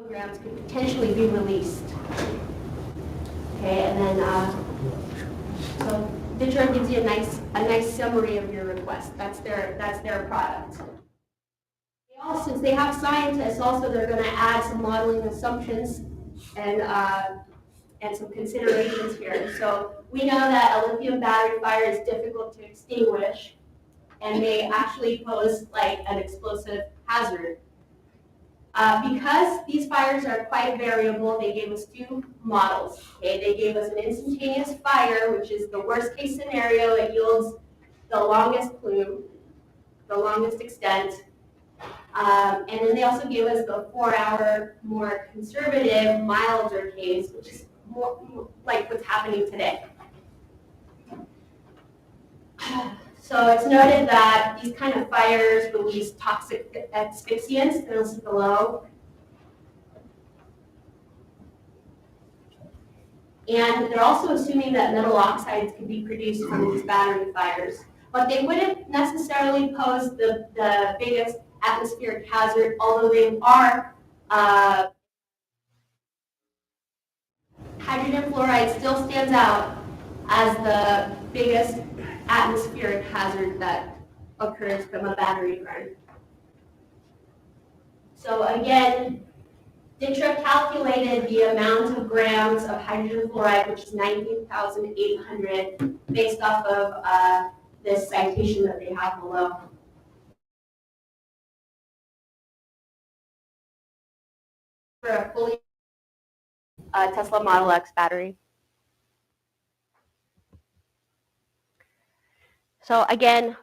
Kilograms could potentially be released. Okay, and then so Ditro gives you a nice summary of your request. That's their product. Since they have scientists, also they're going to add some modeling assumptions and some considerations here. So we know that a lithium battery fire is difficult to extinguish and may actually pose like an explosive hazard. Because these fires are quite variable, they gave us two models. Okay? They gave us an instantaneous fire, which is the worst case scenario. It yields the longest plume, the longest extent. And then they also gave us the 4-hour, more conservative, milder case, which is more like what's happening today. So it's noted that these kind of fires release toxic asphyxiants, those below. And they're also assuming that metal oxides can be produced from these battery fires. But they wouldn't necessarily pose the biggest atmospheric hazard, although they are. Hydrogen fluoride still stands out as the biggest atmospheric hazard that occurs from a battery burn. So again, Ditro calculated the amount of grams of hydrogen fluoride, which is 19,800, based off of this citation that they have below. For a fully Tesla Model X battery. So again,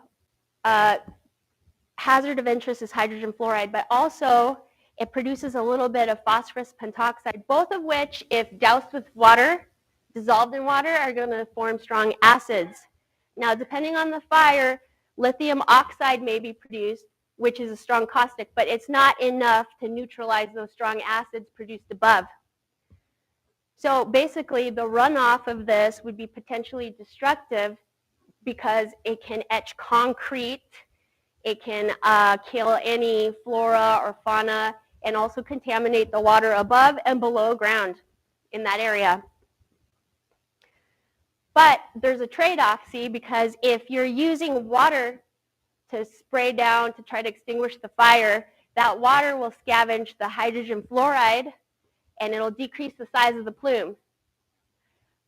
hazard of interest is hydrogen fluoride, but also it produces a little bit of phosphorus pentoxide, both of which, if doused with water, dissolved in water, are going to form strong acids. Now, depending on the fire, lithium oxide may be produced, which is a strong caustic, but it's not enough to neutralize those strong acids produced above. So basically, the runoff of this would be potentially destructive because it can etch concrete, it can kill any flora or fauna, and also contaminate the water above and below ground in that area. But there's a trade-off, see, because if you're using water to spray down to try to extinguish the fire, that water will scavenge the hydrogen fluoride and it'll decrease the size of the plume.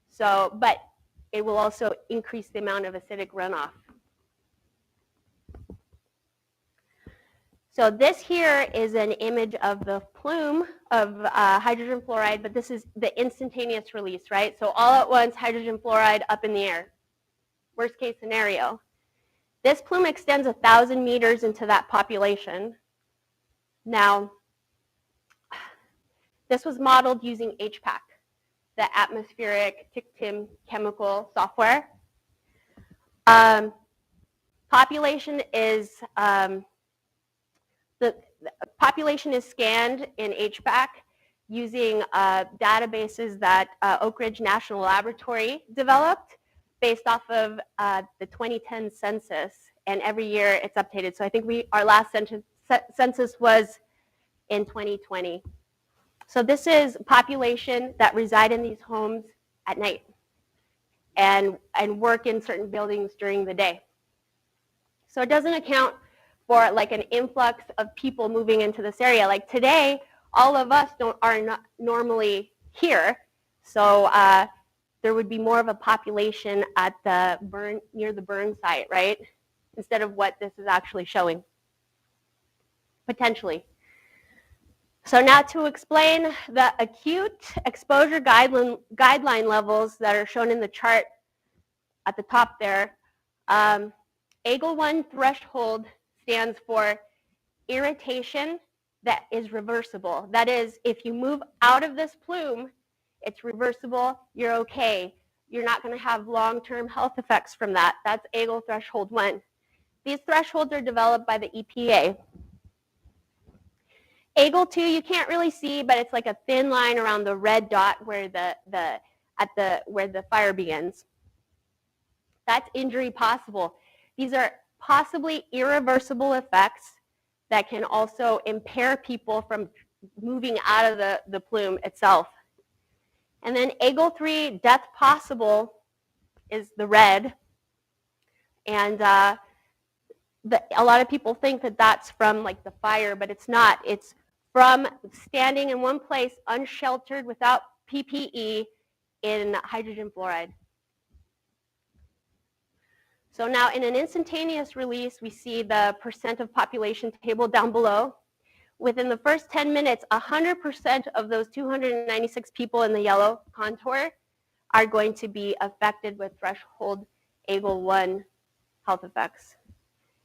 So, but it will also increase the amount of acidic runoff. So this here is an image of the plume of hydrogen fluoride, but this is the instantaneous release, right? So all at once, hydrogen fluoride up in the air. Worst case scenario. This plume extends 1,000 meters into that population. Now, this was modeled using HPAC, the atmospheric TIC-TIM chemical software. Population is the population is scanned in HPAC using databases that Oak Ridge National Laboratory developed based off of the 2010 census, and every year it's updated. So I think our last census was in 2020. So this is population that reside in these homes at night and work in certain buildings during the day. So it doesn't account for like an influx of people moving into this area. Like today, all of us are not normally here, so there would be more of a population at the near the burn site, right? Instead of what this is actually showing, potentially. So now to explain the acute exposure guideline levels that are shown in the chart at the top there. AGL1 threshold stands for irritation that is reversible. That is, if you move out of this plume, it's reversible, you're okay. You're not going to have long-term health effects from that. That's AGL threshold 1. These thresholds are developed by the EPA. AGL 2 you can't really see, but it's like a thin line around the red dot where where the fire begins. That's injury possible. These are possibly irreversible effects that can also impair people from moving out of the plume itself. And then AGOL-3, death possible, is the red. And a lot of people think that that's from like the fire, but it's not. It's from standing in one place, unsheltered, without PPE, in hydrogen fluoride. So now in an instantaneous release, we see the percent of population table down below. Within the first 10 minutes, 100% of those 296 people in the yellow contour are going to be affected with threshold AGOL-1 health effects.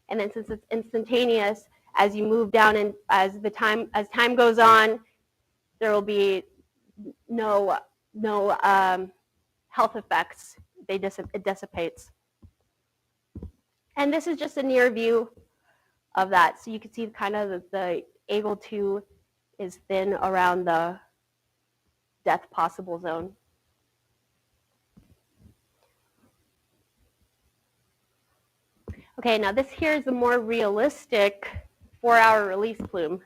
And then since it's instantaneous, as you move down and as time goes on, there will be no health effects. It dissipates. And this is just a near view of that. So you can see kind of the AGOL-2 is thin around the death possible zone. Okay, now this here is the more realistic 4-hour release plume.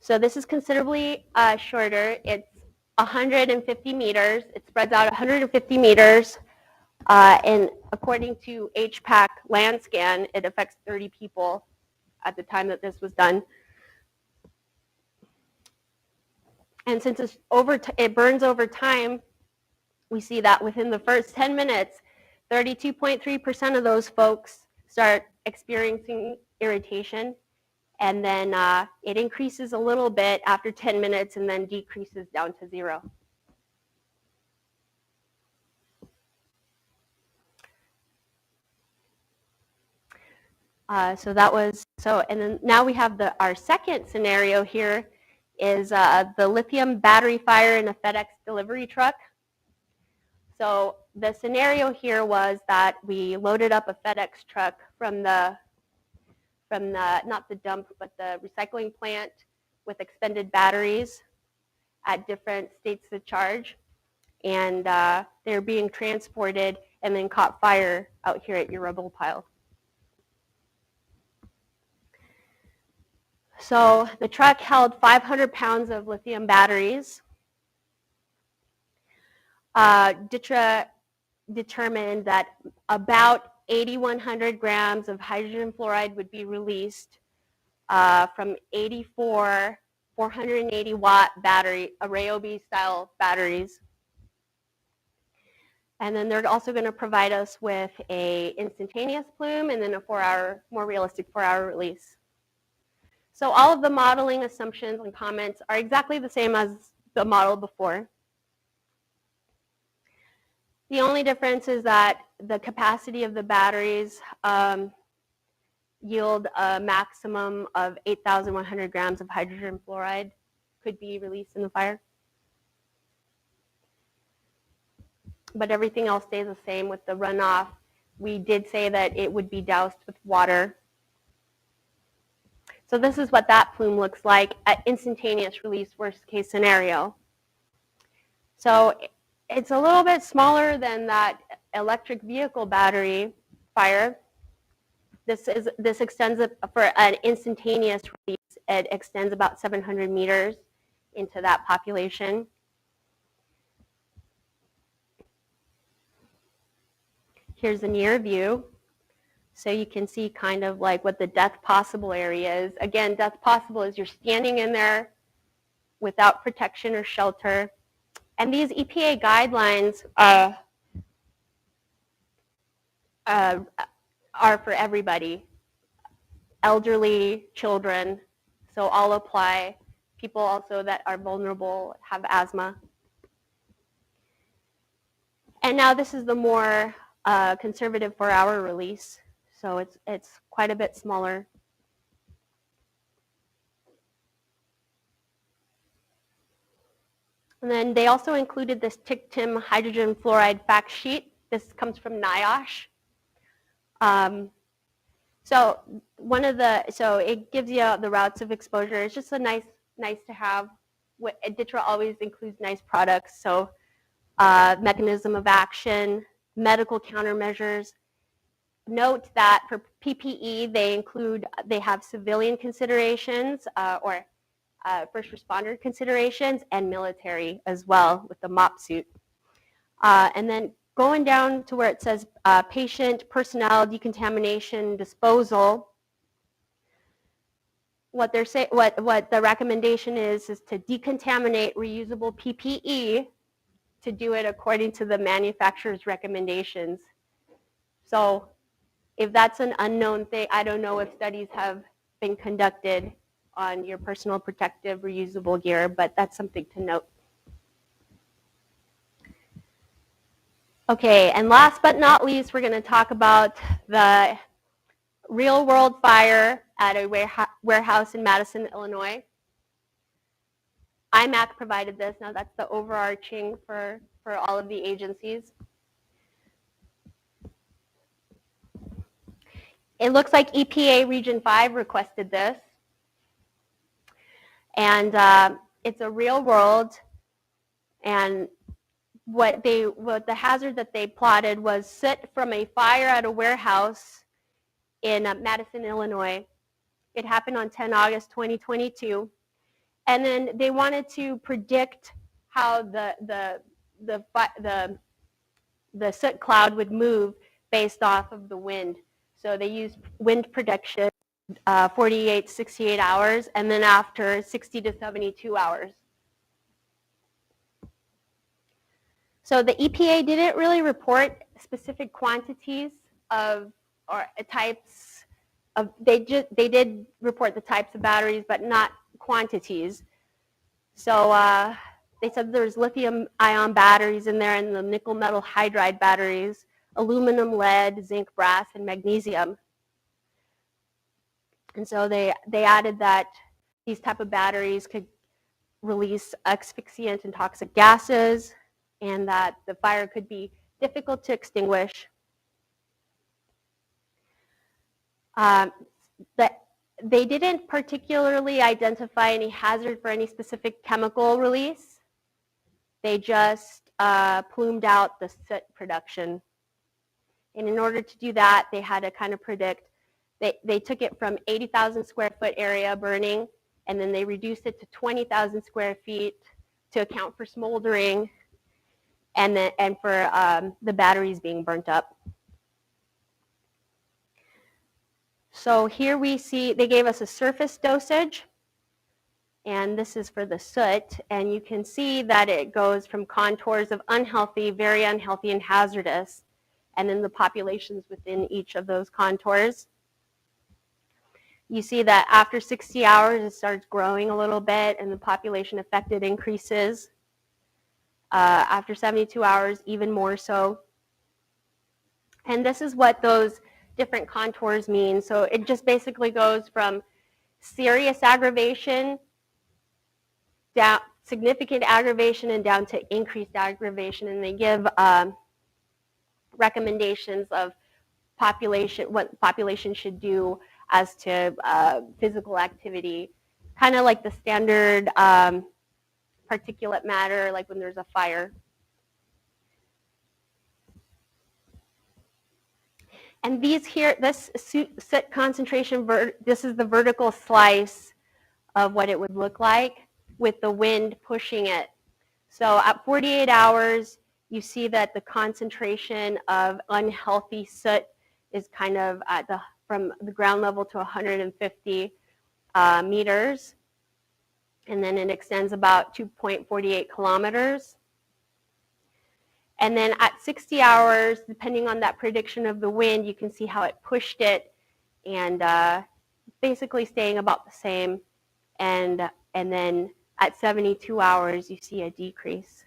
So this is considerably shorter. It's 150 meters. It spreads out 150 meters. And according to HPAC land scan, it affects 30 people at the time that this was done. And since it burns over time, we see that within the first 10 minutes, 32.3% of those folks start experiencing irritation. And then it increases a little bit after 10 minutes and then decreases down to 0. And then now we have our second scenario here is the lithium battery fire in a FedEx delivery truck. So the scenario here was that we loaded up a FedEx truck from the not the dump, but the recycling plant with expended batteries at different states of charge. And they're being transported and then caught fire out here at your rubble pile. So the truck held 500 pounds of lithium batteries. DITRA determined that about 8,100 grams of hydrogen fluoride would be released from 84 480-watt battery, Ryobi style batteries. And then they're also going to provide us with a instantaneous plume and then a more realistic 4-hour release. So all of the modeling assumptions and comments are exactly the same as the model before. The only difference is that the capacity of the batteries yield a maximum of 8,100 grams of hydrogen fluoride could be released in the fire. But everything else stays the same with the runoff. We did say that it would be doused with water. So this is what that plume looks like at instantaneous release, worst case scenario. So it's a little bit smaller than that electric vehicle battery fire. This extends for an instantaneous release. It extends about 700 meters into that population. Here's a near view. So you can see kind of like what the death possible area is. Again, death possible is you're standing in there without protection or shelter. And these EPA guidelines are for everybody, elderly, children, so all apply. People also that are vulnerable, have asthma. And now this is the more conservative 4-hour release. So it's quite a bit smaller. And then they also included this TIC-TIM hydrogen fluoride fact sheet. This comes from NIOSH. So it gives you the routes of exposure. It's just a nice to have. DITRA always includes nice products. So mechanism of action, medical countermeasures. Note that for PPE, they have civilian considerations or first responder considerations, and military as well with the MOP suit. And then going down to where it says patient, personnel, decontamination, disposal, what the recommendation is to decontaminate reusable PPE, to do it according to the manufacturer's recommendations. So if that's an unknown thing, I don't know if studies have been conducted on your personal protective reusable gear, but that's something to note. Okay, and last but not least, we're going to talk about the real-world fire at a warehouse in Madison, Illinois. IMAC provided this. Now that's the overarching for all of the agencies. It looks like EPA Region 5 requested this. And it's a real world. And what the hazard that they plotted was soot from a fire at a warehouse in Madison, Illinois. It happened on 10 August 2022. And then they wanted to predict how the soot cloud would move based off of the wind. So they used wind prediction, 48 to 68 hours, and then after 60 to 72 hours. So the EPA didn't really report specific quantities of or types of. They did report the types of batteries, but not quantities. So they said there's lithium-ion batteries in there, and the nickel metal hydride batteries, aluminum, lead, zinc, brass, and magnesium. And so they added that these type of batteries could release asphyxiant and toxic gases, and that the fire could be difficult to extinguish. They didn't particularly identify any hazard for any specific chemical release. They just plumed out the soot production. And in order to do that, they had to kind of predict. They took it from 80,000 square foot area burning, and then they reduced it to 20,000 square feet to account for smoldering and for the batteries being burnt up. So here we see they gave us a surface dosage, and this is for the soot, and you can see that it goes from contours of unhealthy, very unhealthy, and hazardous, and then the populations within each of those contours. You see that after 60 hours, it starts growing a little bit, and the population affected increases. After 72 hours, even more so. And this is what those different contours mean. So it just basically goes from serious aggravation, down, significant aggravation, and down to increased aggravation. And they give recommendations of what population should do as to physical activity, kind of like the standard particulate matter, like when there's a fire. And these here, this soot concentration, this is the vertical slice of what it would look like with the wind pushing it. So at 48 hours, you see that the concentration of unhealthy soot is kind of at from the ground level to 150 meters. And then it extends about 2.48 kilometers. And then at 60 hours, depending on that prediction of the wind, you can see how it pushed it, and basically staying about the same. And then at 72 hours, you see a decrease.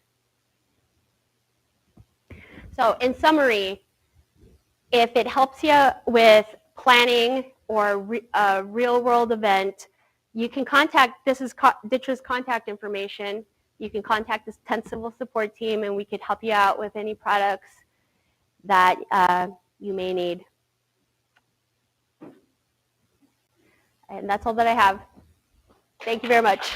So in summary, if it helps you with planning or a real-world event, you can contact, this is DITRA's contact information. You can contact the 10th Civil Support Team, and we could help you out with any products that you may need. And that's all that I have. Thank you very much.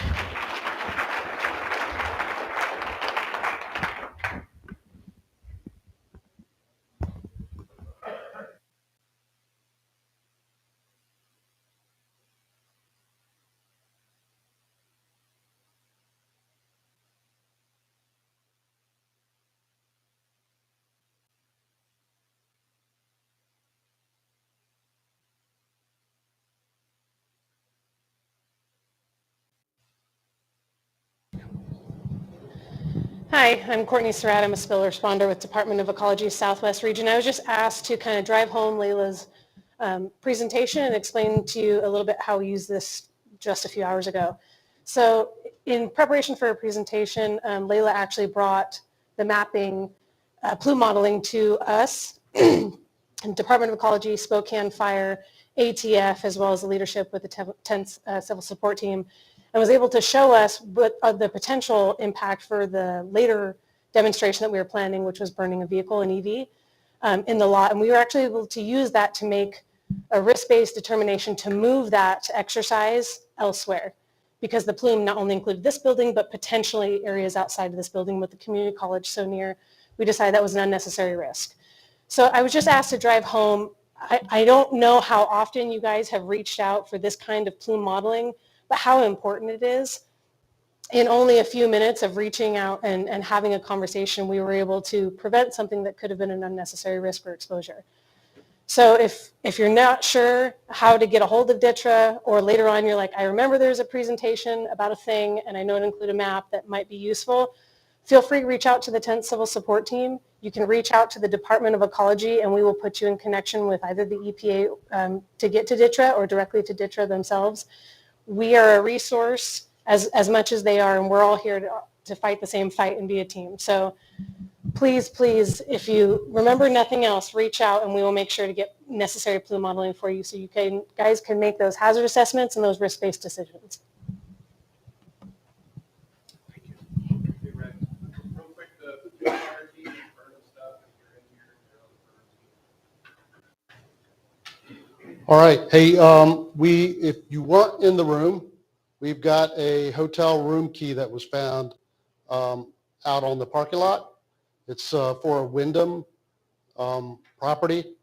Hi, I'm Courtney Surratt. I'm a spill responder with Department of Ecology Southwest Region. I was just asked to kind of drive home Layla's presentation and explain to you a little bit how we used this just a few hours ago. So in preparation for her presentation, Layla actually brought the mapping, plume modeling to us, Department of Ecology, Spokane Fire, ATF, as well as the leadership with the 10th Civil Support Team, and was able to show us what the potential impact for the later demonstration that we were planning, which was burning a vehicle, an EV, in the lot. And we were actually able to use that to make a risk-based determination to move that exercise elsewhere, because the plume not only included this building, but potentially areas outside of this building with the community college so near. We decided that was an unnecessary risk. So I was just asked to drive home. I don't know how often you guys have reached out for this kind of plume modeling, but how important it is. In only a few minutes of reaching out and having a conversation, we were able to prevent something that could have been an unnecessary risk or exposure. So if you're not sure how to get a hold of DTRA, or later on you're like, I remember there's a presentation about a thing and I know it include a map that might be useful, feel free to reach out to the 10th Civil Support Team. You can reach out to the Department of Ecology and we will put you in connection with either the EPA to get to DTRA or directly to DTRA themselves. We are a resource as much as they are, and we're all here to fight the same fight and be a team. So please, please, if you remember nothing else, reach out and we will make sure to get necessary plume modeling for you so you guys can make those hazard assessments and those risk-based decisions. All right. Hey, if you weren't in the room, we've got a hotel room key that was found out on the parking lot. It's for a Wyndham property.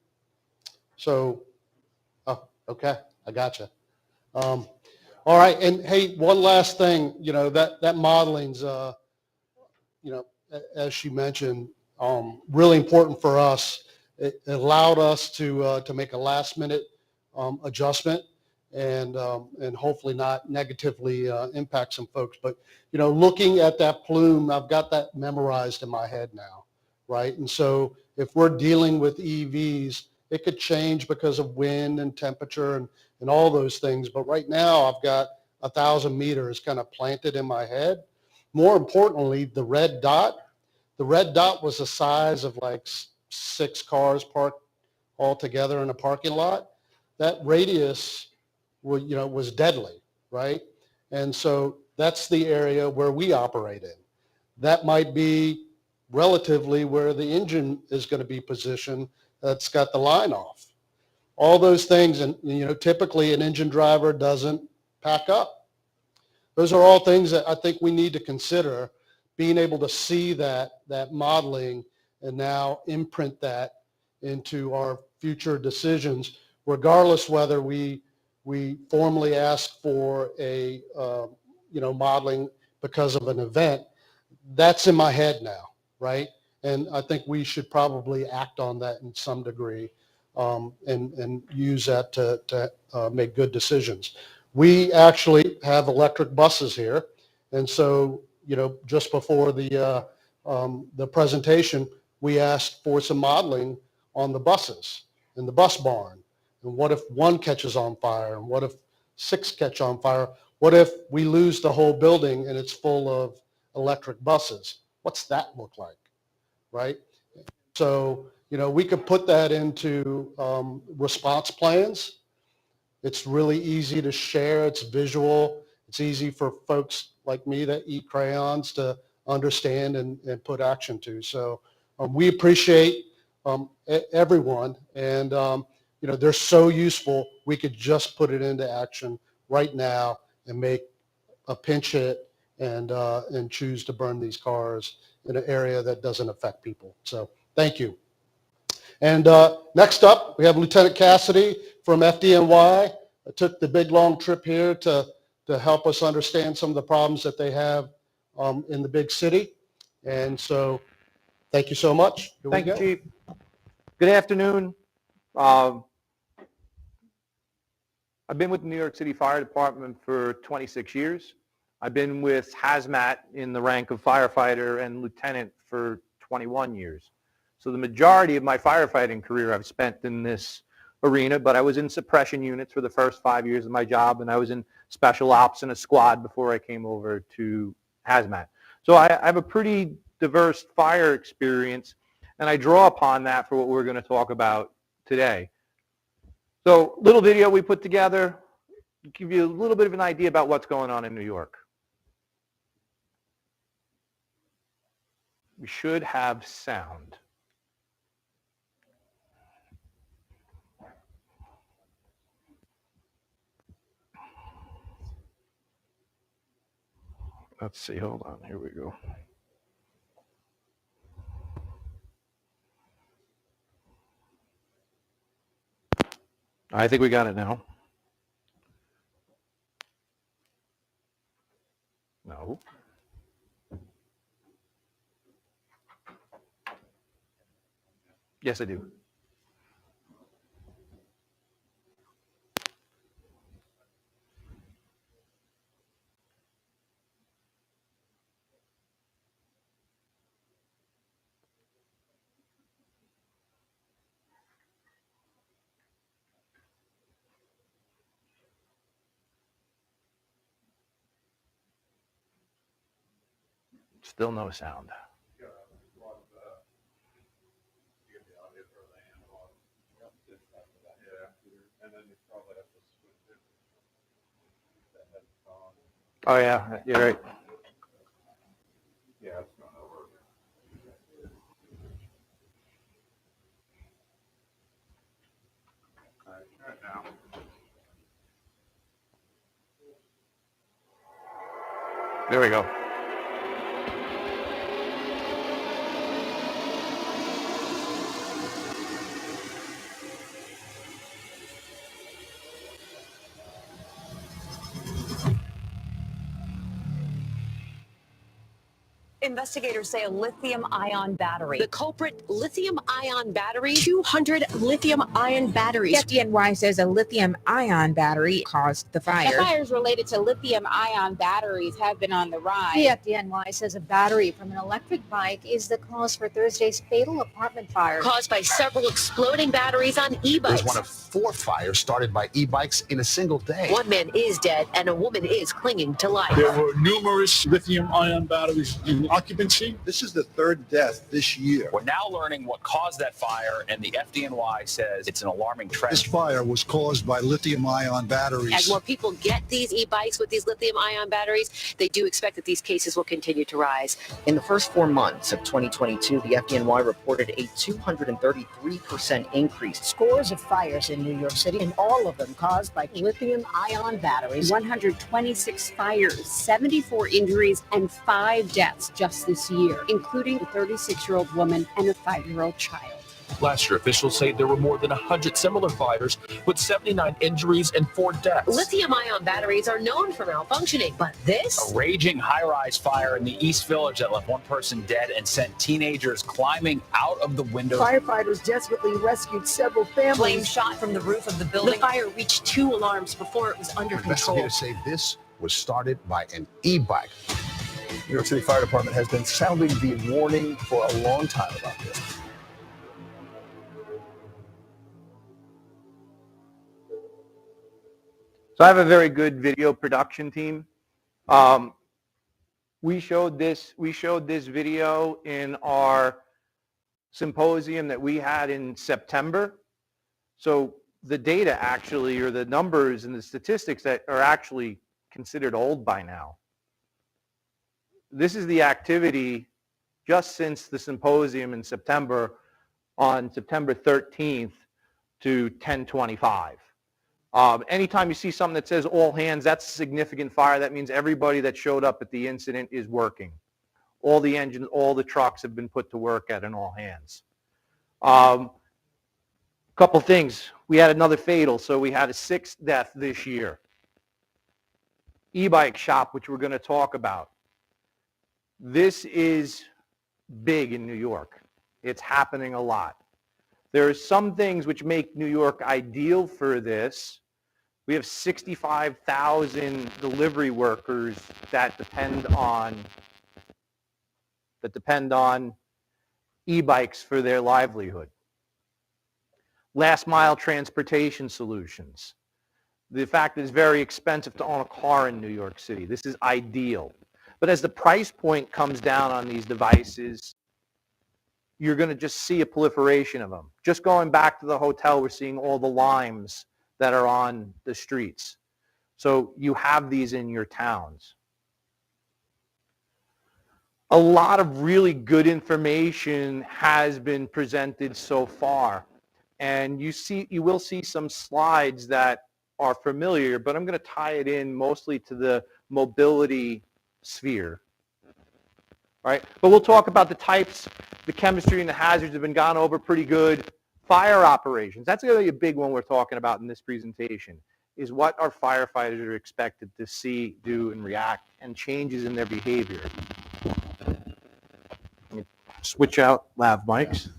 So, oh, okay, I gotcha. All right, and hey, one last thing. You know that modeling's, as she mentioned, really important for us. It allowed us to make a last minute adjustment and hopefully not negatively impact some folks. But, looking at that plume, I've got that memorized in my head now, right? And so if we're dealing with EVs, it could change because of wind and temperature and all those things. But right now I've got 1,000 meters kind of planted in my head. More importantly, the red dot was the size of like 6 cars parked all together in a parking lot. That radius was deadly, right? And so that's the area where we operate in. That might be relatively where the engine is going to be positioned that's got the line off. All those things, and typically an engine driver doesn't pack up. Those are all things that I think we need to consider, being able to see that modeling and now imprint that into our future decisions, regardless whether we formally ask for a modeling because of an event. That's in my head now, right? And I think we should probably act on that in some degree, and use that to make good decisions. We actually have electric buses here, and so just before the presentation, we asked for some modeling on the buses in the bus barn. And what if one catches on fire? And what if 6 catch on fire? What if we lose the whole building and it's full of electric buses? What's that look like, right? So, we could put that into response plans. It's really easy to share. It's visual. It's easy for folks like me that eat crayons to understand and put action to. So we appreciate everyone. And, they're so useful. We could just put it into action right now and make a pinch hit and choose to burn these cars in an area that doesn't affect people. So thank you. And next up, we have Lieutenant Cassidy from FDNY. I took the big long trip here to help us understand some of the problems that they have in the big city. And so thank you so much. Here Thank we you, go. Chief. Good afternoon. I've been with the New York City Fire Department for 26 years. I've been with hazmat in the rank of firefighter and lieutenant for 21 years. So the majority of my firefighting career I've spent in this arena, but I was in suppression units for the first 5 years of my job, and I was in special ops in a squad before I came over to hazmat. So I have a pretty diverse fire experience, and I draw upon that for what we're going to talk about today. So little video we put together, give you a little bit of an idea about what's going on in New York. We should have sound. Let's see, hold on, here we go. I think we got it now. No. Yes, I do. Still no sound. Oh yeah, you're right. There we go. Investigators say a lithium-ion battery. The culprit, lithium-ion batteries. 200 lithium-ion batteries. FDNY says a lithium-ion battery caused the fire. The fires related to lithium-ion batteries have been on the rise. The FDNY says a battery from an electric bike is the cause for Thursday's fatal apartment fire. Caused by several exploding batteries on e-bikes. There's one of 4 fires started by e-bikes in a single day. One man is dead and a woman is clinging to life. There were numerous lithium-ion batteries in occupancy. This is the 3rd death this year. We're now learning what caused that fire, and the FDNY says it's an alarming trend. This fire was caused by lithium-ion batteries. As more people get these e-bikes with these lithium-ion batteries, they do expect that these cases will continue to rise. In the first 4 months of 2022, the FDNY reported a 233% increase. Scores of fires in New York City, and all of them caused by lithium-ion batteries. 126 fires, 74 injuries, and 5 deaths just this year, including a 36-year-old woman and a 5-year-old child. Last year, officials say there were more than 100 similar fires with 79 injuries and 4 deaths. Lithium-ion batteries are known for malfunctioning, but this? A raging high-rise fire in the East Village that left 1 person dead and sent teenagers climbing out of the windows. Firefighters desperately rescued several families. Flames shot from the roof of the building. The fire reached 2 alarms before it was under control. Investigators say this was started by an e-bike. New York City Fire Department has been sounding the warning for a long time about this. So I have a very good video production team. We showed this video in our symposium that we had in September. So the data actually, or the numbers and the statistics that are actually considered old by now. This is the activity just since the symposium in September, on September 13th to 10/25. Anytime you see something that says all hands, that's a significant fire. That means everybody that showed up at the incident is working. All the engines, all the trucks have been put to work at an all hands. Couple things. We had another fatal, so we had a 6th death this year. E-bike shop, which we're going to talk about. This is big in New York. It's happening a lot. There are some things which make New York ideal for this. We have 65,000 delivery workers that depend on e-bikes for their livelihood. Last mile transportation solutions. The fact that it's very expensive to own a car in New York City. This is ideal. But as the price point comes down on these devices, you're going to just see a proliferation of them. Just going back to the hotel, we're seeing all the limes that are on the streets. So you have these in your towns. A lot of really good information has been presented so far. And you will see some slides that are familiar, but I'm going to tie it in mostly to the mobility sphere. Right? But we'll talk about the types, the chemistry, and the hazards have been gone over pretty good. Fire operations, that's going to be a big one we're talking about in this presentation, is what our firefighters are expected to see, do, and react, and changes in their behavior. Let me switch out lav mics.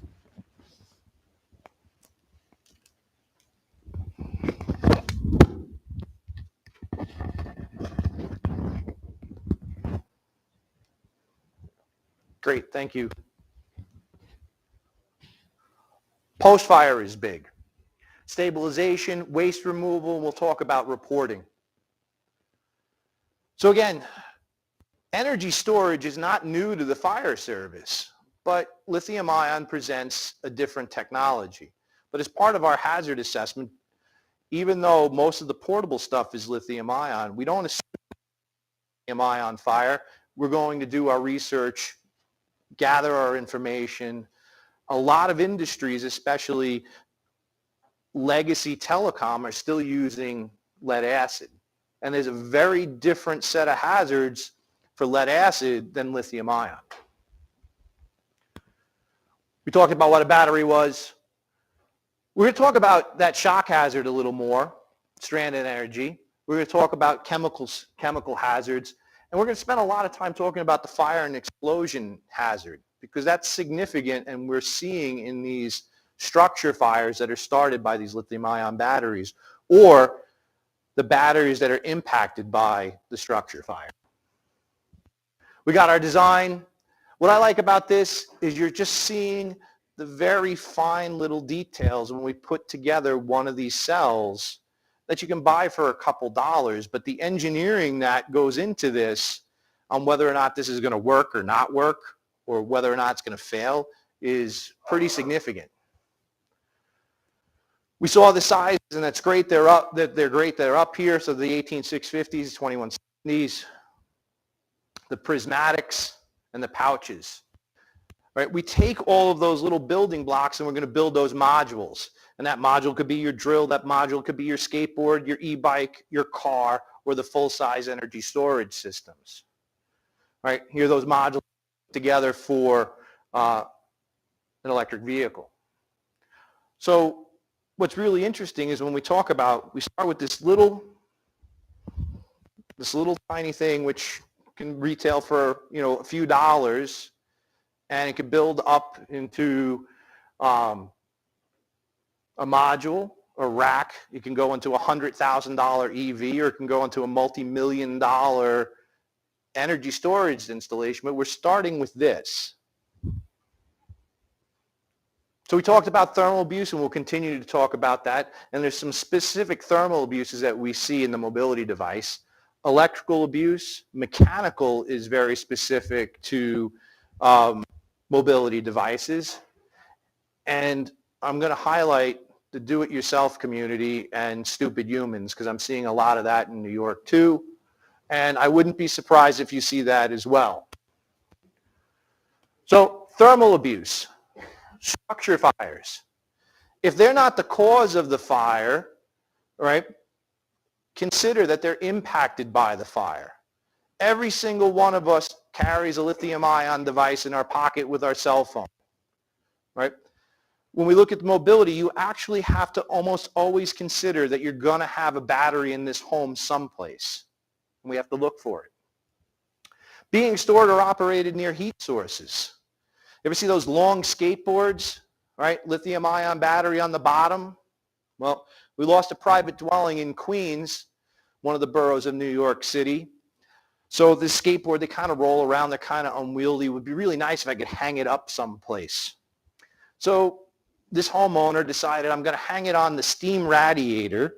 Great, thank you. Post-fire is big. Stabilization, waste removal, we'll talk about reporting. So again, energy storage is not new to the fire service, but lithium ion presents a different technology. But as part of our hazard assessment, even though most of the portable stuff is lithium ion, we don't assume lithium ion fire. We're going to do our research, gather our information. A lot of industries, especially legacy telecom, are still using lead acid. And there's a very different set of hazards for lead acid than lithium ion. We talked about what a battery was. We're going to talk about that shock hazard a little more, stranded energy. We're going to talk about chemical hazards. And we're going to spend a lot of time talking about the fire and explosion hazard, because that's significant, and we're seeing in these structure fires that are started by these lithium-ion batteries, or the batteries that are impacted by the structure fire. We got our design. What I like about this is you're just seeing the very fine little details when we put together one of these cells that you can buy for a couple dollars, but the engineering that goes into this on whether or not this is going to work or not work, or whether or not it's going to fail, is pretty significant. We saw the sizes, and that's great. They're up. They're great. They're up here. So the 18650s, 2170s, the prismatics, and the pouches. Right? We take all of those little building blocks, and we're going to build those modules. And that module could be your drill. That module could be your skateboard, your e-bike, your car, or the full-size energy storage systems. Right? Here, those modules together for an electric vehicle. So what's really interesting is when we talk about, we start with this little tiny thing, which can retail for, a few dollars, and it could build up into a module, a rack. It can go into a $100,000 EV, or it can go into a multi-million-dollar energy storage installation. But we're starting with this. So we talked about thermal abuse, and we'll continue to talk about that. And there's some specific thermal abuses that we see in the mobility device. Electrical abuse, mechanical is very specific to mobility devices. And I'm going to highlight the do-it-yourself community and stupid humans, because I'm seeing a lot of that in New York too. And I wouldn't be surprised if you see that as well. So thermal abuse, structure fires. If they're not the cause of the fire, right, consider that they're impacted by the fire. Every single one of us carries a lithium-ion device in our pocket with our cell phone, right? When we look at the mobility, you actually have to almost always consider that you're going to have a battery in this home someplace, and we have to look for it. Being stored or operated near heat sources. Ever see those long skateboards, right? Lithium-ion battery on the bottom? Well, We lost a private dwelling in Queens, one of the boroughs of New York City. So this skateboard, they kind of roll around, they're kind of unwieldy. It would be really nice if I could hang it up someplace. So this homeowner decided I'm going to hang it on the steam radiator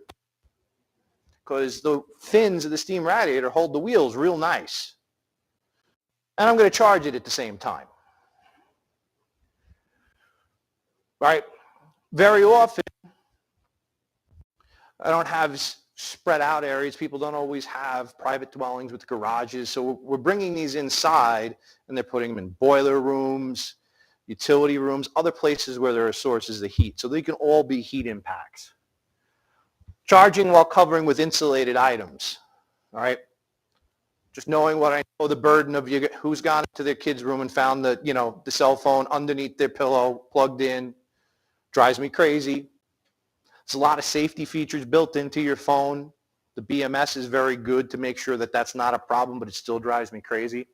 because the fins of the steam radiator hold the wheels real nice. And I'm going to charge it at the same time. Right? Very often, I don't have spread out areas. People don't always have private dwellings with garages. So we're bringing these inside, and they're putting them in boiler rooms, utility rooms, other places where there are sources of heat. So they can all be heat impacts. Charging while covering with insulated items. All right? Just knowing what I know, the burden of you, who's gone to their kid's room and found the, the cell phone underneath their pillow, plugged in, drives me crazy. There's a lot of safety features built into your phone. The BMS is very good to make sure that that's not a problem, but it still drives me crazy.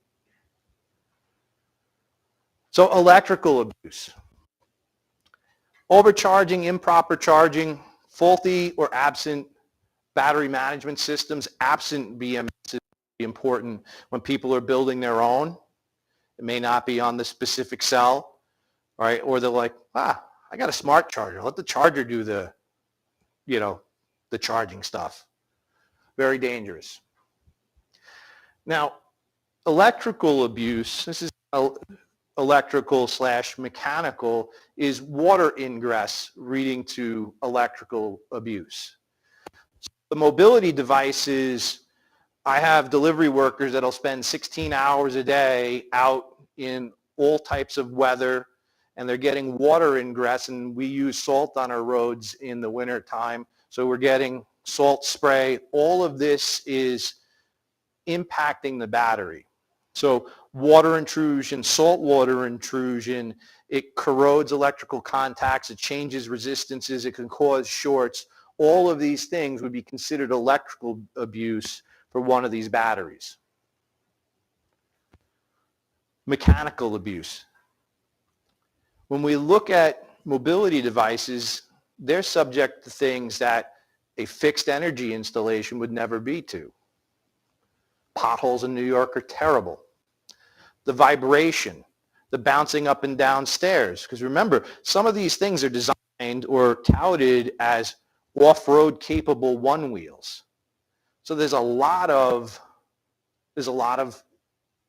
So electrical abuse. Overcharging, improper charging, faulty or absent battery management systems, absent BMS is important when people are building their own. It may not be on the specific cell, right? Or they're like, I got a smart charger. Let the charger do the charging stuff. Very dangerous. Now, electrical abuse, this is electrical / mechanical, is water ingress leading to electrical abuse. The mobility devices, I have delivery workers that'll spend 16 hours a day out in all types of weather, and they're getting water ingress, and we use salt on our roads in the winter time. So we're getting salt spray. All of this is impacting the battery. So water intrusion, salt water intrusion, it corrodes electrical contacts, it changes resistances, it can cause shorts. All of these things would be considered electrical abuse for one of these batteries. Mechanical abuse. When we look at mobility devices, they're subject to things that a fixed energy installation would never be to. Potholes in New York are terrible. The vibration, the bouncing up and down stairs. Because remember, some of these things are designed or touted as off-road capable one wheels. So there's a lot of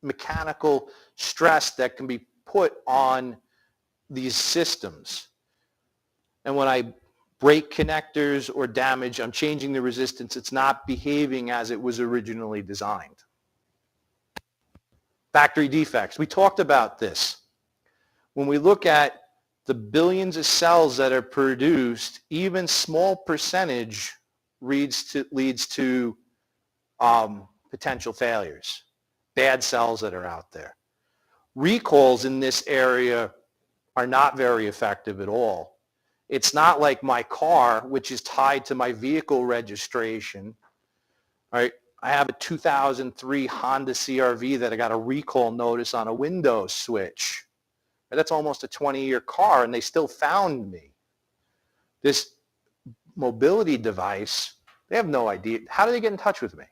mechanical stress that can be put on these systems. And when I break connectors or damage, I'm changing the resistance. It's not behaving as it was originally designed. Factory defects. We talked about this. When we look at the billions of cells that are produced, even small percentage leads to potential failures, bad cells that are out there. Recalls in this area are not very effective at all. It's not like my car, which is tied to my vehicle registration, right? I have a 2003 Honda CR-V that I got a recall notice on a Windows switch. That's almost a 20-year car, and they still found me. This mobility device, they have no idea. How do they get in touch with me?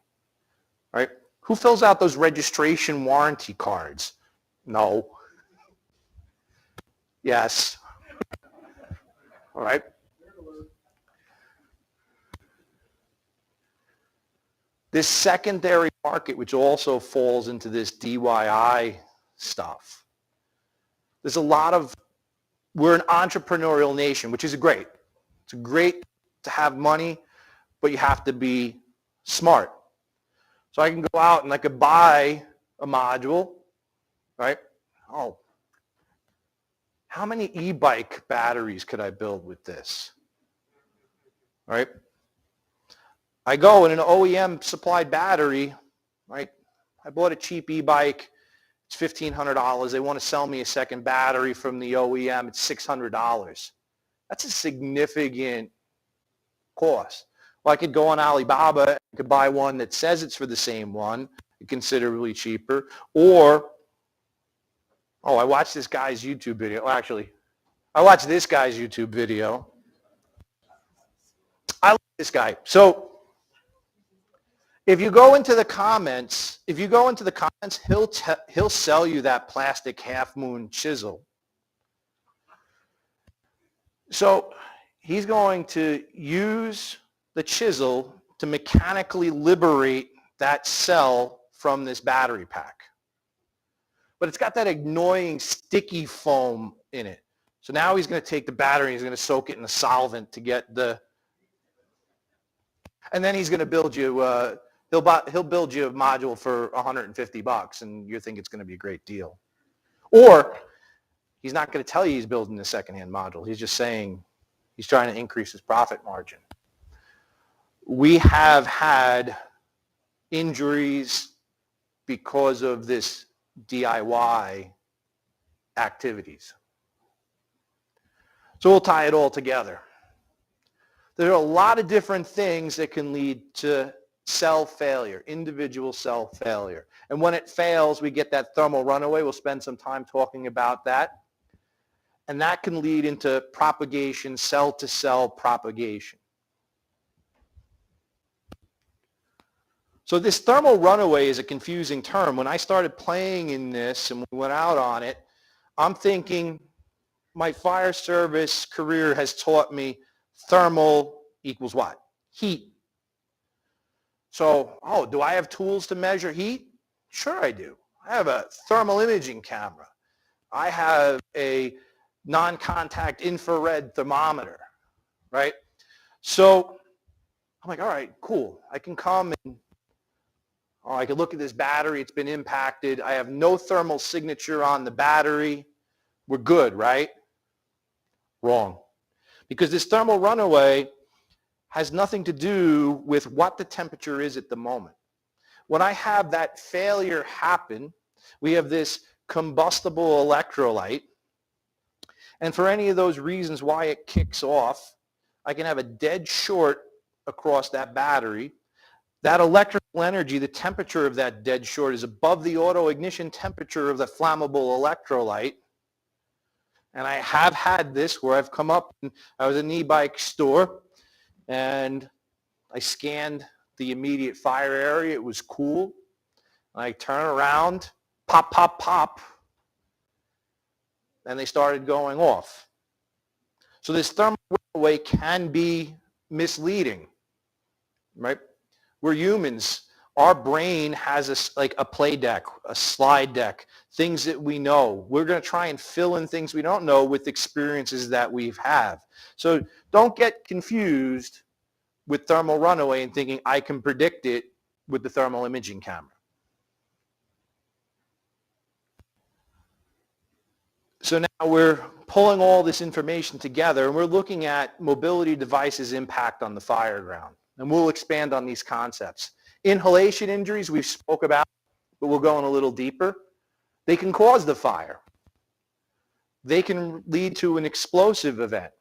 Right? Who fills out those registration warranty cards? No. Yes. All right. This secondary market, which also falls into this DIY stuff. There's a lot of, we're an entrepreneurial nation, which is great. It's great to have money, but you have to be smart. So I can go out and I could buy a module, right? Oh, how many e-bike batteries could I build with this? Right? I go in an OEM supplied battery, right? I bought a cheap e-bike. It's $1,500. They want to sell me a second battery from the OEM. It's $600. That's a significant cost. Well, I could go on Alibaba. I could buy one that says it's for the same one, considerably cheaper. Or, I watched this guy's YouTube video. Well, actually, I watched this guy's YouTube video. I like this guy. So if you go into the comments, he'll sell you that plastic half moon chisel. So he's going to use the chisel to mechanically liberate that cell from this battery pack. But it's got that annoying sticky foam in it. So now he's going to take the battery and he's going to soak it in a solvent to get the, and then he's going to build you, he'll build you a module for $150 and you think it's going to be a great deal. Or he's not going to tell you he's building a secondhand module. He's just saying he's trying to increase his profit margin. We have had injuries because of this DIY activities. So we'll tie it all together. There are a lot of different things that can lead to cell failure, individual cell failure. And when it fails, we get that thermal runaway. We'll spend some time talking about that. And that can lead into propagation, cell-to-cell propagation. So this thermal runaway is a confusing term. When I started playing in this and we went out on it, I'm thinking my fire service career has taught me thermal equals what? Heat. So, do I have tools to measure heat? Sure I do. I have a thermal imaging camera. I have a non-contact infrared thermometer, right? So I'm like, all right, cool. I can come and I can look at this battery. It's been impacted. I have no thermal signature on the battery. We're good, right? Wrong. Because this thermal runaway has nothing to do with what the temperature is at the moment. When I have that failure happen, we have this combustible electrolyte. And for any of those reasons why it kicks off, I can have a dead short across that battery. That electrical energy, the temperature of that dead short is above the auto ignition temperature of the flammable electrolyte. And I have had this where I've come up, and I was in an e-bike store, and I scanned the immediate fire area. It was cool. I turn around, pop, pop, pop, and they started going off. So this thermal runaway can be misleading, right? We're humans. Our brain has like a play deck, a slide deck, things that we know. We're going to try and fill in things we don't know with experiences that we've had. So don't get confused with thermal runaway and thinking I can predict it with the thermal imaging camera. So now we're pulling all this information together and we're looking at mobility devices' impact on the fire ground. And we'll expand on these concepts. Inhalation injuries we've spoke about, but we'll go in a little deeper. They can cause the fire. They can lead to an explosive event.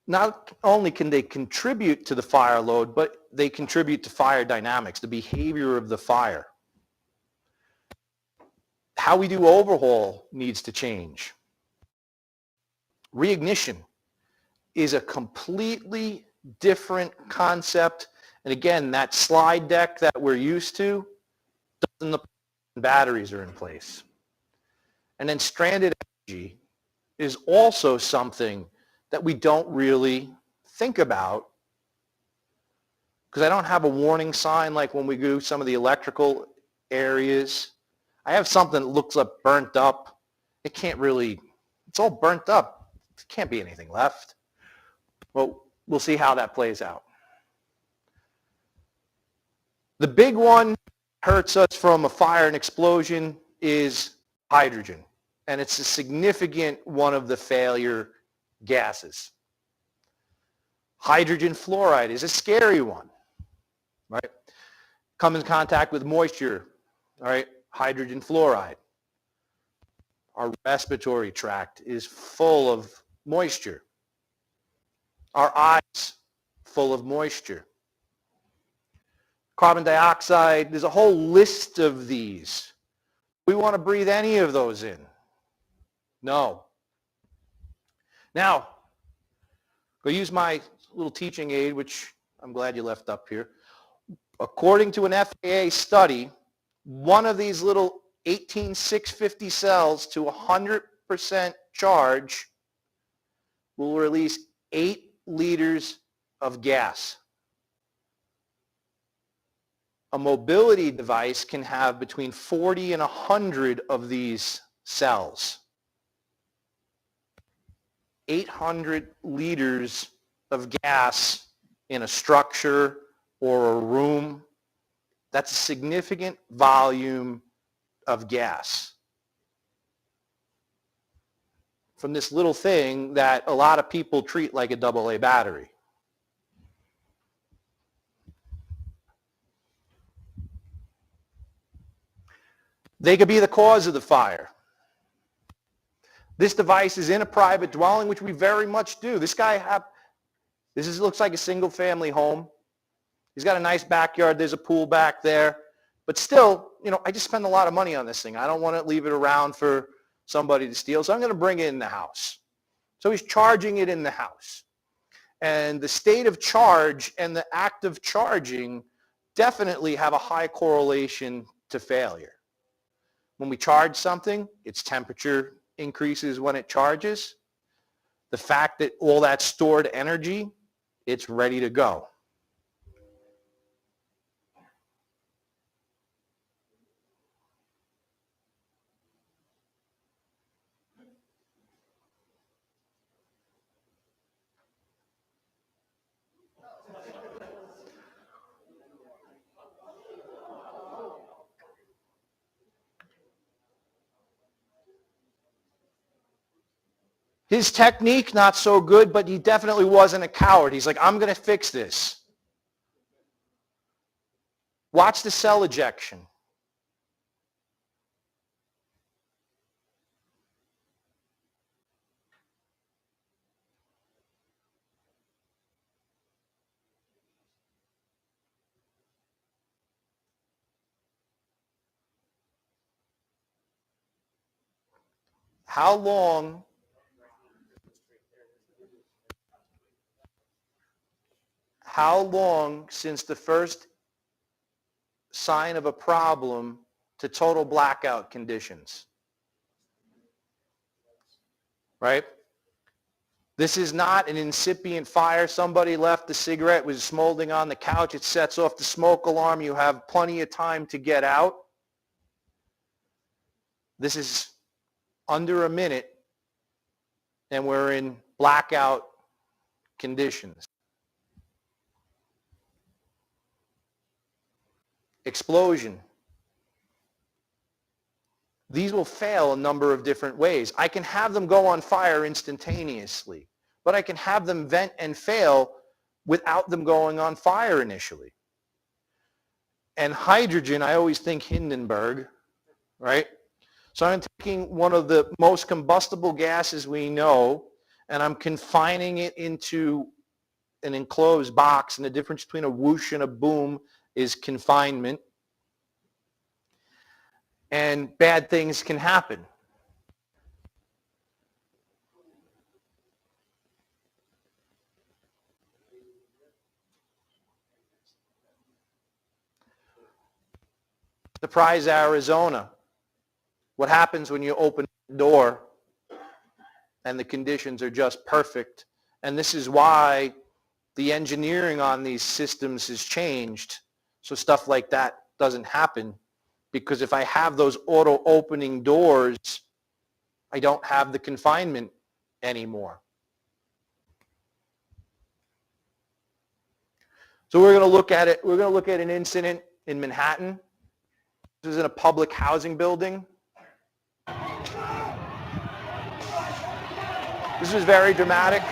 Not only can they contribute to the fire load, but they contribute to fire dynamics, the behavior of the fire. How we do overhaul needs to change. Reignition is a completely different concept. And again, that slide deck that we're used to, doesn't apply when batteries are in place. And then stranded energy is also something that we don't really think about, because I don't have a warning sign like when we do some of the electrical areas. I have something that looks like burnt up. It can't really, it's all burnt up. There can't be anything left. Well, we'll see how that plays out. The big one hurts us from a fire and explosion is hydrogen. And it's a significant one of the failure gases. Hydrogen fluoride is a scary one, right? Come in contact with moisture, all right? Hydrogen fluoride. Our respiratory tract is full of moisture. Our eyes full of moisture. Carbon dioxide, there's a whole list of these. We want to breathe any of those in? No. Now, Go use my little teaching aid, which I'm glad you left up here. According to an FAA study, one of these little 18650 cells to 100% charge will release 8 liters of gas. A mobility device can have between 40 and 100 of these cells. 800 liters of gas in a structure or a room, that's a significant volume of gas from this little thing that a lot of people treat like a AA battery. They could be the cause of the fire. This device is in a private dwelling, which we very much do. This guy, looks like a single family home. He's got a nice backyard. There's a pool back there. But still, I just spend a lot of money on this thing. I don't want to leave it around for somebody to steal, so I'm going to bring it in the house. So he's charging it in the house. And the state of charge and the act of charging definitely have a high correlation to failure. When we charge something, its temperature increases when it charges. The fact that all that stored energy, it's ready to go. His technique, not so good, but he definitely wasn't a coward. He's like, I'm going to fix this. Watch the cell ejection. How long since the first sign of a problem to total blackout conditions? Right? This is not an incipient fire. Somebody left the cigarette, was smoldering on the couch. It sets off the smoke alarm. You have plenty of time to get out. This is under a minute, and we're in blackout conditions. Explosion. These will fail a number of different ways. I can have them go on fire instantaneously, but I can have them vent and fail without them going on fire initially. And hydrogen, I always think Hindenburg, right? So I'm taking one of the most combustible gases we know, and I'm confining it into an enclosed box, and the difference between a whoosh and a boom is confinement. And bad things can happen. Surprise, Arizona. What happens when you open the door and the conditions are just perfect? And this is why the engineering on these systems has changed, so stuff like that doesn't happen. Because if I have those auto opening doors, I don't have the confinement anymore. So we're going to look at it. We're going to look at an incident in Manhattan. This is in a public housing building. This is very dramatic.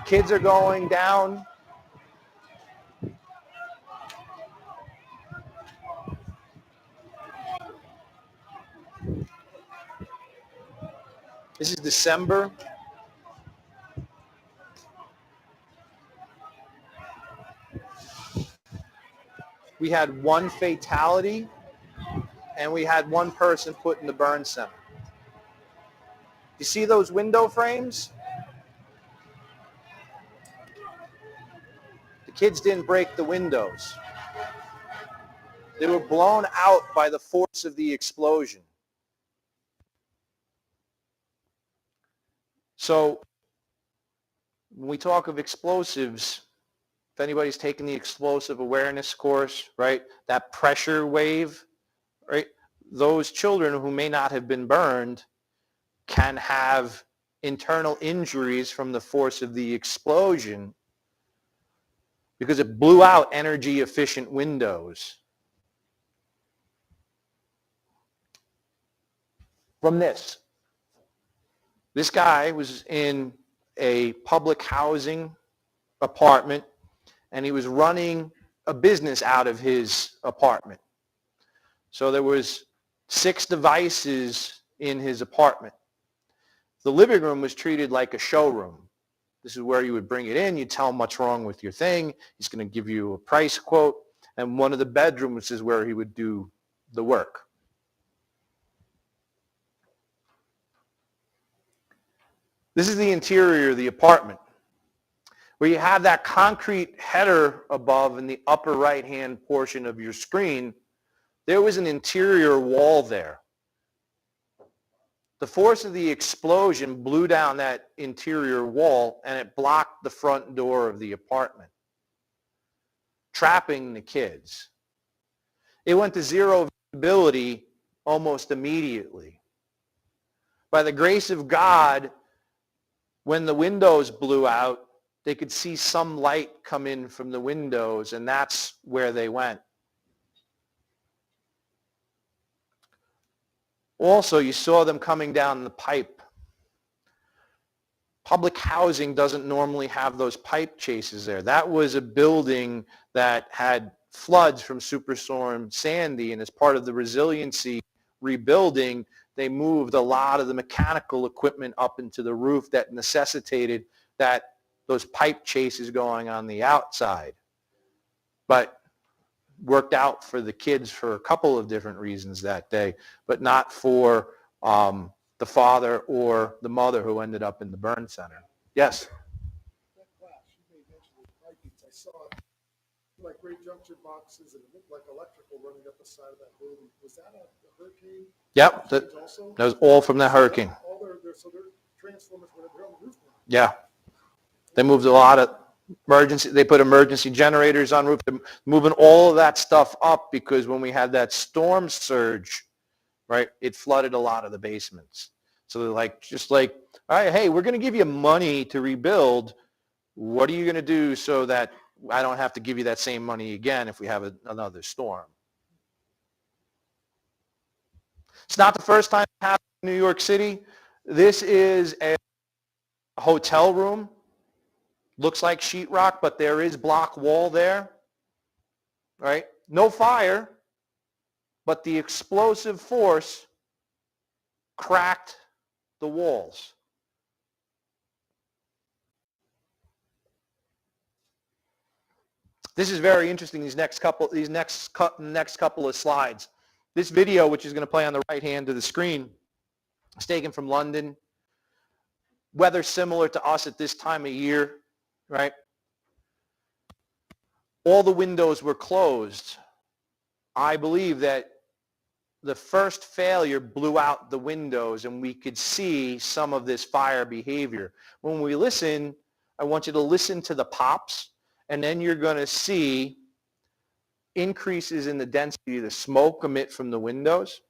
Kids are going down. This is December. We had one fatality, and we had one person put in the burn center. You see those window frames? The kids didn't break the windows. They were blown out by the force of the explosion. So when we talk of explosives, if anybody's taken the explosive awareness course, right, that pressure wave, right, those children who may not have been burned can have internal injuries from the force of the explosion because it blew out energy efficient windows. From this guy was in a public housing apartment and he was running a business out of his apartment. So there was 6 devices in his apartment. The living room was treated like a showroom. This is where you would bring it in, you tell him what's wrong with your thing, he's going to give you a price quote, and one of the bedrooms is where he would do the work. This is the interior of the apartment, where you have that concrete header above in the upper right-hand portion of your screen. There was an interior wall there. The force of the explosion blew down that interior wall and it blocked the front door of the apartment, trapping the kids. It went to zero visibility almost immediately. By the grace of God, when the windows blew out, they could see some light come in from the windows, and that's where they went. Also, you saw them coming down the pipe. Public housing doesn't normally have those pipe chases there. That was a building that had floods from Superstorm Sandy, and as part of the resiliency rebuilding, they moved a lot of the mechanical equipment up into the roof that necessitated those pipe chases going on the outside. But worked out for the kids for a couple of different reasons that day, but not for the father or the mother who ended up in the burn center. Yes? That class, you made mention of pipings. I saw like great junction boxes and it looked like electrical running up the side of that building. Was that a hurricane? Yep, that was all from that hurricane. So their transformers were on the roof now. Yeah. They moved a lot of they put emergency generators on roof. They're moving all of that stuff up because when we had that storm surge, right, it flooded a lot of the basements. So they're just like, all right, hey, we're going to give you money to rebuild. What are you going to do so that I don't have to give you that same money again if we have another storm? It's not the first time it happened in New York City. This is a hotel room. Looks like sheetrock, but there is block wall there, right? No fire, but the explosive force cracked the walls. This is very interesting, these next couple of slides. This video, which is going to play on the right hand of the screen, is taken from London. Weather similar to us at this time of year, right? All the windows were closed. I believe that the first failure blew out the windows and we could see some of this fire behavior. When we listen, I want you to listen to the pops, and then you're going to see increases in the density of the smoke emit from the windows.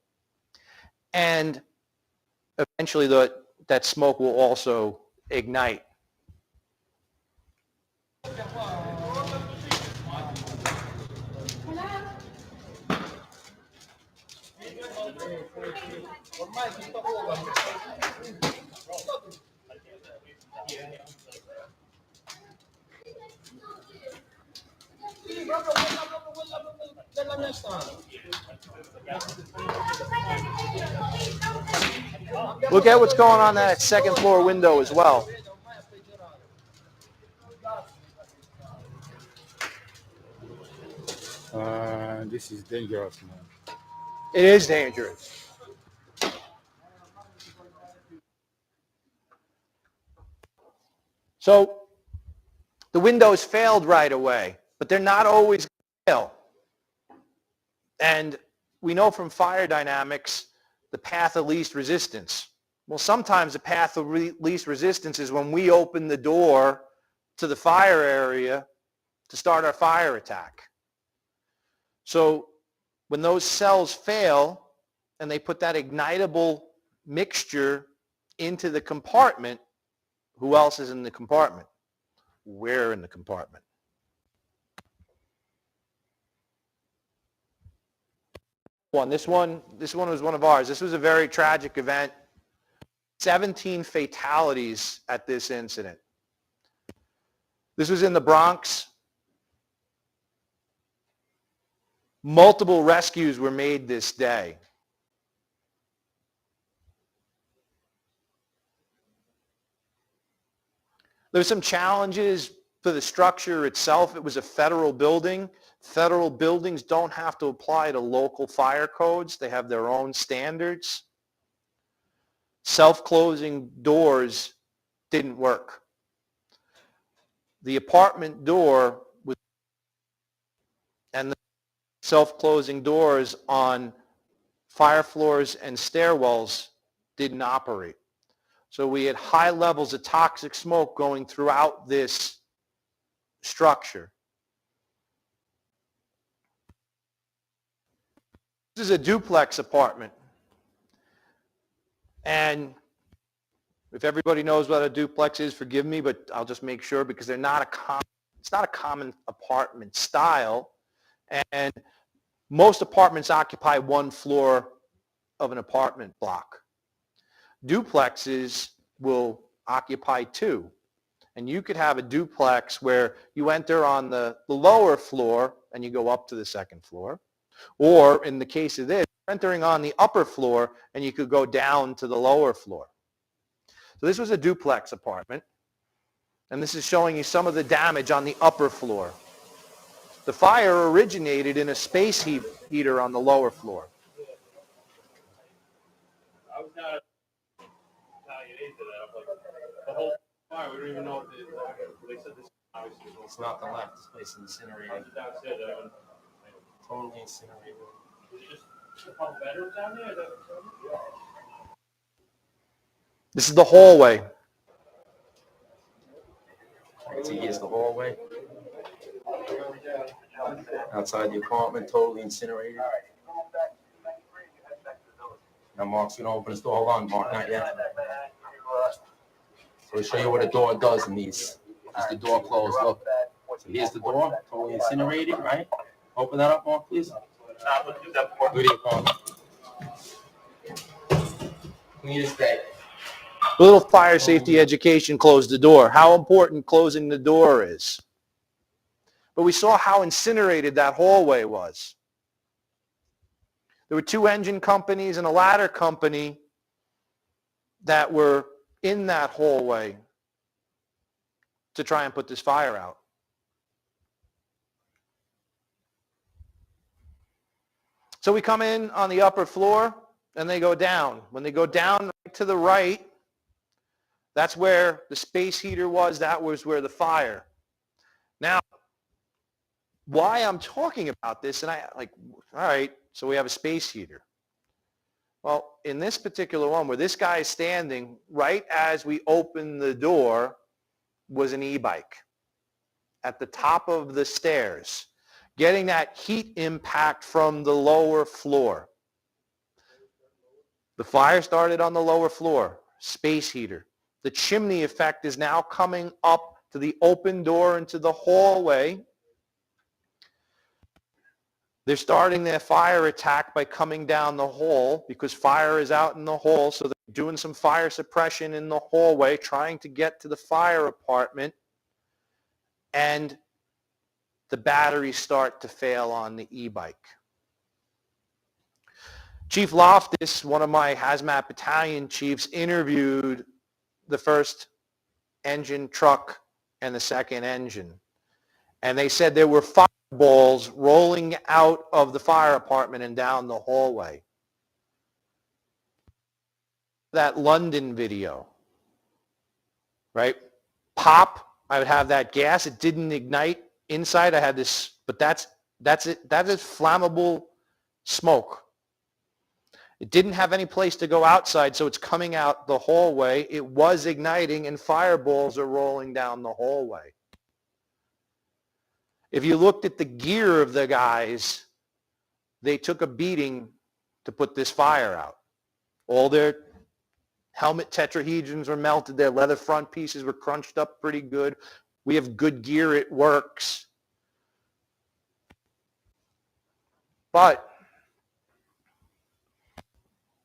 And eventually that smoke will also ignite. Look at what's going on in that second floor window as well. This is dangerous, man. It is dangerous. So the windows failed right away, but they're not always fail. And we know from fire dynamics the path of least resistance. Well, sometimes the path of least resistance is when we open the door to the fire area to start our fire attack. So when those cells fail and they put that ignitable mixture into the compartment, who else is in the compartment? We're in the compartment. This one was one of ours. This was a very tragic event. 17 fatalities at this incident. This was in the Bronx. Multiple rescues were made this day. There were some challenges for the structure itself. It was a federal building. Federal buildings don't have to apply to local fire codes. They have their own standards. Self-closing doors didn't work. The apartment door was, and the self-closing doors on fire floors and stairwells didn't operate. So we had high levels of toxic smoke going throughout this structure. This is a duplex apartment. And if everybody knows what a duplex is, forgive me, but I'll just make sure because it's not a common apartment style. And most apartments occupy one floor of an apartment block. Duplexes will occupy two. And you could have a duplex where you enter on the lower floor and you go up to the second floor. Or in the case of this, entering on the upper floor and you could go down to the lower floor. So this was a duplex apartment. And this is showing you some of the damage on the upper floor. The fire originated in a space heater on the lower floor. I was not Italian into that. I'm like, the whole fire, we don't even know what they said this obviously. It's not the left, this place incinerated. Downstairs, Totally incinerated. is it just a couple bedrooms down there? This is the hallway. So here's the hallway. Outside the apartment, totally incinerated. Now Mark's gonna open his door. Hold on, Mark, not yet. So I'll show you what a door does in these. Is the door closed? Look. So here's the door, totally incinerated, right? Open that up, Mark, please. Look at the apartment. Clean as day. A little fire safety education closed the door. How important closing the door is. But we saw how incinerated that hallway was. There were two engine companies and a ladder company that were in that hallway to try and put this fire out. So we come in on the upper floor and they go down. When they go down right to the right, that's where the space heater was. That was where the fire. Now, why I'm talking about this, and all right, so we have a space heater. Well, in this particular one where this guy is standing, right as we open the door was an e-bike at the top of the stairs, getting that heat impact from the lower floor. The fire started on the lower floor, space heater. The chimney effect is now coming up to the open door into the hallway. They're starting their fire attack by coming down the hall because fire is out in the hall. So they're doing some fire suppression in the hallway, trying to get to the fire apartment. And the batteries start to fail on the e-bike. Chief Loftus, one of my hazmat battalion chiefs, interviewed the first engine truck and the second engine. And they said there were fireballs rolling out of the fire apartment and down the hallway. That London video, right? Pop I would have that gas. It didn't ignite inside. I had this, but that's it. That is flammable smoke. It didn't have any place to go outside, so it's coming out the hallway. It was igniting, and fireballs are rolling down the hallway. If you looked at the gear of the guys, they took a beating to put this fire out. All their helmet tetrahedrons were melted. Their leather front pieces were crunched up pretty good. We have good gear. It works. But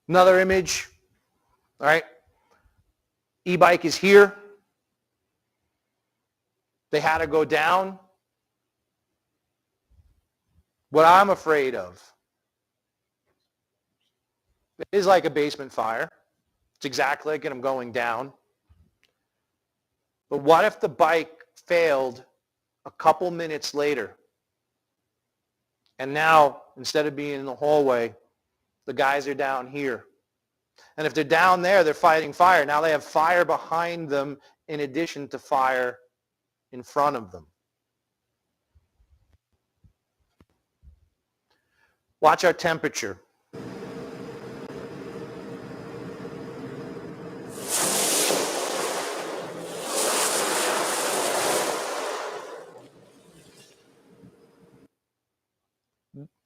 another image, all right? E-bike is here. They had to go down. What I'm afraid of, it is like a basement fire. It's exactly like it. I'm going down. But what if the bike failed a couple minutes later? And now, instead of being in the hallway, the guys are down here. And if they're down there, they're fighting fire. Now they have fire behind them in addition to fire in front of them. Watch our temperature.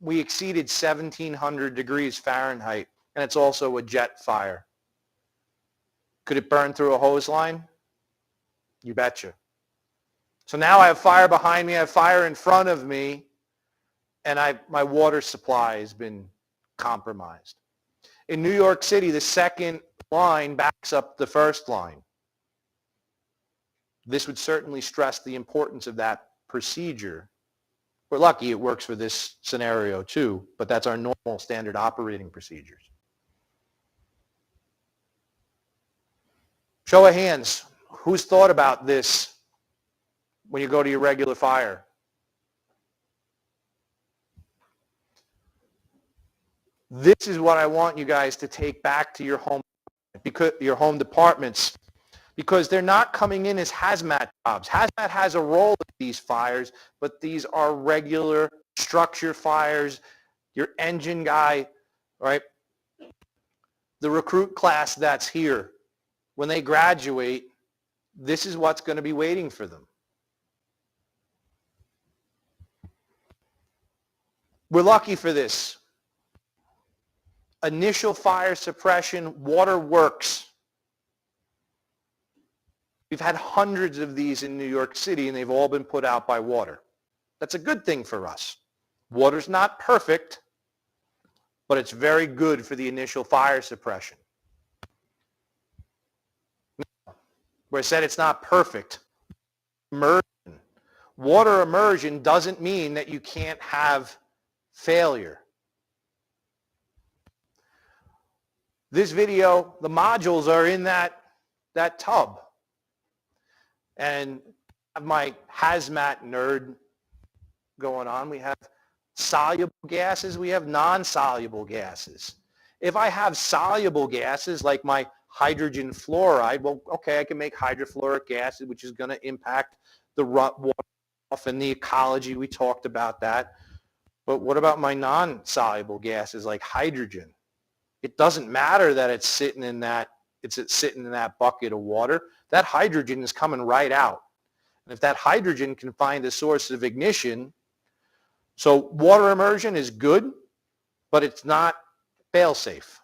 We exceeded 1,700 degrees Fahrenheit, and it's also a jet fire. Could it burn through a hose line? You betcha. So now I have fire behind me, I have fire in front of me, and my water supply has been compromised. In New York City, the second line backs up the first line. This would certainly stress the importance of that procedure. We're lucky it works for this scenario too, but that's our normal standard operating procedures. Show of hands, who's thought about this when you go to your regular fire? This is what I want you guys to take back to your home departments, because they're not coming in as hazmat jobs. Hazmat has a role in these fires, but these are regular structure fires. Your engine guy, right? The recruit class that's here, when they graduate, this is what's going to be waiting for them. We're lucky for this. Initial fire suppression, water works. We've had hundreds of these in New York City, and they've all been put out by water. That's a good thing for us. Water's not perfect, but it's very good for the initial fire suppression. Where I said it's not perfect, immersion. Water immersion doesn't mean that you can't have failure. This video, the modules are in that tub. And I have my hazmat nerd going on. We have soluble gases. We have non-soluble gases. If I have soluble gases like my hydrogen fluoride, well, okay, I can make hydrofluoric acid, which is going to impact the water and the ecology. We talked about that. But what about my non-soluble gases like hydrogen? It doesn't matter that it's sitting in that bucket of water. That hydrogen is coming right out. And if that hydrogen can find a source of ignition, so water immersion is good, but it's not fail-safe.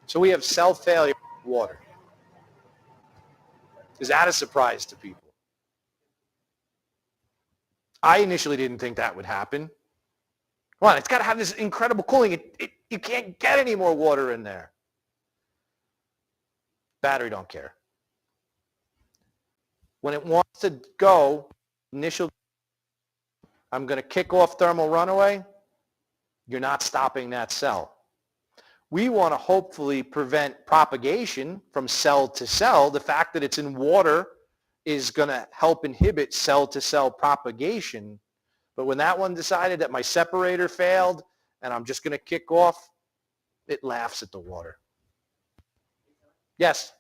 So we have self-failure with water. Is that a surprise to people? I initially didn't think that would happen. Come on, it's got to have this incredible cooling. You can't get any more water in there. Battery don't care. When it wants to go, initial, I'm going to kick off thermal runaway, you're not stopping that cell. We want to hopefully prevent propagation from cell to cell. The fact that it's in water is going to help inhibit cell-to-cell propagation. But when that one decided that my separator failed and I'm just going to kick off, it laughs at the water. Yes?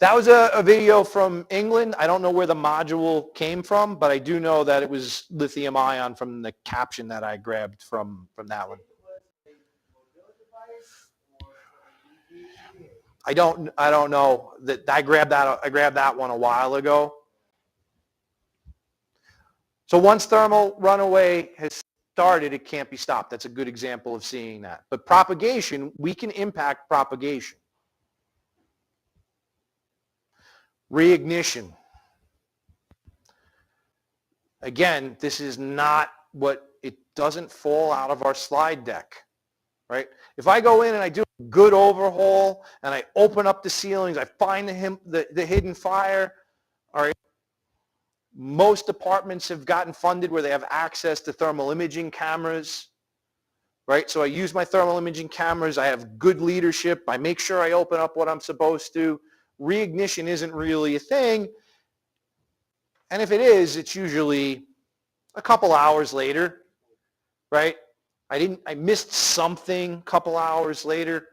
That was a video from England. I don't know where the module came from, but I do know that it was lithium ion from the caption that I grabbed from that one. I don't know that I grabbed that one a while ago. So once thermal runaway has started, it can't be stopped. That's a good example of seeing that. But propagation, we can impact propagation. Reignition. Again, this is not what, it doesn't fall out of our slide deck, right? If I go in and I do a good overhaul and I open up the ceilings, I find the hidden fire, all right, most departments have gotten funded where they have access to thermal imaging cameras, right? So I use my thermal imaging cameras. I have good leadership. I make sure I open up what I'm supposed to. Reignition isn't really a thing. And if it is, it's usually a couple hours later, right? I missed something a couple hours later.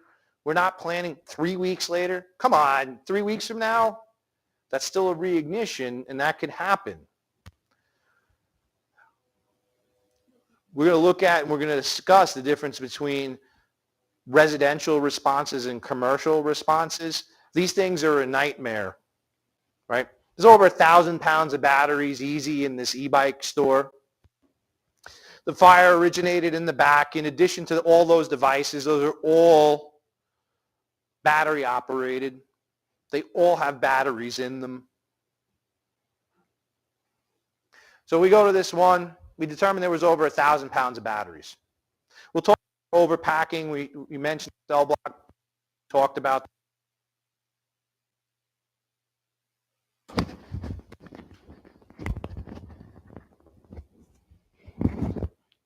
We're not planning 3 weeks later. Come on, 3 weeks from now? That's still a reignition, and that could happen. We're going to look at and we're going to discuss the difference between residential responses and commercial responses. These things are a nightmare, right? There's over 1,000 pounds of batteries easy in this e-bike store. The fire originated in the back. In addition to all those devices, those are all battery operated. They all have batteries in them. So we go to this one. We determined there was over 1,000 pounds of batteries. We'll talk about overpacking. We mentioned cell block, talked about.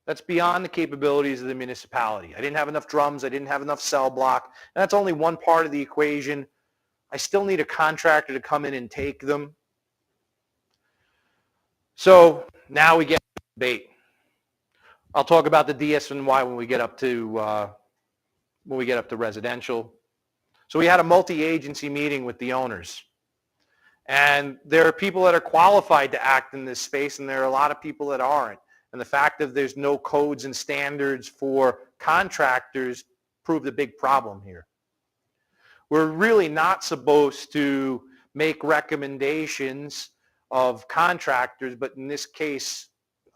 That's beyond the capabilities of the municipality. I didn't have enough drums. I didn't have enough cell block. And that's only one part of the equation. I still need a contractor to come in and take them. So now we get to the debate. I'll talk about the DS&Y when we get up to residential. So we had a multi-agency meeting with the owners. And there are people that are qualified to act in this space, and there are a lot of people that aren't. And the fact that there's no codes and standards for contractors proved a big problem here. We're really not supposed to make recommendations of contractors, but in this case,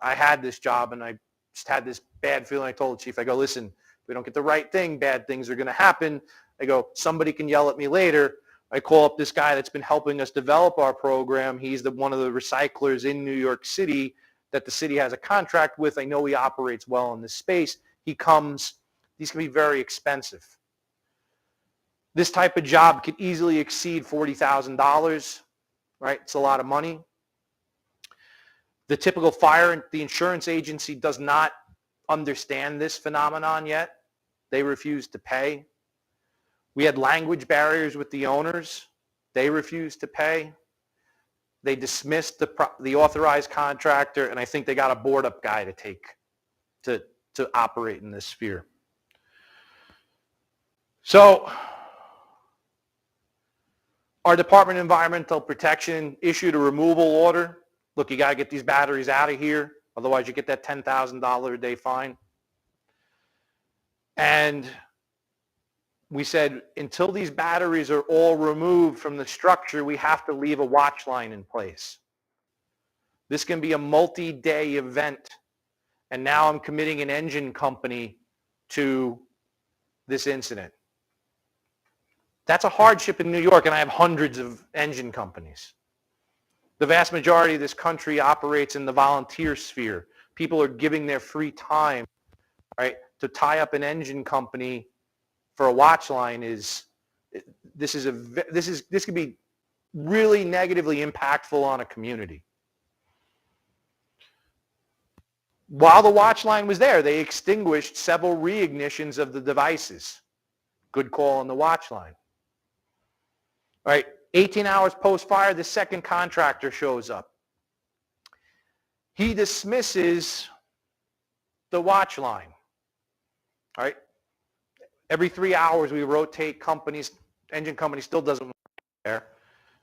I had this job and I just had this bad feeling. I told the chief, I go, listen, if we don't get the right thing, bad things are going to happen. I go, somebody can yell at me later. I call up this guy that's been helping us develop our program. He's one of the recyclers in New York City that the city has a contract with. I know he operates well in this space. He comes. These can be very expensive. This type of job could easily exceed $40,000, right? It's a lot of money. The typical fire, the insurance agency does not understand this phenomenon yet. They refuse to pay. We had language barriers with the owners. They refused to pay. They dismissed the authorized contractor, and I think they got a board-up guy to operate in this sphere. So our Department of Environmental Protection issued a removal order. Look, you got to get these batteries out of here. Otherwise, you get that $10,000 a day fine. And we said, until these batteries are all removed from the structure, we have to leave a watch line in place. This can be a multi-day event. And now I'm committing an engine company to this incident. That's a hardship in New York, and I have hundreds of engine companies. The vast majority of this country operates in the volunteer sphere. People are giving their free time, right, to tie up an engine company for a watch line is, this could be really negatively impactful on a community. While the watch line was there, they extinguished several reignitions of the devices. Good call on the watch line. All right, 18 hours post-fire, the second contractor shows up. He dismisses the watch line. All right, every 3 hours we rotate companies, engine company still doesn't want to be there.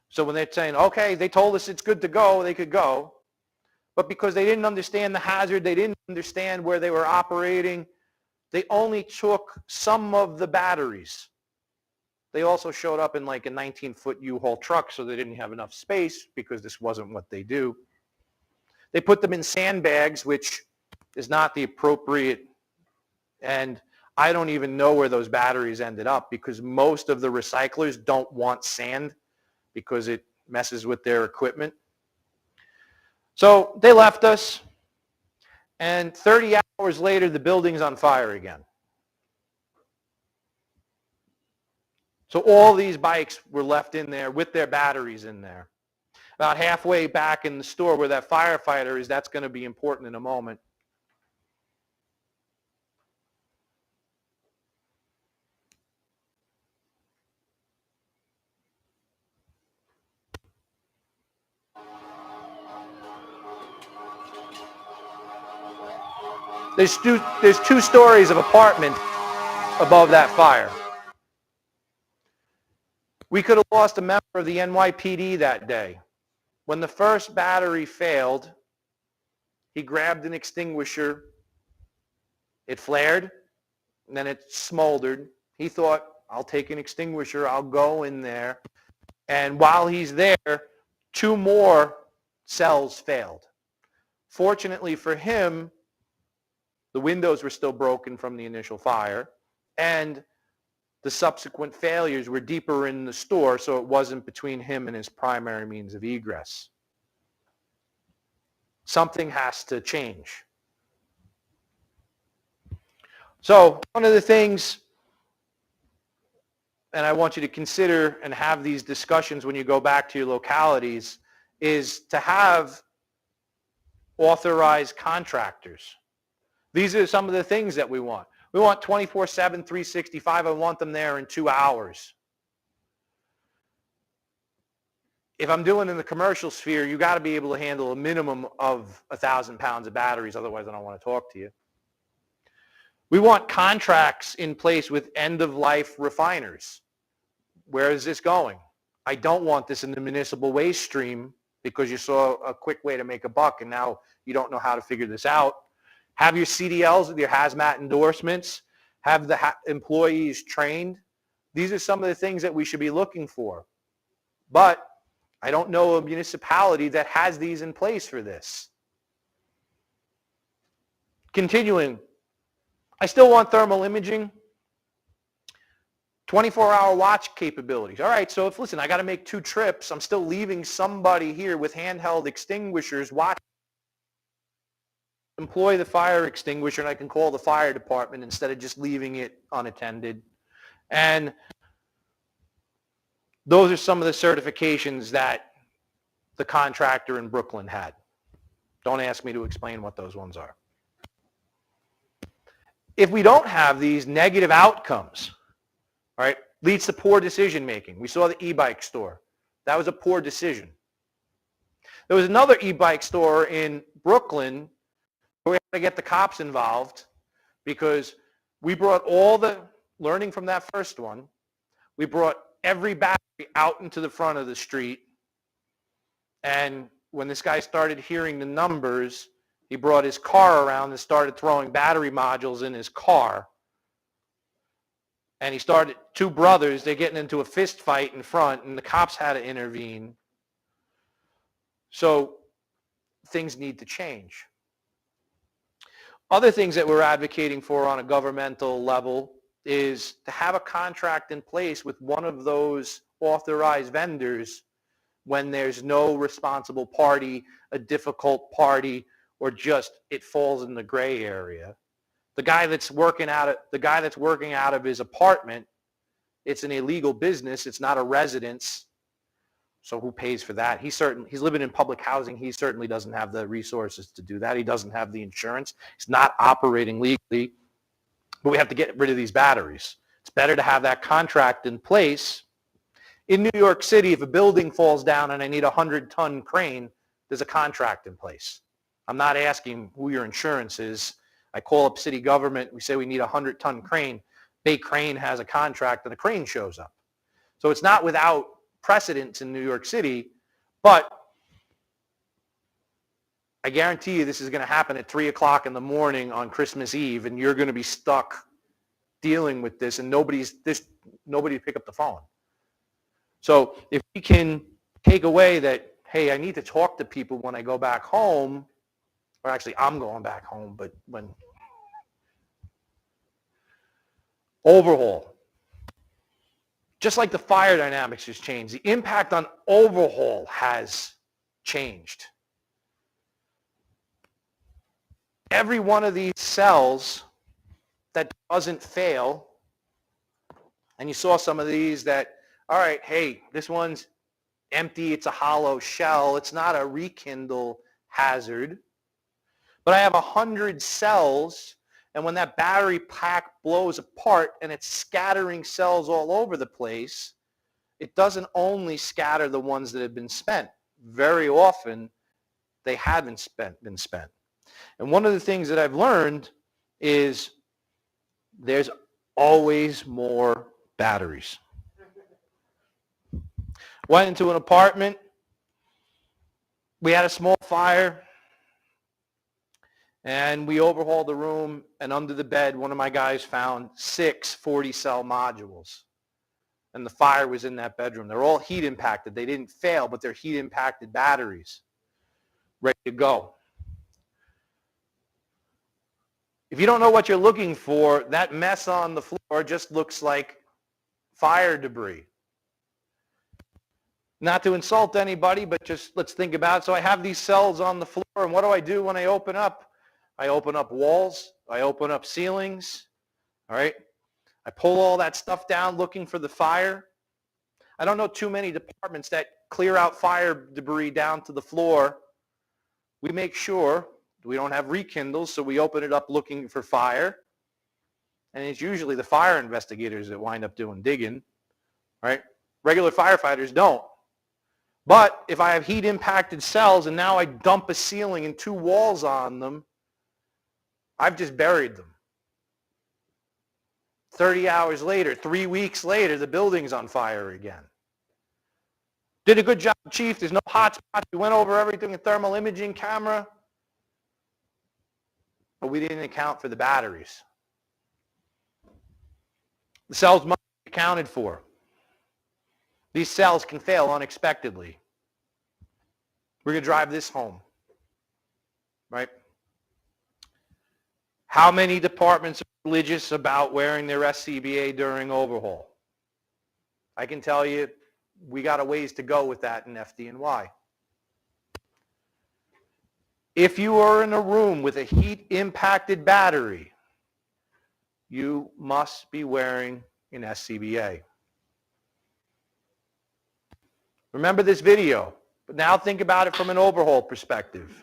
So when they're saying, okay, they told us it's good to go, they could go. But because they didn't understand the hazard, they didn't understand where they were operating, they only took some of the batteries. They also showed up in like a 19-foot U-Haul truck, so they didn't have enough space because this wasn't what they do. They put them in sandbags, which is not the appropriate, and I don't even know where those batteries ended up because most of the recyclers don't want sand because it messes with their equipment. So they left us, and 30 hours later, the building's on fire again. So all these bikes were left in there with their batteries in there. About halfway back in the store where that firefighter is, that's going to be important in a moment. There's two stories of apartment above that fire. We could have lost a member of the NYPD that day. When the first battery failed, he grabbed an extinguisher. It flared, and then it smoldered. He thought, I'll take an extinguisher, I'll go in there. And while he's there, 2 more cells failed. Fortunately for him, the windows were still broken from the initial fire, and the subsequent failures were deeper in the store, so it wasn't between him and his primary means of egress. Something has to change. So one of the things, and I want you to consider and have these discussions when you go back to your localities, is to have authorized contractors. These are some of the things that we want. We want 24/7, 365. I want them there in 2 hours. If I'm doing in the commercial sphere, you got to be able to handle a minimum of 1,000 pounds of batteries. Otherwise, I don't want to talk to you. We want contracts in place with end-of-life refiners. Where is this going? I don't want this in the municipal waste stream because you saw a quick way to make a buck and now you don't know how to figure this out. Have your CDLs with your hazmat endorsements. Have the employees trained. These are some of the things that we should be looking for. But I don't know a municipality that has these in place for this. Continuing, I still want thermal imaging. 24-hour watch capabilities. All right, so listen, I got to make 2 trips. I'm still leaving somebody here with handheld extinguishers watching. Employ the fire extinguisher, and I can call the fire department instead of just leaving it unattended. And those are some of the certifications that the contractor in Brooklyn had. Don't ask me to explain what those ones are. If we don't have these negative outcomes, all right, leads to poor decision making. We saw the e-bike store. That was a poor decision. There was another e-bike store in Brooklyn where we had to get the cops involved because we brought all the learning from that first one. We brought every battery out into the front of the street. And when this guy started hearing the numbers, he brought his car around and started throwing battery modules in his car. And he started, 2 brothers, they're getting into a fist fight in front, and the cops had to intervene. So things need to change. Other things that we're advocating for on a governmental level is to have a contract in place with one of those authorized vendors when there's no responsible party, a difficult party, or just it falls in the gray area. The guy that's working out of his apartment, it's an illegal business. It's not a residence. So who pays for that? He's living in public housing. He certainly doesn't have the resources to do that. He doesn't have the insurance. He's not operating legally. But we have to get rid of these batteries. It's better to have that contract in place. In New York City, if a building falls down and I need a 100-ton crane, there's a contract in place. I'm not asking who your insurance is. I call up city government. We say we need a 100-ton crane. Bay Crane has a contract and a crane shows up. So it's not without precedence in New York City, but I guarantee you this is going to happen at 3 o'clock in the morning on Christmas Eve, and you're going to be stuck dealing with this, and nobody to pick up the phone. So if we can take away that, hey, I need to talk to people when I go back home, or actually I'm going back home, but when overhaul, just like the fire dynamics has changed, the impact on overhaul has changed. Every one of these cells that doesn't fail, and you saw some of these that, all right, hey, this one's empty, it's a hollow shell, it's not a rekindle hazard, but I have 100 cells, and when that battery pack blows apart and it's scattering cells all over the place, it doesn't only scatter the ones that have been spent. Very often, they haven't been spent. And one of the things that I've learned is there's always more batteries. Went into an apartment. We had a small fire. And we overhauled the room, and under the bed, one of my guys found 6 40-cell modules. And the fire was in that bedroom. They're all heat impacted. They didn't fail, but they're heat impacted batteries. Ready to go. If you don't know what you're looking for, that mess on the floor just looks like fire debris. Not to insult anybody, but just let's think about it. So I have these cells on the floor, and what do I do when I open up? I open up walls. I open up ceilings. All right? I pull all that stuff down looking for the fire. I don't know too many departments that clear out fire debris down to the floor. We make sure we don't have rekindles, so we open it up looking for fire. And it's usually the fire investigators that wind up doing digging, right? Regular firefighters don't. But if I have heat impacted cells and now I dump a ceiling and 2 walls on them, I've just buried them. 30 hours later, 3 weeks later, the building's on fire again. Did a good job, Chief. There's no hot spots. We went over everything in thermal imaging camera. But we didn't account for the batteries. The cells must be accounted for. These cells can fail unexpectedly. We're going to drive this home, right? How many departments are religious about wearing their SCBA during overhaul? I can tell you we got a ways to go with that in FDNY. If you are in a room with a heat-impacted battery, you must be wearing an SCBA. Remember this video, but now think about it from an overhaul perspective.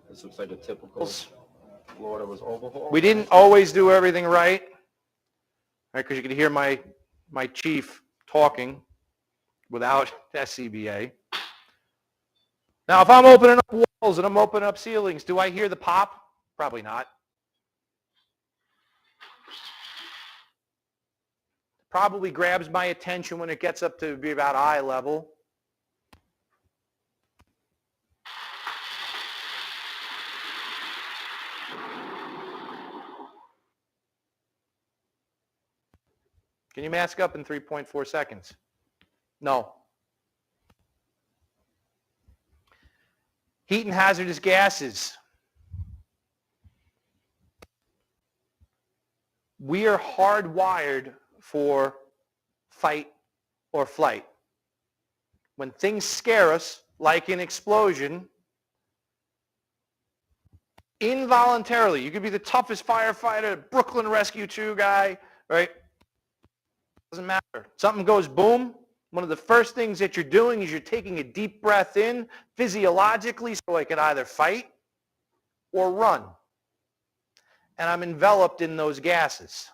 This looks like a typical floor that was overhauled. We didn't always do everything right, because you could hear my chief talking without SCBA. Now, if I'm opening up walls and I'm opening up ceilings, do I hear the pop? Probably not. Probably grabs my attention when it gets up to be about eye level. Can you mask up in 3.4 seconds? No. Heat and hazardous gases. We are hardwired for fight or flight. When things scare us, like an explosion, involuntarily, you could be the toughest firefighter, Brooklyn Rescue 2 guy, right? Doesn't matter. Something goes boom. One of the first things that you're doing is you're taking a deep breath in physiologically so I can either fight or run. And I'm enveloped in those gases.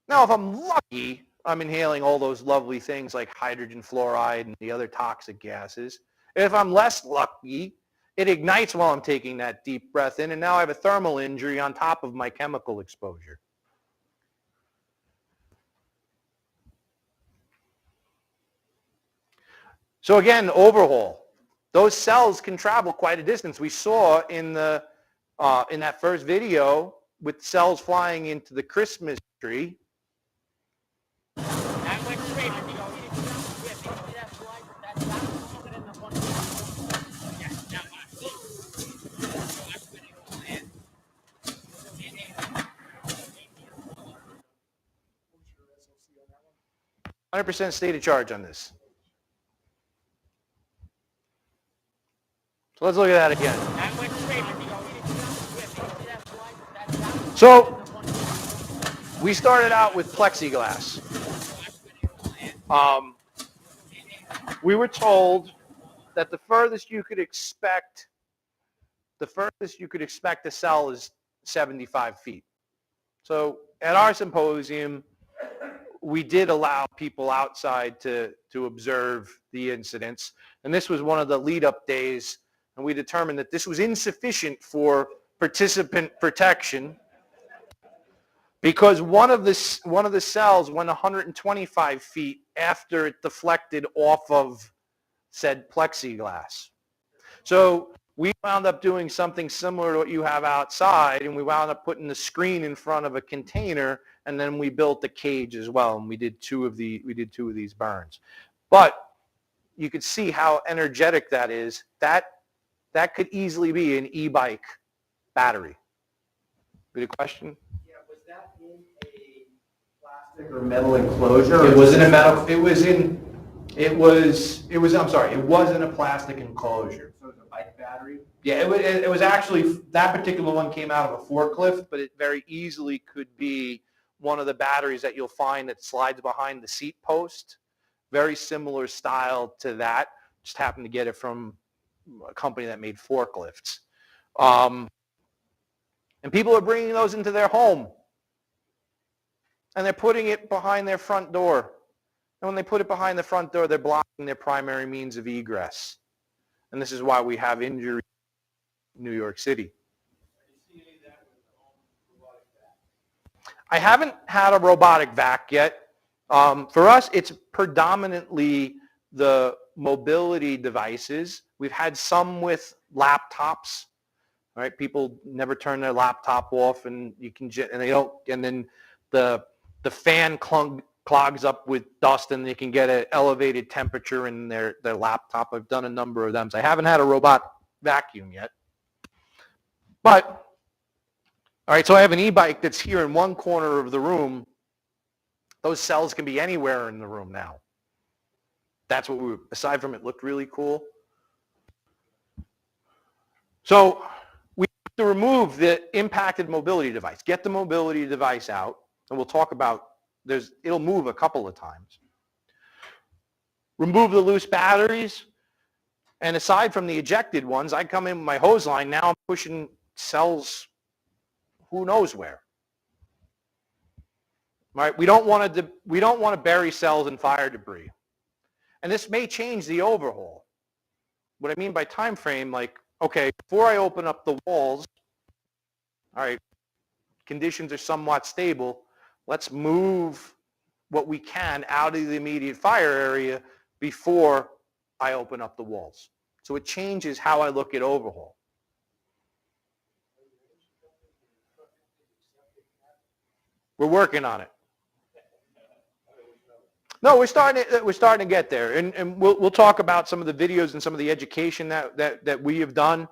Now, if I'm lucky, I'm inhaling all those lovely things like hydrogen fluoride and the other toxic gases. If I'm less lucky, it ignites while I'm taking that deep breath in, and now I have a thermal injury on top of my chemical exposure. So again, overhaul. Those cells can travel quite a distance. We saw in that first video with cells flying into the Christmas tree. What was your SOC on that one? 100% state of charge on this. So let's look at that again. So we started out with plexiglass. We were told that the furthest you could expect a cell is 75 feet. So at our symposium, we did allow people outside to observe the incidents. And this was one of the lead-up days, and we determined that this was insufficient for participant protection because one of the cells went 125 feet after it deflected off of said plexiglass. So we wound up doing something similar to what you have outside, and we wound up putting the screen in front of a container, and then we built the cage as well, and we did two of these burns. But you could see how energetic that is. That could easily be an e-bike battery. Good question? Yeah, was that in a plastic or metal enclosure? It was in a metal. It was in a plastic enclosure. So it was a bike battery? Yeah, it was actually, that particular one came out of a forklift, but it very easily could be one of the batteries that you'll find that slides behind the seat post. Very similar style to that. Just happened to get it from a company that made forklifts. And people are bringing those into their home. And they're putting it behind their front door. And when they put it behind the front door, they're blocking their primary means of egress. And this is why we have injury in New York City. I haven't had a robotic vac yet. For us, it's predominantly the mobility devices. We've had some with laptops. Right? People never turn their laptop off, and then the fan clogs up with dust, and they can get an elevated temperature in their laptop. I've done a number of them. So I haven't had a robot vacuum yet. But, all right, so I have an e-bike that's here in one corner of the room. Those cells can be anywhere in the room now. That's what aside from it looked really cool. So we have to remove the impacted mobility device. Get the mobility device out, and we'll talk about, it'll move a couple of times. Remove the loose batteries, and aside from the ejected ones, I come in with my hose line. Now I'm pushing cells who knows where. Right? We don't want to bury cells in fire debris. And this may change the overhaul. What I mean by time frame, like, okay, before I open up the walls, all right, conditions are somewhat stable. Let's move what we can out of the immediate fire area before I open up the walls. So it changes how I look at overhaul. We're working on it. No, we're starting to get there, and we'll talk about some of the videos and some of the education that we have done.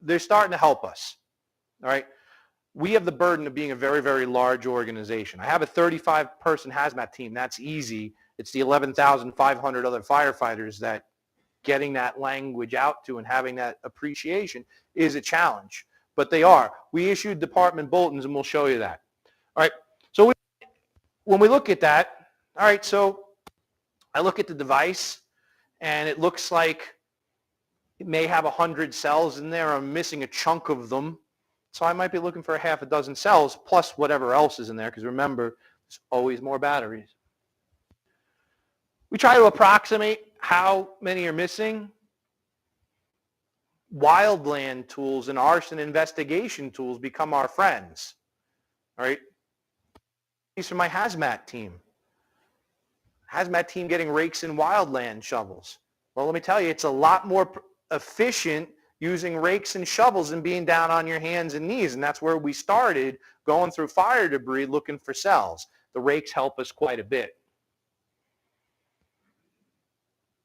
They're starting to help us. All right. We have the burden of being a very, very large organization. I have a 35-person hazmat team. That's easy. It's the 11,500 other firefighters that getting that language out to and having that appreciation is a challenge. But they are. We issued department bulletins, and we'll show you that. All right. So when we look at that, all right, so I look at the device, and it looks like it may have 100 cells in there. I'm missing a chunk of them. So I might be looking for a half a dozen cells plus whatever else is in there, because remember, there's always more batteries. We try to approximate how many are missing. Wildland tools and arson investigation tools become our friends. All right. These are my hazmat team. Hazmat team getting rakes and wildland shovels. Well, let me tell you, it's a lot more efficient using rakes and shovels and being down on your hands and knees. And that's where we started, going through fire debris looking for cells. The rakes help us quite a bit.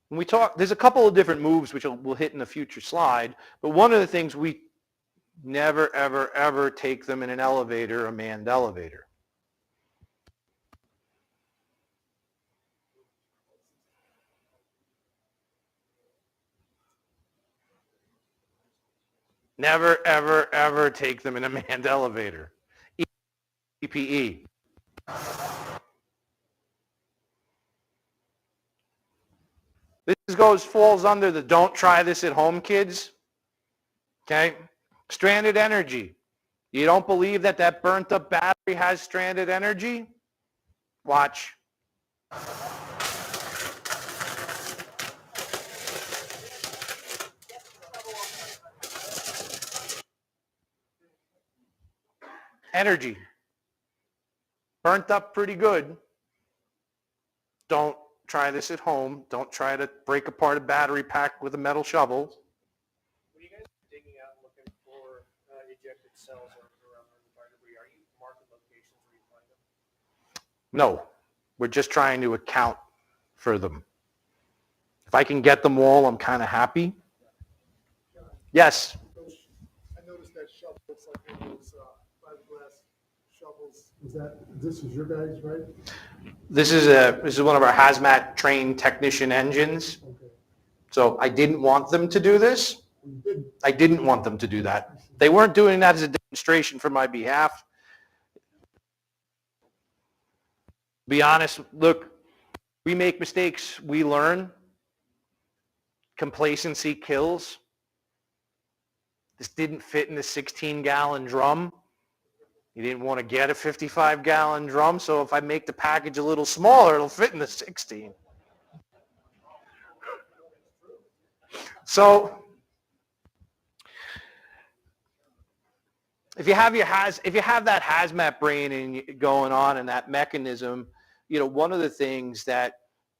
When we talk, there's a couple of different moves which we'll hit in a future slide, but one of the things we never, ever, ever take them in an elevator, a manned elevator. Never, ever, ever take them in a manned elevator. PPE. This falls under the don't try this at home kids. Okay? Stranded energy. You don't believe that that burnt up battery has stranded energy? Watch. Energy. Burnt up pretty good. Don't try this at home. Don't try to break apart a battery pack with a metal shovel. When you guys are digging out and looking for ejected cells around the fire debris, are you marking locations where you find them? No. We're just trying to account for them. If I can get them all, I'm kind of happy. Yes? I noticed that shovel looks like one of those fiberglass shovels. This is your guys, right? This is one of our hazmat trained technician engines. Okay. So I didn't want them to do this. I didn't want them to do that. They weren't doing that as a demonstration for my behalf. Be honest, look, we make mistakes, we learn. Complacency kills. This didn't fit in the 16-gallon drum. You didn't want to get a 55-gallon drum, so if I make the package a little smaller, it'll fit in the 16. So if you have that hazmat brain going on and that mechanism, you know, one of the things that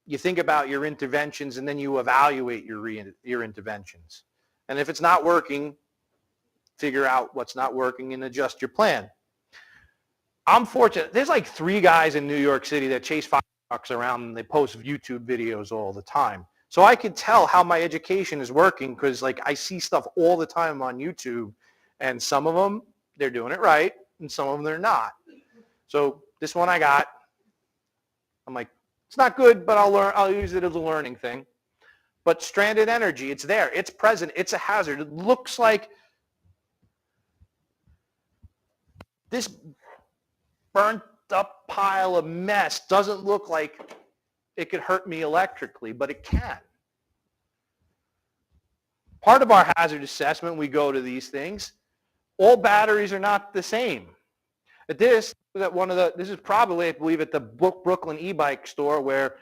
you think about your interventions and then you evaluate your interventions. And if it's not working, figure out what's not working and adjust your plan. I'm fortunate. There's like 3 guys in New York City that chase fire trucks around and they post YouTube videos all the time. So I could tell how my education is working because like I see stuff all the time on YouTube and some of them, they're doing it right and some of them they're not. So this one I got, I'm like, it's not good, but I'll use it as a learning thing. But stranded energy, it's there. It's present. It's a hazard. It looks like this burnt up pile of mess doesn't look like it could hurt me electrically, but it can. Part of our hazard assessment, we go to these things. All batteries are not the same. This is probably, I believe, at the Brooklyn e-bike store where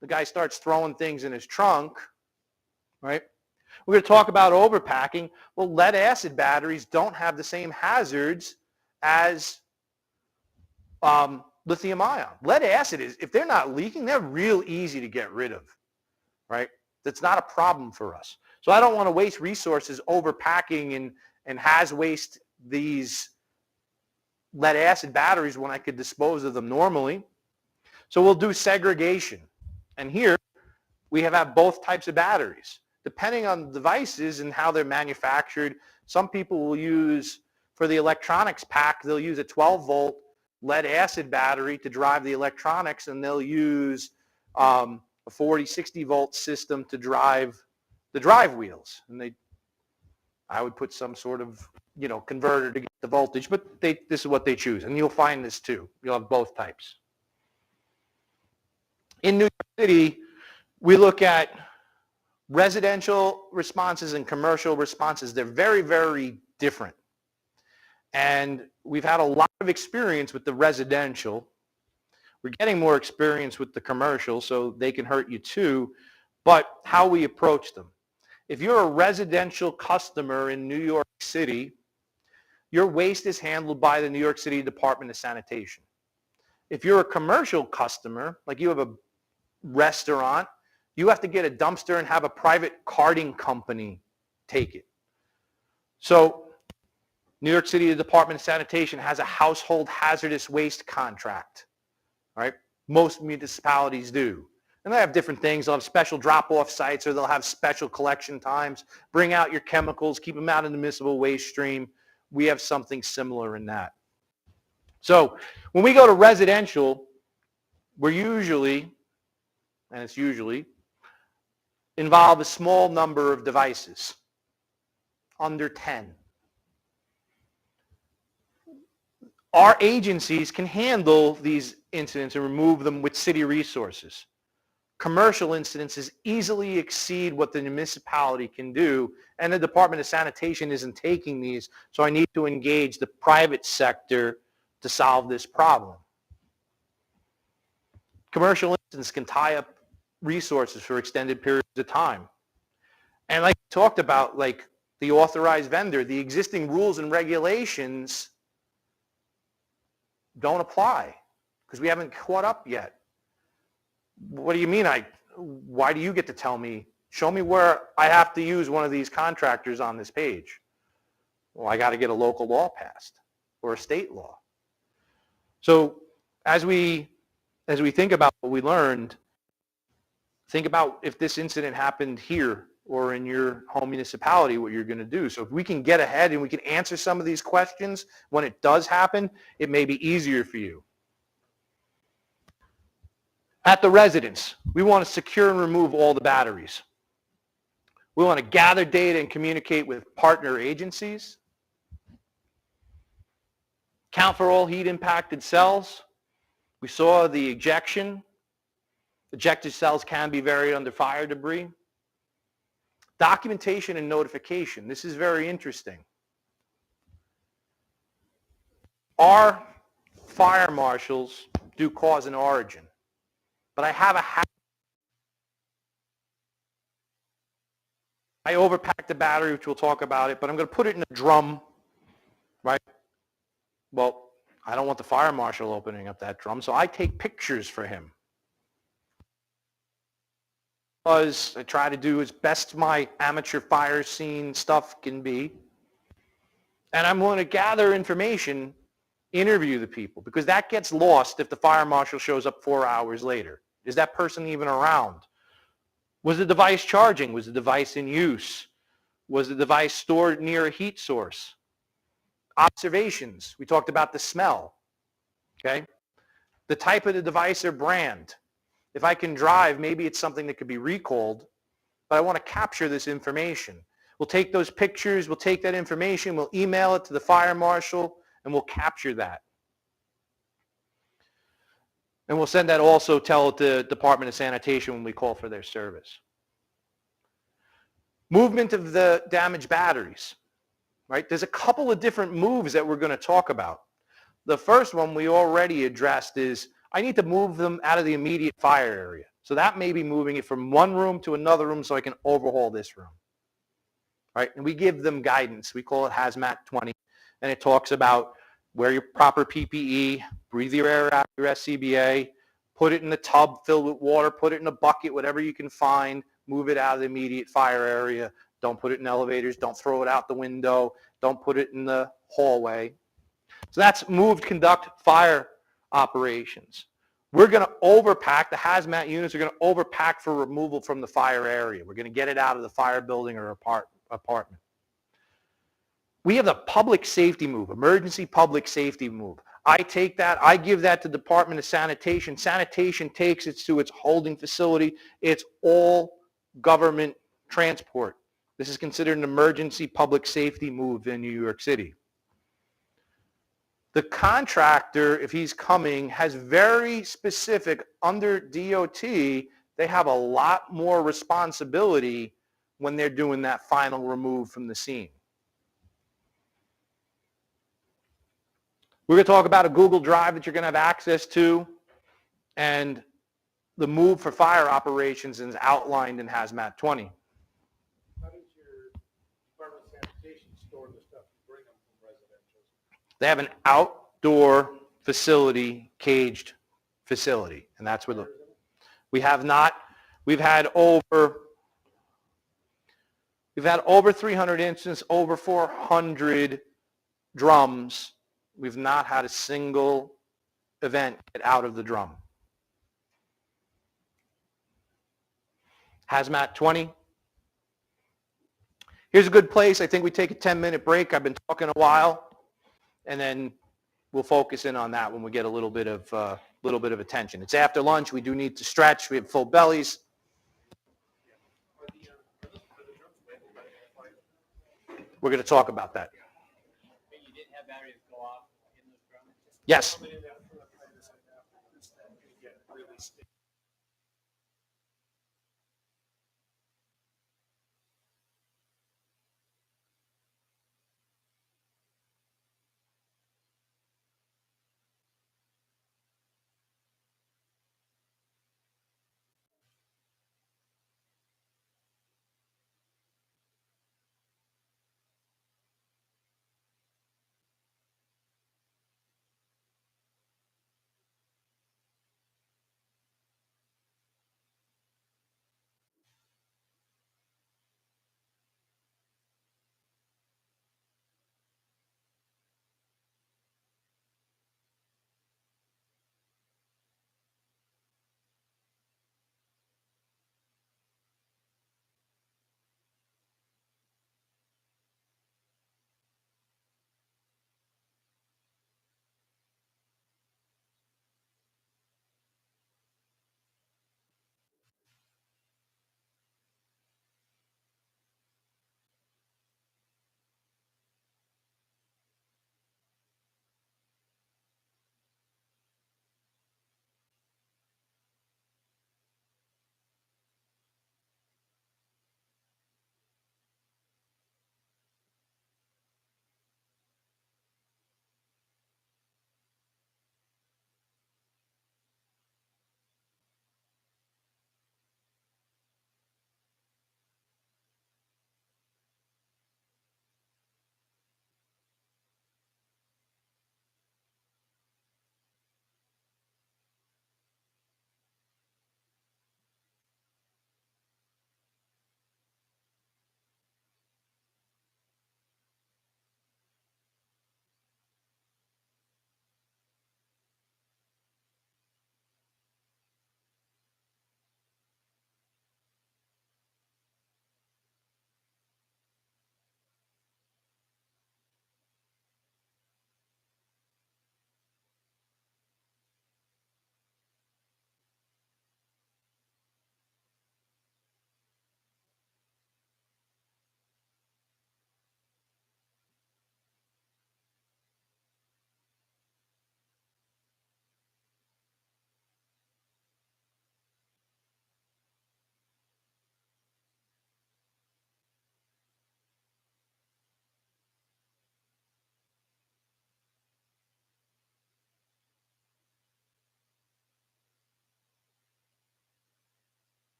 the guy starts throwing things in his trunk, right? We're going to talk about overpacking. Well, lead acid batteries don't have the same hazards as lithium ion. Lead acid is, if they're not leaking, they're real easy to get rid of, right? That's not a problem for us. So I don't want to waste resources overpacking and waste these lead acid batteries when I could dispose of them normally. So we'll do segregation. And here we have both types of batteries. Depending on the devices and how they're manufactured, some people will use, for the electronics pack, they'll use a 12-volt lead acid battery to drive the electronics, and they'll use a 40, 60-volt system to drive the drive wheels. And I would put some sort of, converter to get the voltage, but this is what they choose. And you'll find this too. You'll have both types. In New York City, we look at residential responses and commercial responses. They're very, very different. And we've had a lot of experience with the residential. We're getting more experience with the commercial, so they can hurt you too, but how we approach them. If you're a residential customer in New York City, your waste is handled by the New York City Department of Sanitation. If you're a commercial customer, like you have a restaurant, you have to get a dumpster and have a private carting company take it. So New York City Department of Sanitation has a household hazardous waste contract, right? Most municipalities do. And they have different things. They'll have special drop-off sites, or they'll have special collection times. Bring out your chemicals, keep them out in the municipal waste stream. We have something similar in that. So when we go to residential, we're usually, and it's usually, involve a small number of devices, under 10. Our agencies can handle these incidents and remove them with city resources. Commercial incidences easily exceed what the municipality can do, and the Department of Sanitation isn't taking these, so I need to engage the private sector to solve this problem. Commercial incidents can tie up resources for extended periods of time. And like we talked about, like the authorized vendor, the existing rules and regulations don't apply because we haven't caught up yet. What do you mean? Why do you get to tell me? Show me where I have to use one of these contractors on this page. Well, I got to get a local law passed or a state law. So as we think about what we learned, think about if this incident happened here or in your home municipality, what you're going to do. So if we can get ahead and we can answer some of these questions when it does happen, it may be easier for you. At the residence, we want to secure and remove all the batteries. We want to gather data and communicate with partner agencies. Count for all heat impacted cells. We saw the ejection. Ejected cells can be buried under fire debris. Documentation and notification. This is very interesting. Our fire marshals do cause and origin. But I have a habit. I overpacked the battery, which we'll talk about it, but I'm going to put it in a drum, right? Well, I don't want the fire marshal opening up that drum, so I take pictures for him. Because I try to do as best my amateur fire scene stuff can be. And I'm going to gather information, interview the people, because that gets lost if the fire marshal shows up 4 hours later. Is that person even around? Was the device charging? Was the device in use? Was the device stored near a heat source? Observations. We talked about the smell. Okay? The type of the device or brand. If I can drive, maybe it's something that could be recalled, but I want to capture this information. We'll take those pictures, we'll take that information, we'll email it to the fire marshal, and we'll capture that. And we'll send that also, tell the Department of Sanitation when we call for their service. Movement of the damaged batteries, right? There's a couple of different moves that we're going to talk about. The first one we already addressed is I need to move them out of the immediate fire area. So that may be moving it from one room to another room so I can overhaul this room, right? And we give them guidance. We call it Hazmat 20, and it talks about wear your proper PPE, breathe your air out your SCBA, put it in the tub filled with water, put it in a bucket, whatever you can find, move it out of the immediate fire area. Don't put it in elevators. Don't throw it out the window. Don't put it in the hallway. So that's moved, conduct, fire operations. We're going to overpack, the hazmat units are going to overpack for removal from the fire area. We're going to get it out of the fire building or apartment. We have the public safety move, emergency public safety move. I take that, I give that to Department of Sanitation. Sanitation takes it to its holding facility. It's all government transport. This is considered an emergency public safety move in New York City. The contractor, if he's coming, has very specific, under DOT, they have a lot more responsibility when they're doing that final remove from the scene. We're going to talk about a Google Drive that you're going to have access to, and the move for fire operations is outlined in Hazmat 20. How does your Department of Sanitation store the stuff you bring them from residential? They have an outdoor facility, caged facility, and that's where we've had over 300 incidents, over 400 drums. We've not had a single event get out of the drum. Hazmat 20. Here's a good place. I think we take a 10-minute break. I've been talking a while, and then we'll focus in on that when we get a little bit of attention. It's after lunch. We do need to stretch. We have full bellies. We're going to talk about that. You did have batteries go off in those drums? Yes.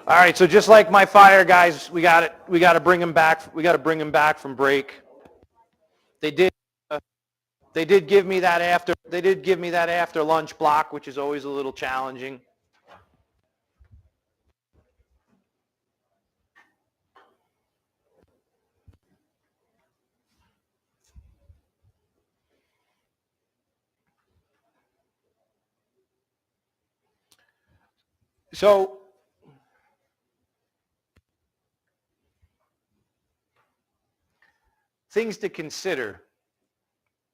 All right, so just like my fire guys, we got to bring them back. We got to bring them back from break. They did give me that after lunch block, which is always a little challenging. So things to consider.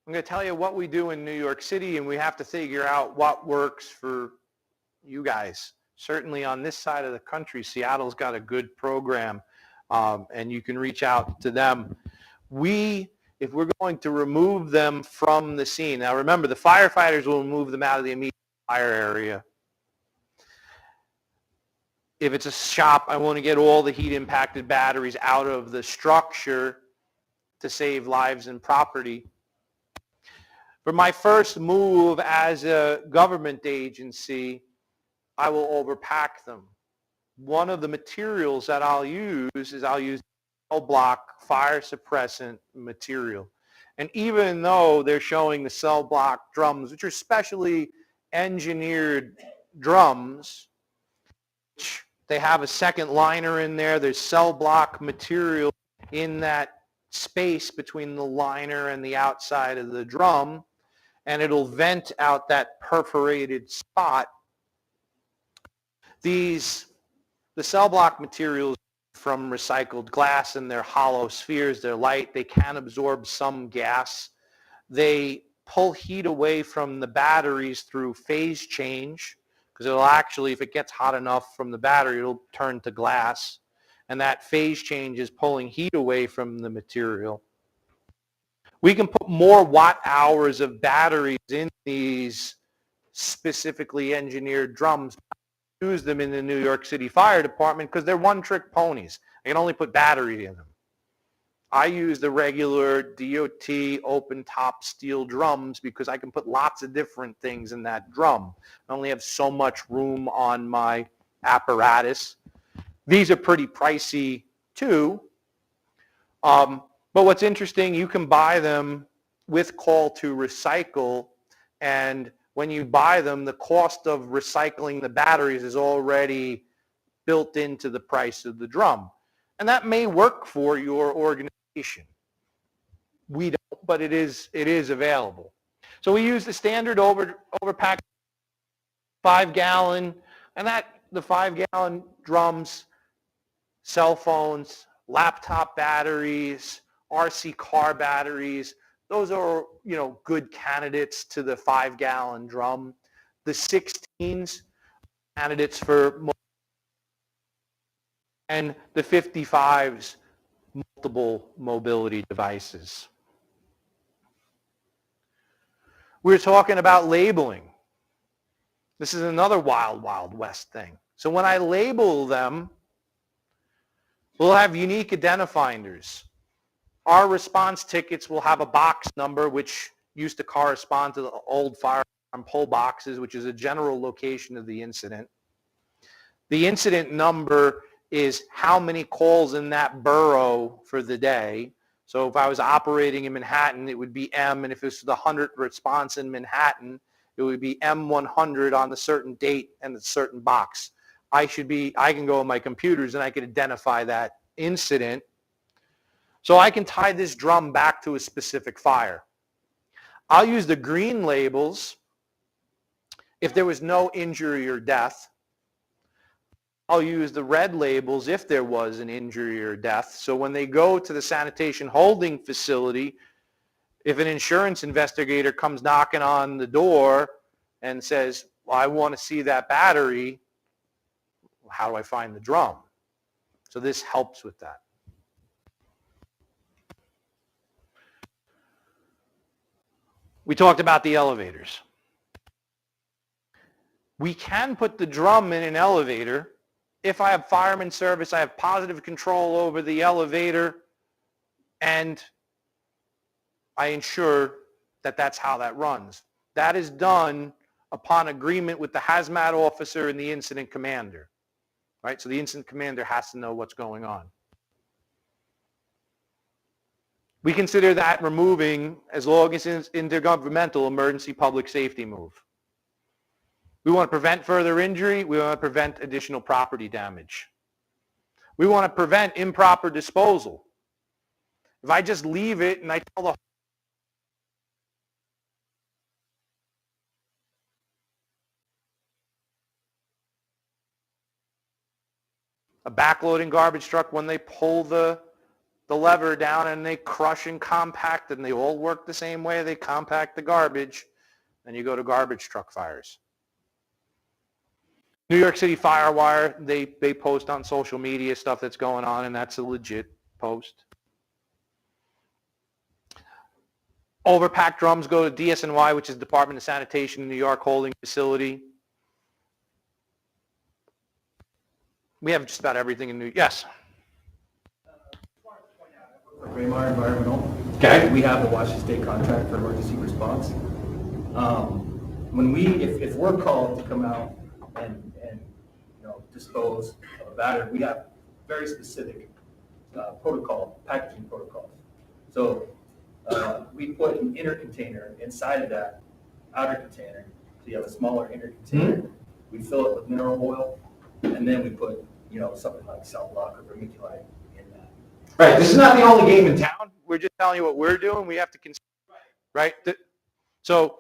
I'm going to tell you what we do in New York City, and we have to figure out what works for you guys. Certainly on this side of the country, Seattle's got a good program, and you can reach out to them. If we're going to remove them from the scene, now remember, the firefighters will move them out of the immediate fire area. If it's a shop, I want to get all the heat-impacted batteries out of the structure to save lives and property. For my first move as a government agency, I will overpack them. One of the materials that I'll use cell block fire suppressant material. And even though they're showing the cell block drums, which are specially engineered drums, they have a second liner in there. There's cell block material in that space between the liner and the outside of the drum, and it'll vent out that perforated spot. The cell block materials from recycled glass, and they're hollow spheres. They're light. They can absorb some gas. They pull heat away from the batteries through phase change, because it'll actually, if it gets hot enough from the battery, it'll turn to glass. And that phase change is pulling heat away from the material. We can put more watt hours of batteries in these specifically engineered drums. Use them in the New York City Fire Department because they're one-trick ponies. I can only put batteries in them. I use the regular DOT open-top steel drums because I can put lots of different things in that drum. I only have so much room on my apparatus. These are pretty pricey too. But what's interesting, you can buy them with call to recycle, and when you buy them, the cost of recycling the batteries is already built into the price of the drum. And that may work for your organization. We don't, but it is available. So we use the standard overpack 5-gallon, and the 5-gallon drums, cell phones, laptop batteries, RC car batteries, those are, good candidates to the 5-gallon drum. The 16s, candidates for, and the 55s, multiple mobility devices. We're talking about labeling. This is another wild, wild west thing. So when I label them, we'll have unique identifiers. Our response tickets will have a box number, which used to correspond to the old firearm pull boxes, which is a general location of the incident. The incident number is how many calls in that borough for the day. So if I was operating in Manhattan, it would be M, and if it was the 100th response in Manhattan, it would be M100 on the certain date and the certain box. I can go on my computers and I can identify that incident. So I can tie this drum back to a specific fire. I'll use the green labels if there was no injury or death. I'll use the red labels if there was an injury or death. So when they go to the sanitation holding facility, if an insurance investigator comes knocking on the door and says, well, I want to see that battery, how do I find the drum? So this helps with that. We talked about the elevators. We can put the drum in an elevator. If I have fireman service, I have positive control over the elevator, and I ensure that that's how that runs. That is done upon agreement with the hazmat officer and the incident commander. right? So the incident commander has to know what's going on. We consider that removing as long as it's intergovernmental emergency public safety move. We want to prevent further injury. We want to prevent additional property damage. We want to prevent improper disposal. If I just leave it and I tell the a backloading garbage truck, when they pull the lever down and they crush and compact and they all work the same way, they compact the garbage, and you go to garbage truck fires. New York City Firewire, they post on social media stuff that's going on, and that's a legit post. Overpacked drums go to DSNY, which is Department of Sanitation in New York holding facility. We have just about everything in New York. Yes? Raymar Environmental. Okay. We have the Washington State contract for emergency response. When if we're called to come out and dispose of a battery, we have very specific packaging protocols. So we put an inner container inside of that outer container. So you have a smaller inner container. We fill it with mineral oil, and then we put something like cell block or vermiculite in that. Right. This is not the only game in town. We're just telling you what we're doing. We have to consider, right? So,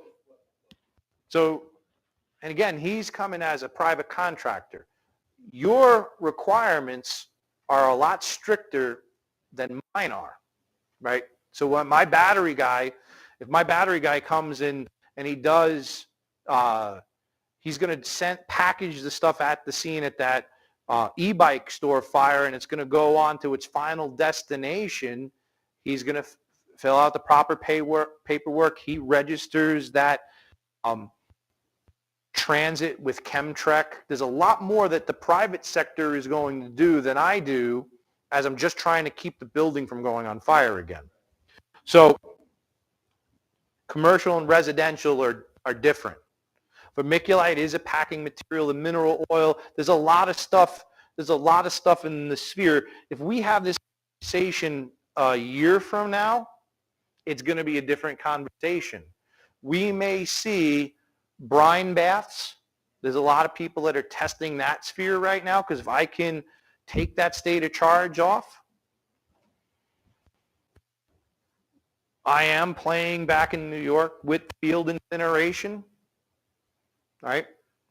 and again, he's coming as a private contractor. Your requirements are a lot stricter than mine are, right? So when my battery guy, if my battery guy comes in and he does, he's going to package the stuff at the scene at that e-bike store fire, and it's going to go on to its final destination. He's going to fill out the proper paperwork. He registers that transit with Chemtrek. There's a lot more that the private sector is going to do than I do, as I'm just trying to keep the building from going on fire again. So commercial and residential are different. Vermiculite is a packing material, the mineral oil. There's a lot of stuff. There's a lot of stuff in the sphere. If we have this conversation a year from now, it's going to be a different conversation. We may see brine baths. There's a lot of people that are testing that sphere right now, because if I can take that state of charge off, I am playing back in New York with field incineration. Right?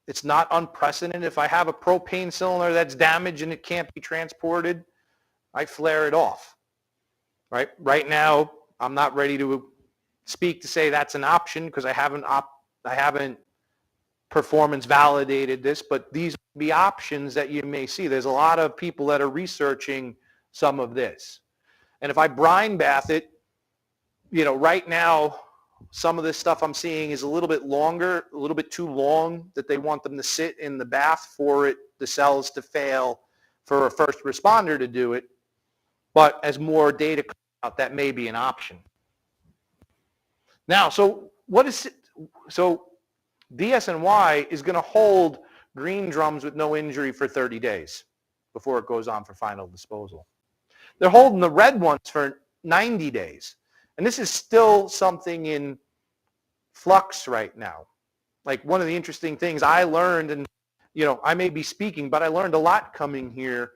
It's not unprecedented. If I have a propane cylinder that's damaged and it can't be transported, I flare it off. Right? Right now, I'm not ready to speak to say that's an option, because I haven't performance validated this, but these will be options that you may see. There's a lot of people that are researching some of this. And if I brine bath it, right now, some of this stuff I'm seeing is a little bit longer, a little bit too long, that they want them to sit in the bath for the cells to fail for a first responder to do it. But as more data comes out, that may be an option. Now, so DSNY is going to hold green drums with no injury for 30 days before it goes on for final disposal. They're holding the red ones for 90 days. And this is still something in flux right now. Like, one of the interesting things I learned, and I may be speaking, but I learned a lot coming here.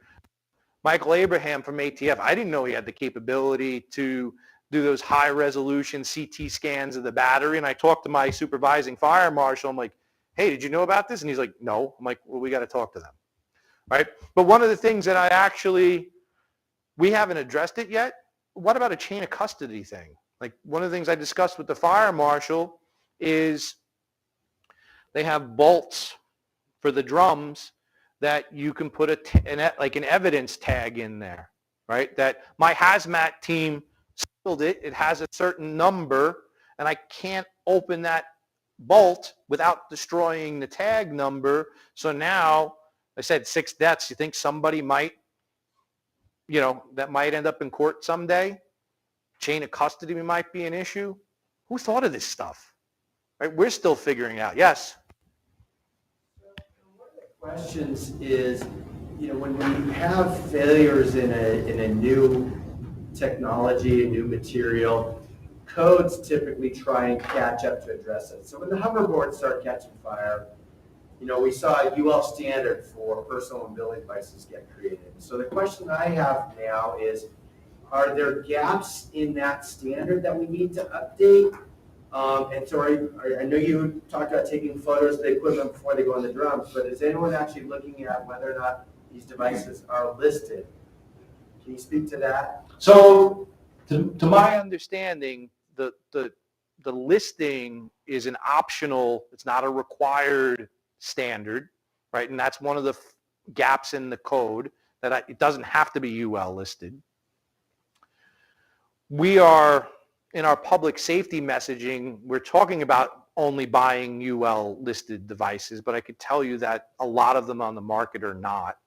Michael Abraham from ATF, I didn't know he had the capability to do those high resolution CT scans of the battery. And I talked to my supervising fire marshal. I'm like, hey, did you know about this? And he's like, no. I'm like, well, we got to talk to them. Right? But one of the things that we haven't addressed it yet. What about a chain of custody thing? Like, one of the things I discussed with the fire marshal is they have bolts for the drums that you can put an evidence tag in there, right? That my hazmat team sealed it. It has a certain number, and I can't open that bolt without destroying the tag number. So now, I said 6 deaths. You think somebody might, that might end up in court someday? Chain of custody might be an issue. Who thought of this stuff? Right? We're still figuring it out. Yes? Questions is, you know, when we have failures in a new technology, a new material, codes typically try and catch up to address it. So when the hoverboards start catching fire, you know, we saw a UL standard for personal mobility devices get created. So the question I have now is, are there gaps in that standard that we need to update? And so I know you talked about taking photos of the equipment before they go on the drums, but is anyone actually looking at whether or not these devices are listed? Can you speak to that? So, to my understanding, the listing is an optional, it's not a required standard, right? And that's one of the gaps in the code, that it doesn't have to be UL listed. We are, in our public safety messaging, we're talking about only buying UL listed devices, but I could tell you that a lot of them on the market are not.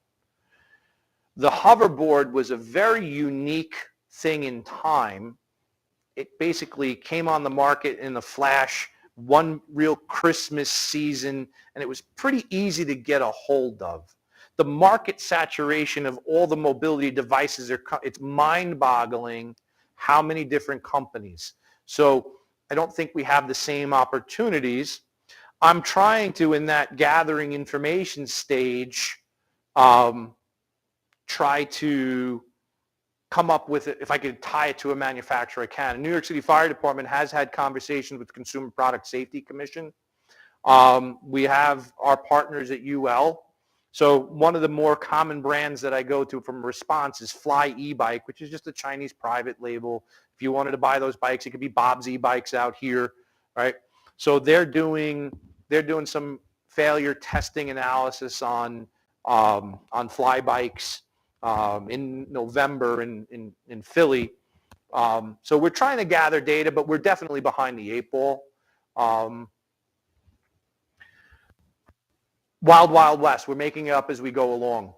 The hoverboard was a very unique thing in time. It basically came on the market in a flash, one real Christmas season, and it was pretty easy to get a hold of. The market saturation of all the mobility devices, it's mind-boggling how many different companies. So I don't think we have the same opportunities. I'm trying to, in that gathering information stage, try to come up with it. If I could tie it to a manufacturer, I can. The New York City Fire Department has had conversations with the Consumer Product Safety Commission. We have our partners at UL. So one of the more common brands that I go to from Response is Fly e-bike, which is just a Chinese private label. If you wanted to buy those bikes, it could be Bob's e-bikes out here, right? So they're doing some failure testing analysis on Fly bikes in November in Philly. So we're trying to gather data, but we're definitely behind the eight ball. Wild, Wild West. We're making it up as we go along,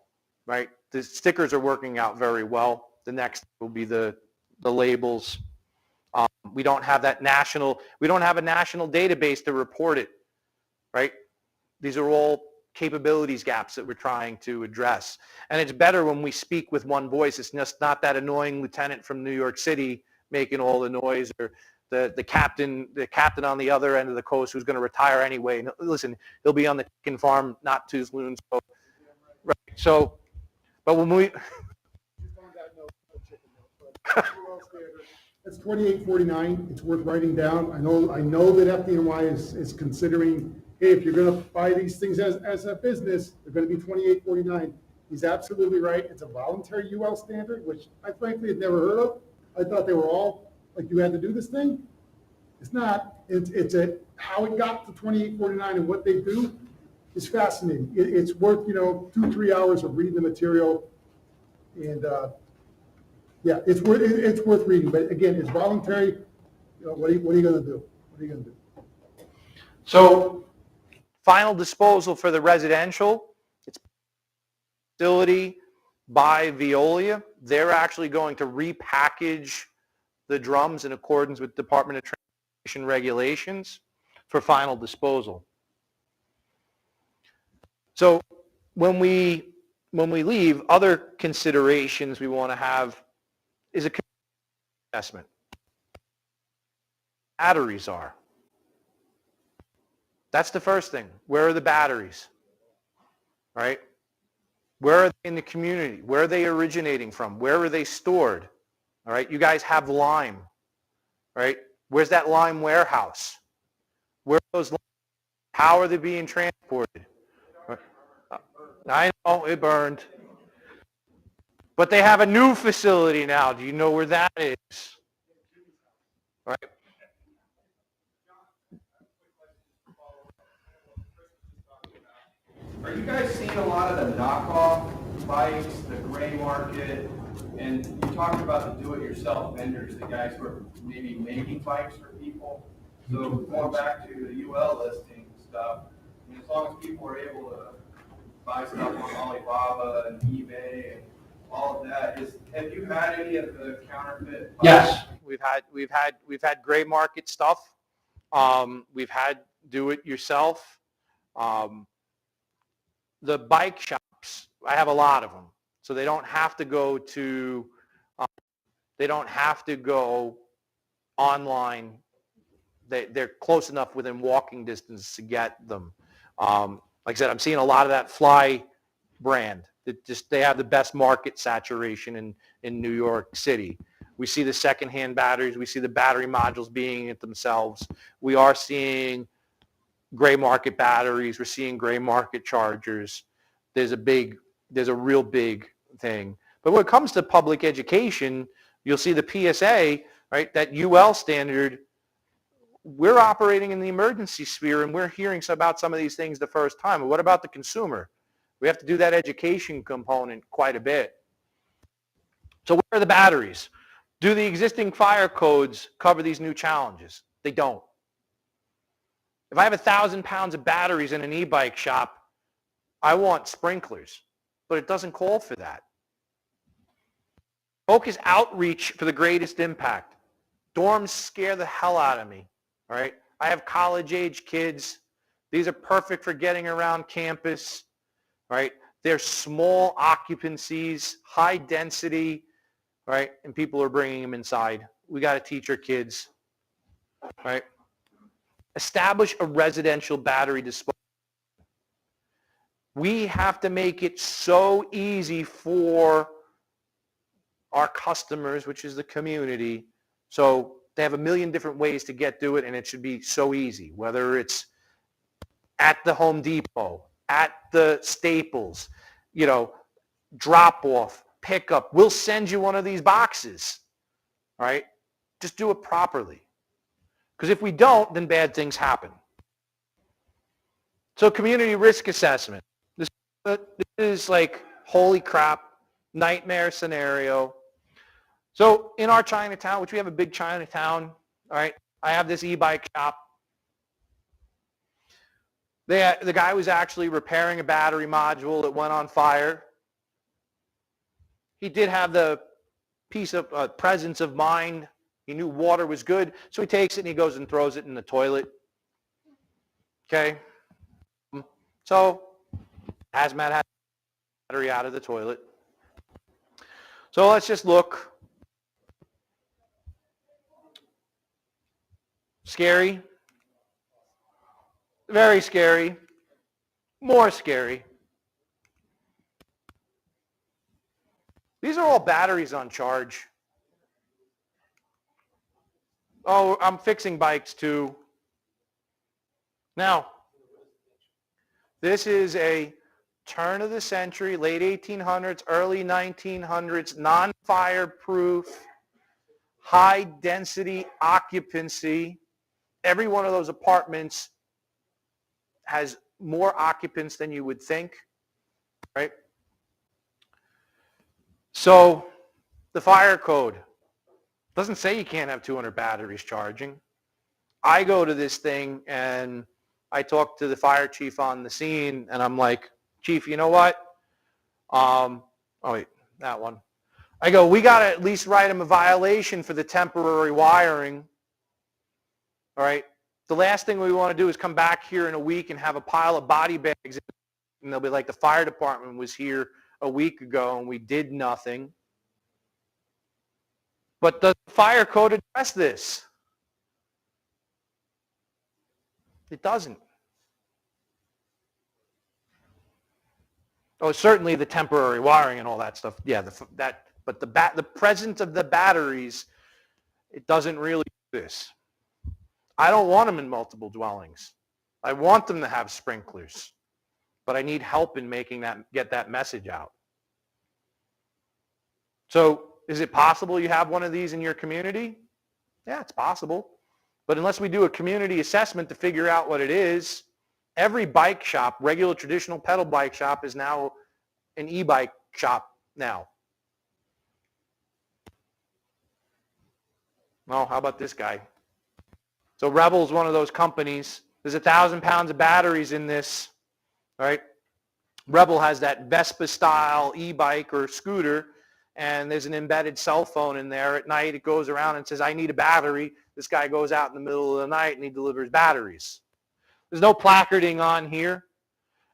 right? The stickers are working out very well. The next will be the labels. We don't have a national database to report it, right? These are all capabilities gaps that we're trying to address. And it's better when we speak with one voice. It's just not that annoying lieutenant from New York City making all the noise, or the captain on the other end of the coast who's going to retire anyway. And listen, he'll be on the chicken farm not too soon. So, right. So, but when we It's 2849. It's worth writing down. I know that FDNY is considering, hey, if you're going to buy these things as a business, they're going to be 2849. He's absolutely right. It's a voluntary UL standard, which I frankly had never heard of. I thought they were all like you had to do this thing. It's not. It's how it got to 2849 and what they do is fascinating. It's worth 2-3 hours of reading the material, and yeah, it's worth reading. But again, it's voluntary. What are you going to do? What are you going to do? So, final disposal for the residential, it's facility by Veolia. They're actually going to repackage the drums in accordance with Department of Transportation regulations for final disposal. So when we leave, other considerations we want to have is a investment. Batteries are. That's the first thing. Where are the batteries? Right? Where are they in the community? Where are they originating from? Where are they stored? All right, you guys have lime, right? Where's that lime warehouse? Where are those limes? How are they being transported? I know it burned. But they have a new facility now. Do you know where that is? Right? Are you guys seeing a lot of the knockoff bikes, the gray market, and you talked about the do-it-yourself vendors, the guys who are maybe making bikes for people? So going back to the UL listing stuff, as long as people are able to buy stuff on Alibaba and eBay and all of that, have you had any of the counterfeit bikes? Yes, we've had gray market stuff. We've had do it yourself. The bike shops I have a lot of them. So they don't have to go to, they don't have to go online. They're close enough within walking distance to get them. Like I said, I'm seeing a lot of that Fly brand. They have the best market saturation in New York City. We see the secondhand batteries. We see the battery modules being it themselves. We are seeing gray market batteries. We're seeing gray market chargers. There's a real big thing. But when it comes to public education, you'll see the PSA, right, that UL standard. We're operating in the emergency sphere, and we're hearing about some of these things the first time. What about the consumer? We have to do that education component quite a bit. So where are the batteries? Do the existing fire codes cover these new challenges? They don't. If I have 1,000 pounds of batteries in an e-bike shop, I want sprinklers, but it doesn't call for that. Focus outreach for the greatest impact. Dorms scare the hell out of me, all right? I have college-age kids. These are perfect for getting around campus, right? They're small occupancies, high density, right? And people are bringing them inside. We got to teach our kids, right? Establish a residential battery disposal. We have to make it so easy for our customers, which is the community. So they have a million different ways to get to it, and it should be so easy, whether it's at the Home Depot, at the Staples, drop off, pick up. We'll send you one of these boxes, right? Just do it properly. Because if we don't, then bad things happen. So community risk assessment. This is like, holy crap, nightmare scenario. So in our Chinatown, which we have a big Chinatown, all right, I have this e-bike shop. The guy was actually repairing a battery module that went on fire. He did have the piece of presence of mind. He knew water was good, so he takes it and he goes and throws it in the toilet. Okay? So hazmat has the battery out of the toilet. So let's just look. Scary. Very scary. More scary. These are all batteries on charge. Oh, I'm fixing bikes too. Now, this is a turn of the century, late 1800s, early 1900s, non-fireproof, high density occupancy. Every one of those apartments has more occupants than you would think, right? So the fire code doesn't say you can't have 200 batteries charging. I go to this thing and I talk to the fire chief on the scene and I'm like, Chief, you know what? Oh wait, that one. I go, we got to at least write him a violation for the temporary wiring. All right. The last thing we want to do is come back here in a week and have a pile of body bags and they'll be like, the fire department was here a week ago and we did nothing. But does the fire code address this? It doesn't. Oh, certainly the temporary wiring and all that stuff. Yeah, but the presence of the batteries, it doesn't really do this. I don't want them in multiple dwellings. I want them to have sprinklers, but I need help in get that message out. So is it possible you have one of these in your community? Yeah, it's possible. But unless we do a community assessment to figure out what it is, every bike shop, regular traditional pedal bike shop, is now an e-bike shop now. Well, how about this guy? So Rebel's one of those companies. There's 1,000 pounds of batteries in this, right? Rebel has that Vespa-style e-bike or scooter, and there's an embedded cell phone in there. At night, it goes around and says, I need a battery. This guy goes out in the middle of the night and he delivers batteries. There's no placarding on here.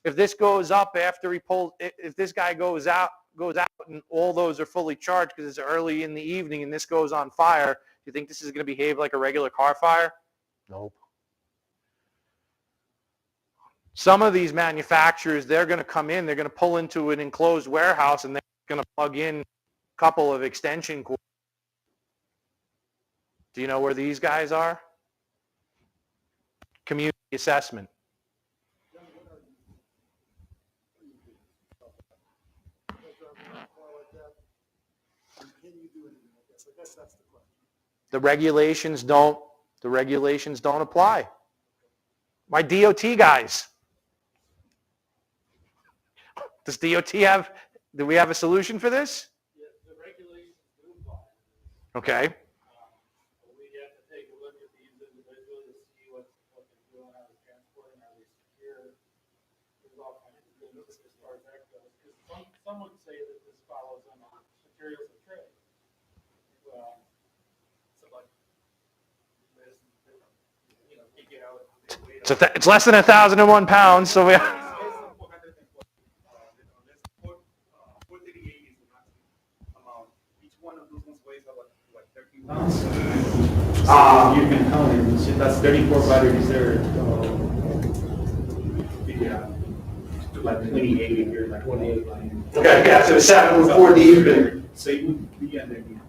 If this goes up after he pulls, if this guy goes out and all those are fully charged because it's early in the evening and this goes on fire, do you think this is going to behave like a regular car fire? Nope. Some of these manufacturers, they're going to come in, they're going to pull into an enclosed warehouse and they're going to plug in a couple of extension cords. Do you know where these guys are? Community assessment. The regulations don't apply. My DOT guys. Does DOT do we have a solution for this? Yeah, the regulations do apply. Okay. We have to take a look at these individually to see what they're doing, how they're transporting, are they secure? There's all kinds of things as far as that goes. Because some would say that this follows on materials of trade. Well, so like this, you know, take it out. It's less than 1,001 pounds, so we. You can count it. That's 34 batteries there. Yeah, like 28 if you're like 28. Okay, yeah, so 7 with 4 deep. So you would be underneath.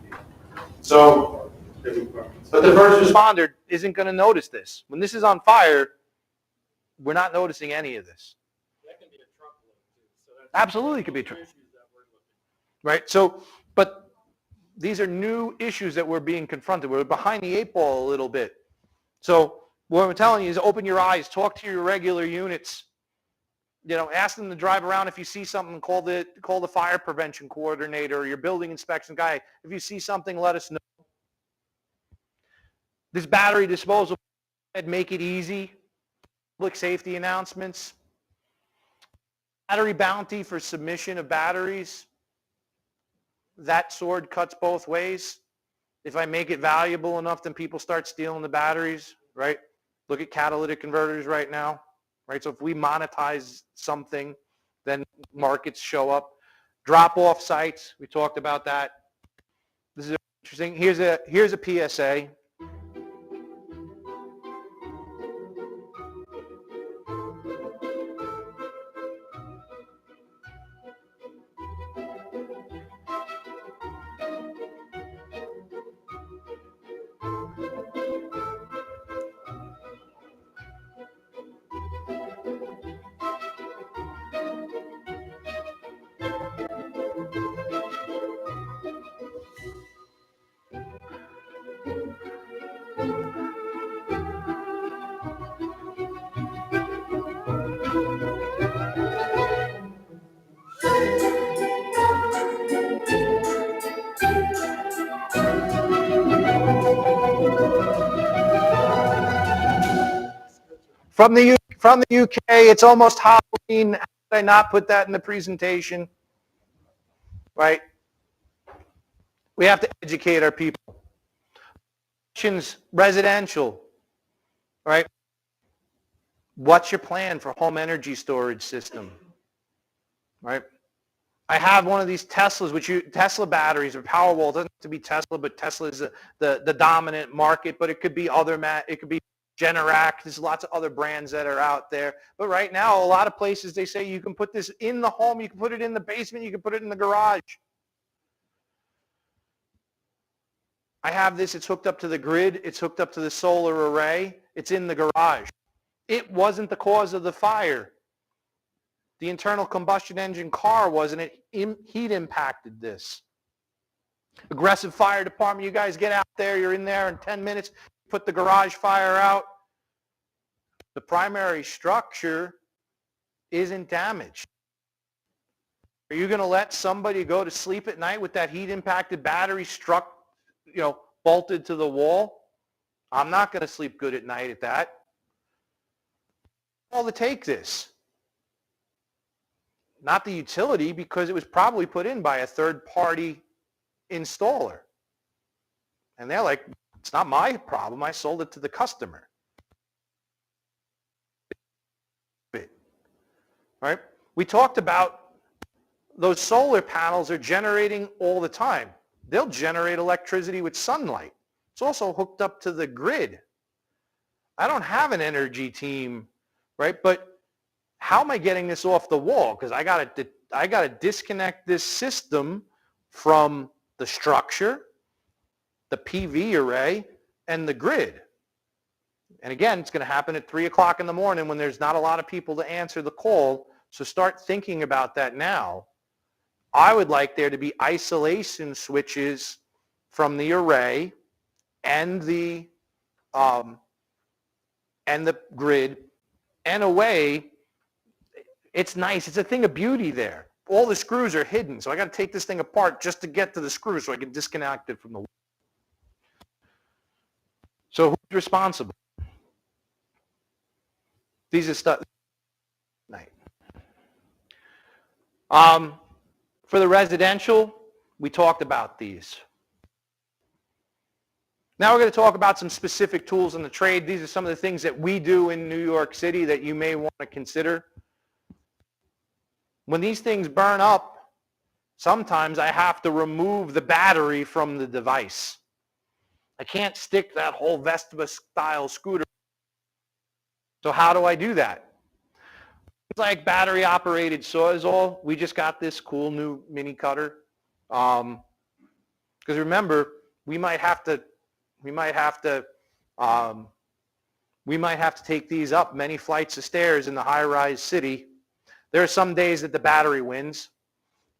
So, but the first responder isn't going to notice this. When this is on fire, we're not noticing any of this. That can be a truckload too. So that's Absolutely could be true. Right? So, but these are new issues that we're being confronted. We're behind the 8 ball a little bit. So what I'm telling you is open your eyes, talk to your regular units. You know, ask them to drive around. If you see something, call the fire prevention coordinator or your building inspection guy. If you see something, let us know. This battery disposal, make it easy. Public safety announcements. Battery bounty for submission of batteries. That sword cuts both ways. If I make it valuable enough, then people start stealing the batteries, right? Look at catalytic converters right now, right? So if we monetize something, then markets show up. Drop-off sites, we talked about that. This is interesting. Here's a PSA. From the UK, it's almost Halloween. How did I not put that in the presentation? Right? We have to educate our people. Residential, right? What's your plan for home energy storage system? Right? I have one of these Teslas, Tesla batteries or Powerwall. It doesn't have to be Tesla, but Tesla is the dominant market. But it could be it could be Generac. There's lots of other brands that are out there. But right now, a lot of places they say you can put this in the home, you can put it in the basement, you can put it in the garage. I have this. It's hooked up to the grid. It's hooked up to the solar array. It's in the garage. It wasn't the cause of the fire. The internal combustion engine car wasn't it. Heat impacted this. Aggressive fire department, you guys get out there. You're in there in 10 minutes. Put the garage fire out. The primary structure isn't damaged. Are you going to let somebody go to sleep at night with that heat impacted battery bolted to the wall? I'm not going to sleep good at night at that. All to take this. Not the utility, because it was probably put in by a third-party installer. And they're like, it's not my problem. I sold it to the customer. right? We talked about those solar panels are generating all the time. They'll generate electricity with sunlight. It's also hooked up to the grid. I don't have an energy team, right? But how am I getting this off the wall? Because I got to disconnect this system from the structure, the PV array, and the grid. And again, it's going to happen at 3 o'clock in the morning when there's not a lot of people to answer the call. So start thinking about that now. I would like there to be isolation switches from the array and the grid and away. It's nice. It's a thing of beauty there. All the screws are hidden, so I got to take this thing apart just to get to the screw so I can disconnect it from the wall. So who's responsible? These are stuff. Night. For the residential, we talked about these. Now we're going to talk about some specific tools in the trade. These are some of the things that we do in New York City that you may want to consider. When these things burn up, sometimes I have to remove the battery from the device. I can't stick that whole Vespa-style scooter. So how do I do that? It's like battery-operated Sawzall. We just got this cool new mini cutter. Because remember, we might have to take these up many flights of stairs in the high-rise city. There are some days that the battery wins.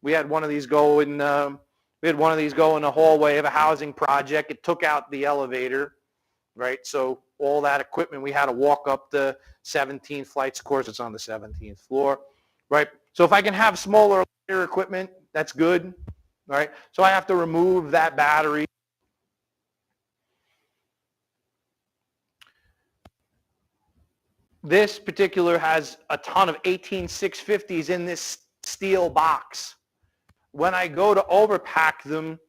We had one of these go in the hallway of a housing project. It took out the elevator, right? So all that equipment, we had to walk up the 17 flights. Of course, it's on the 17th floor, right? So if I can have smaller equipment, that's good, right? So I have to remove that battery. This particular has a ton of 18650s in this steel box. When I go to overpack them,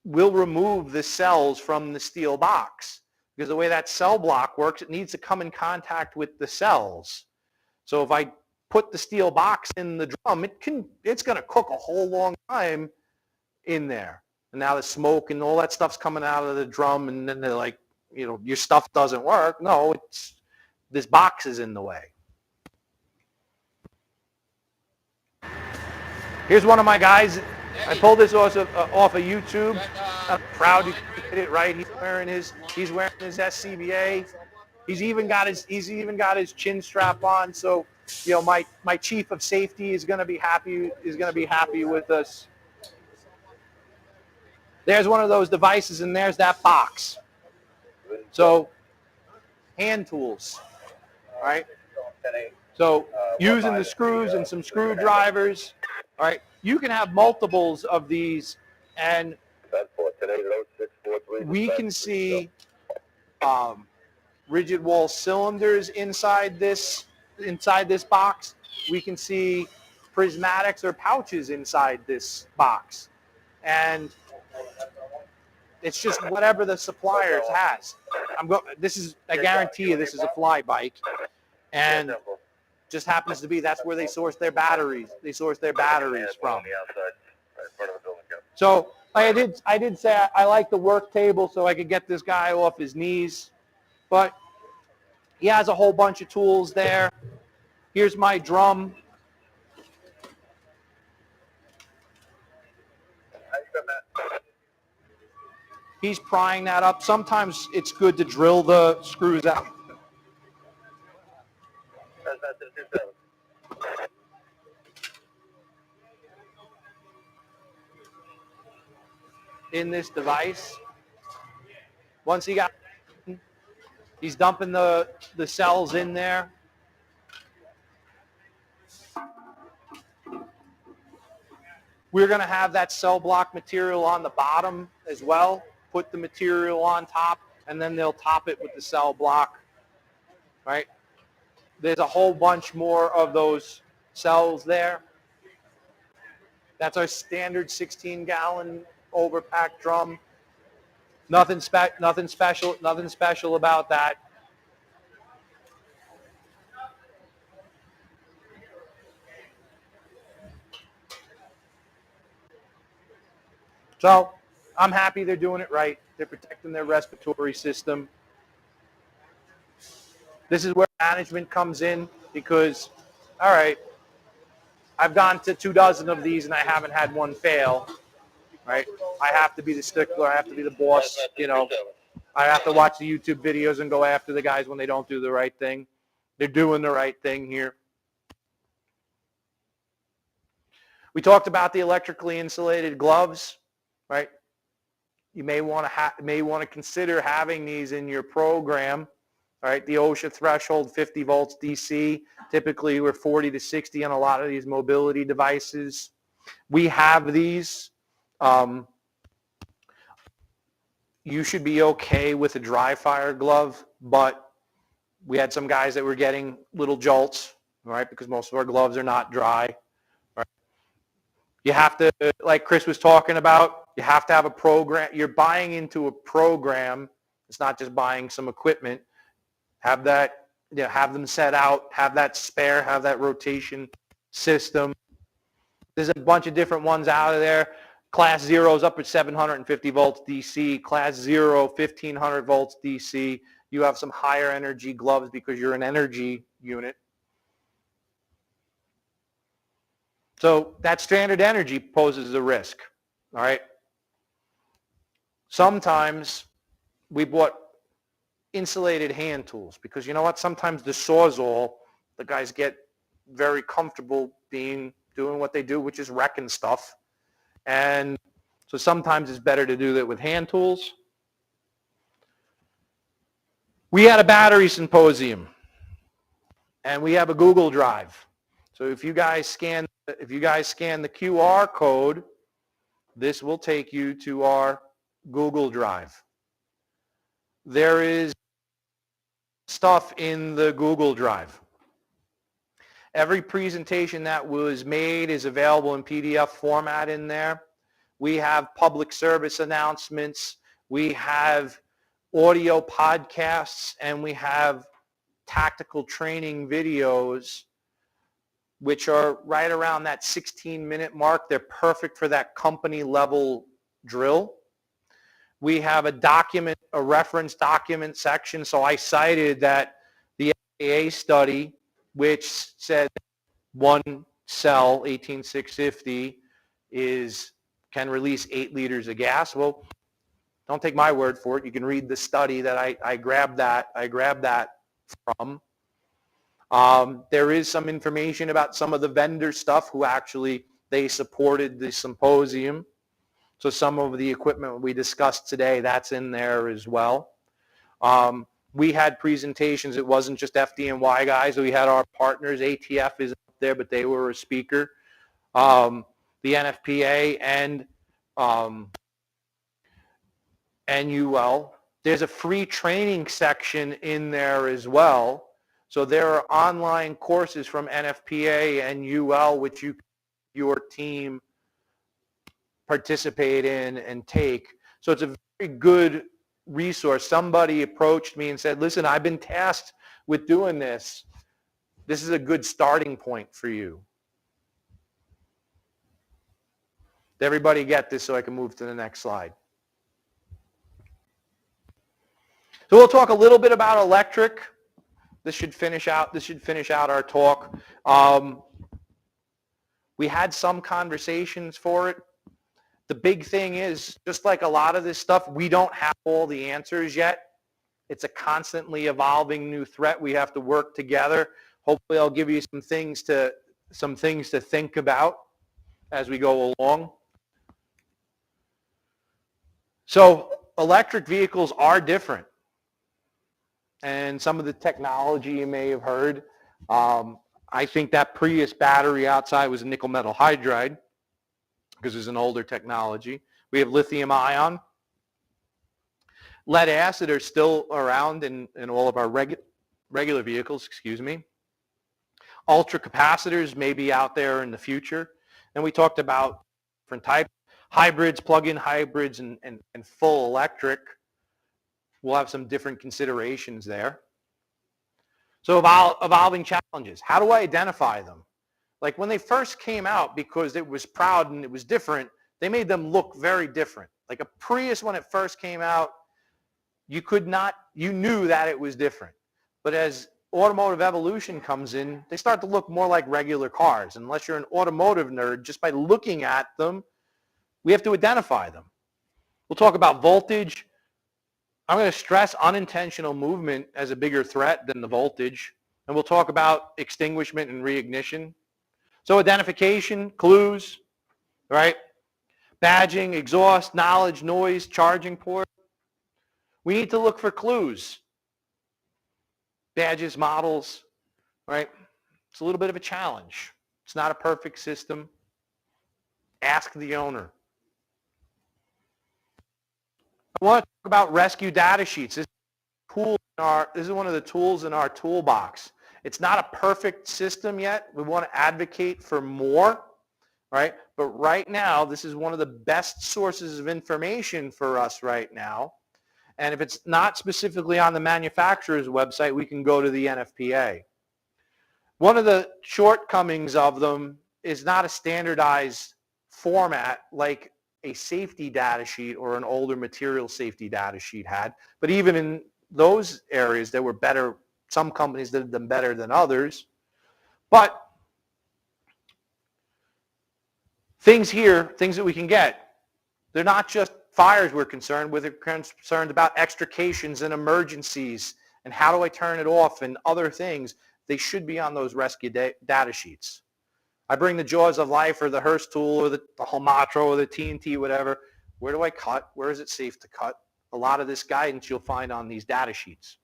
we'll remove the cells from the steel box. Because the way that cell block works, it needs to come in contact with the cells. So if I put the steel box in the drum, it's going to cook a whole long time in there. And now the smoke and all that stuff's coming out of the drum, and then they're like, your stuff doesn't work. No, this box is in the way. Here's one of my guys. I pulled this off of YouTube. I'm proud to get it right. He's wearing his SCBA. He's even got his chin strap on. So, my chief of safety is going to be happy with us. There's one of those devices, and there's that box. So, hand tools, right? So, using the screws and some screwdrivers, all right? You can have multiples of these, and we can see rigid wall cylinders inside this box. We can see prismatics or pouches inside this box, and it's just whatever the supplier has. I guarantee you, this is a fly bike, and just happens to be that's where they source their batteries. They source their batteries from. So I did say I like the work table so I could get this guy off his knees, but he has a whole bunch of tools there. Here's my drum. He's prying that up. Sometimes it's good to drill the screws out. In this device. Once he's dumping the cells in there. We're going to have that cell block material on the bottom as well. Put the material on top, and then they'll top it with the cell block, right? There's a whole bunch more of those cells there. That's our standard 16-gallon overpack drum. Nothing special about that. So I'm happy they're doing it right. They're protecting their respiratory system. This is where management comes in because, all right, I've gone to 24 of these and I haven't had one fail, right? I have to be the stickler. I have to be the boss, you know. I have to watch the YouTube videos and go after the guys when they don't do the right thing. They're doing the right thing here. We talked about the electrically insulated gloves, right? You may want to consider having these in your program. All right, the OSHA threshold 50 volts DC. Typically, we're 40 to 60 on a lot of these mobility devices. We have these. You should be okay with a dry fire glove, but we had some guys that were getting little jolts, right? Because most of our gloves are not dry. Right? You have to, like Chris was talking about, you have to have a program. You're buying into a program. It's not just buying some equipment. Have that, you know, have them set out, have that spare, have that rotation system. There's a bunch of different ones out of there. Class 0 is up at 750 volts DC. Class 0, 1500 volts DC. You have some higher energy gloves because you're an energy unit. So that standard energy poses a risk, all right? Sometimes we bought insulated hand tools because you know what? Sometimes the Sawzall, the guys get very comfortable doing what they do, which is wrecking stuff. And so sometimes it's better to do that with hand tools. We had a battery symposium and we have a Google Drive. So if you guys scan the QR code, this will take you to our Google Drive. There is stuff in the Google Drive. Every presentation that was made is available in PDF format in there. We have public service announcements. We have audio podcasts, and we have tactical training videos, which are right around that 16-minute mark. They're perfect for that company-level drill. We have a reference document section. So I cited that the FAA study, which said one cell, 18650, can release 8 liters of gas. Well, don't take my word for it. You can read the study that I grabbed that from. There is some information about some of the vendor stuff who actually, they supported the symposium. So some of the equipment we discussed today, that's in there as well. We had presentations. It wasn't just FDNY guys. We had our partners. ATF is up there, but they were a speaker. The NFPA and NUL. There's a free training section in there as well. So there are online courses from NFPA and UL which your team participate in and take. So it's a very good resource. Somebody approached me and said, listen, I've been tasked with doing this. This is a good starting point for you. Did everybody get this so I can move to the next slide? So we'll talk a little bit about electric. This should finish out our talk. We had some conversations for it. The big thing is, just like a lot of this stuff, we don't have all the answers yet. It's a constantly evolving new threat. We have to work together. Hopefully I'll give you some things to think about as we go along. So electric vehicles are different. And some of the technology you may have heard. I think that Prius battery outside was a nickel metal hydride because it's an older technology. We have lithium ion. Lead acid are still around in all of our regular vehicles, Ultra capacitors may be out there in the future. And we talked about different types, hybrids, plug-in hybrids, and full electric. We'll have some different considerations there. So evolving challenges. How do I identify them? Like when they first came out, because it was proud and it was different, They made them look very different. Like a Prius when it first came out, you knew that it was different. But as automotive evolution comes in, they start to look more like regular cars. Unless you're an automotive nerd, just by looking at them, we have to identify them. We'll talk about voltage. I'm going to stress unintentional movement as a bigger threat than the voltage. And we'll talk about extinguishment and reignition. So identification, clues, right? Badging, exhaust, knowledge, noise, charging port. We need to look for clues. Badges, models, right? It's a little bit of a challenge. It's not a perfect system. Ask the owner. I want to talk about rescue data sheets. This is one of the tools in our toolbox. It's not a perfect system yet. We want to advocate for more, right? But right now, this is one of the best sources of information for us right now. And if it's not specifically on the manufacturer's website, we can go to the NFPA. One of the shortcomings of them is not a standardized format like a safety data sheet or an older material safety data sheet had. But even in those areas, there were better, some companies did them better than others. But things here, things that we can get, they're not just fires we're concerned with, we're concerned about extrications and emergencies and how do I turn it off and other things. They should be on those rescue data sheets. I bring the Jaws of Life or the Hearst tool or the Holmatro or the TNT, whatever. Where do I cut? Where is it safe to cut? A lot of this guidance you'll find on these data sheets.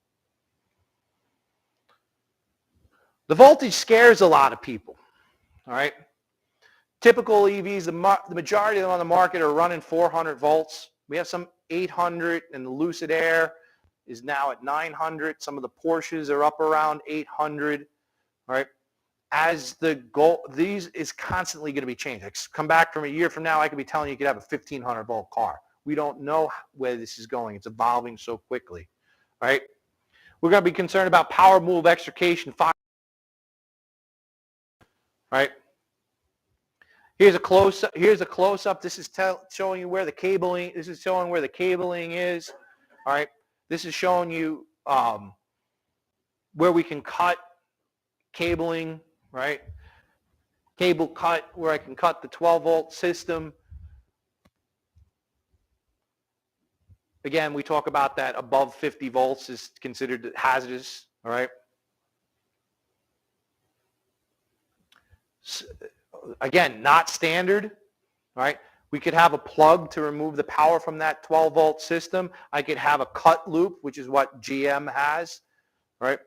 The voltage scares a lot of people, all right? Typical EVs, the majority of them on the market are running 400 volts. We have some 800, and the Lucid Air is now at 900. Some of the Porsches are up around 800, all right? As the goal, these is constantly going to be changed. Come back from a year from now, I could be telling you could have a 1500 volt car. We don't know where this is going. It's evolving so quickly, right? We're going to be concerned about power move, extrication, fire, right? Here's a close-up. Here's a close-up. This is showing you where the cabling. This is showing where the cabling is. All right. This is showing you where we can cut cabling. Right. Cable cut where I can cut the 12-volt system. Again, we talk about that above 50 volts is considered hazardous. All right. Again, not standard, right? We could have a plug to remove the power from that 12-volt system. I could have a cut loop, which is what GM has, right?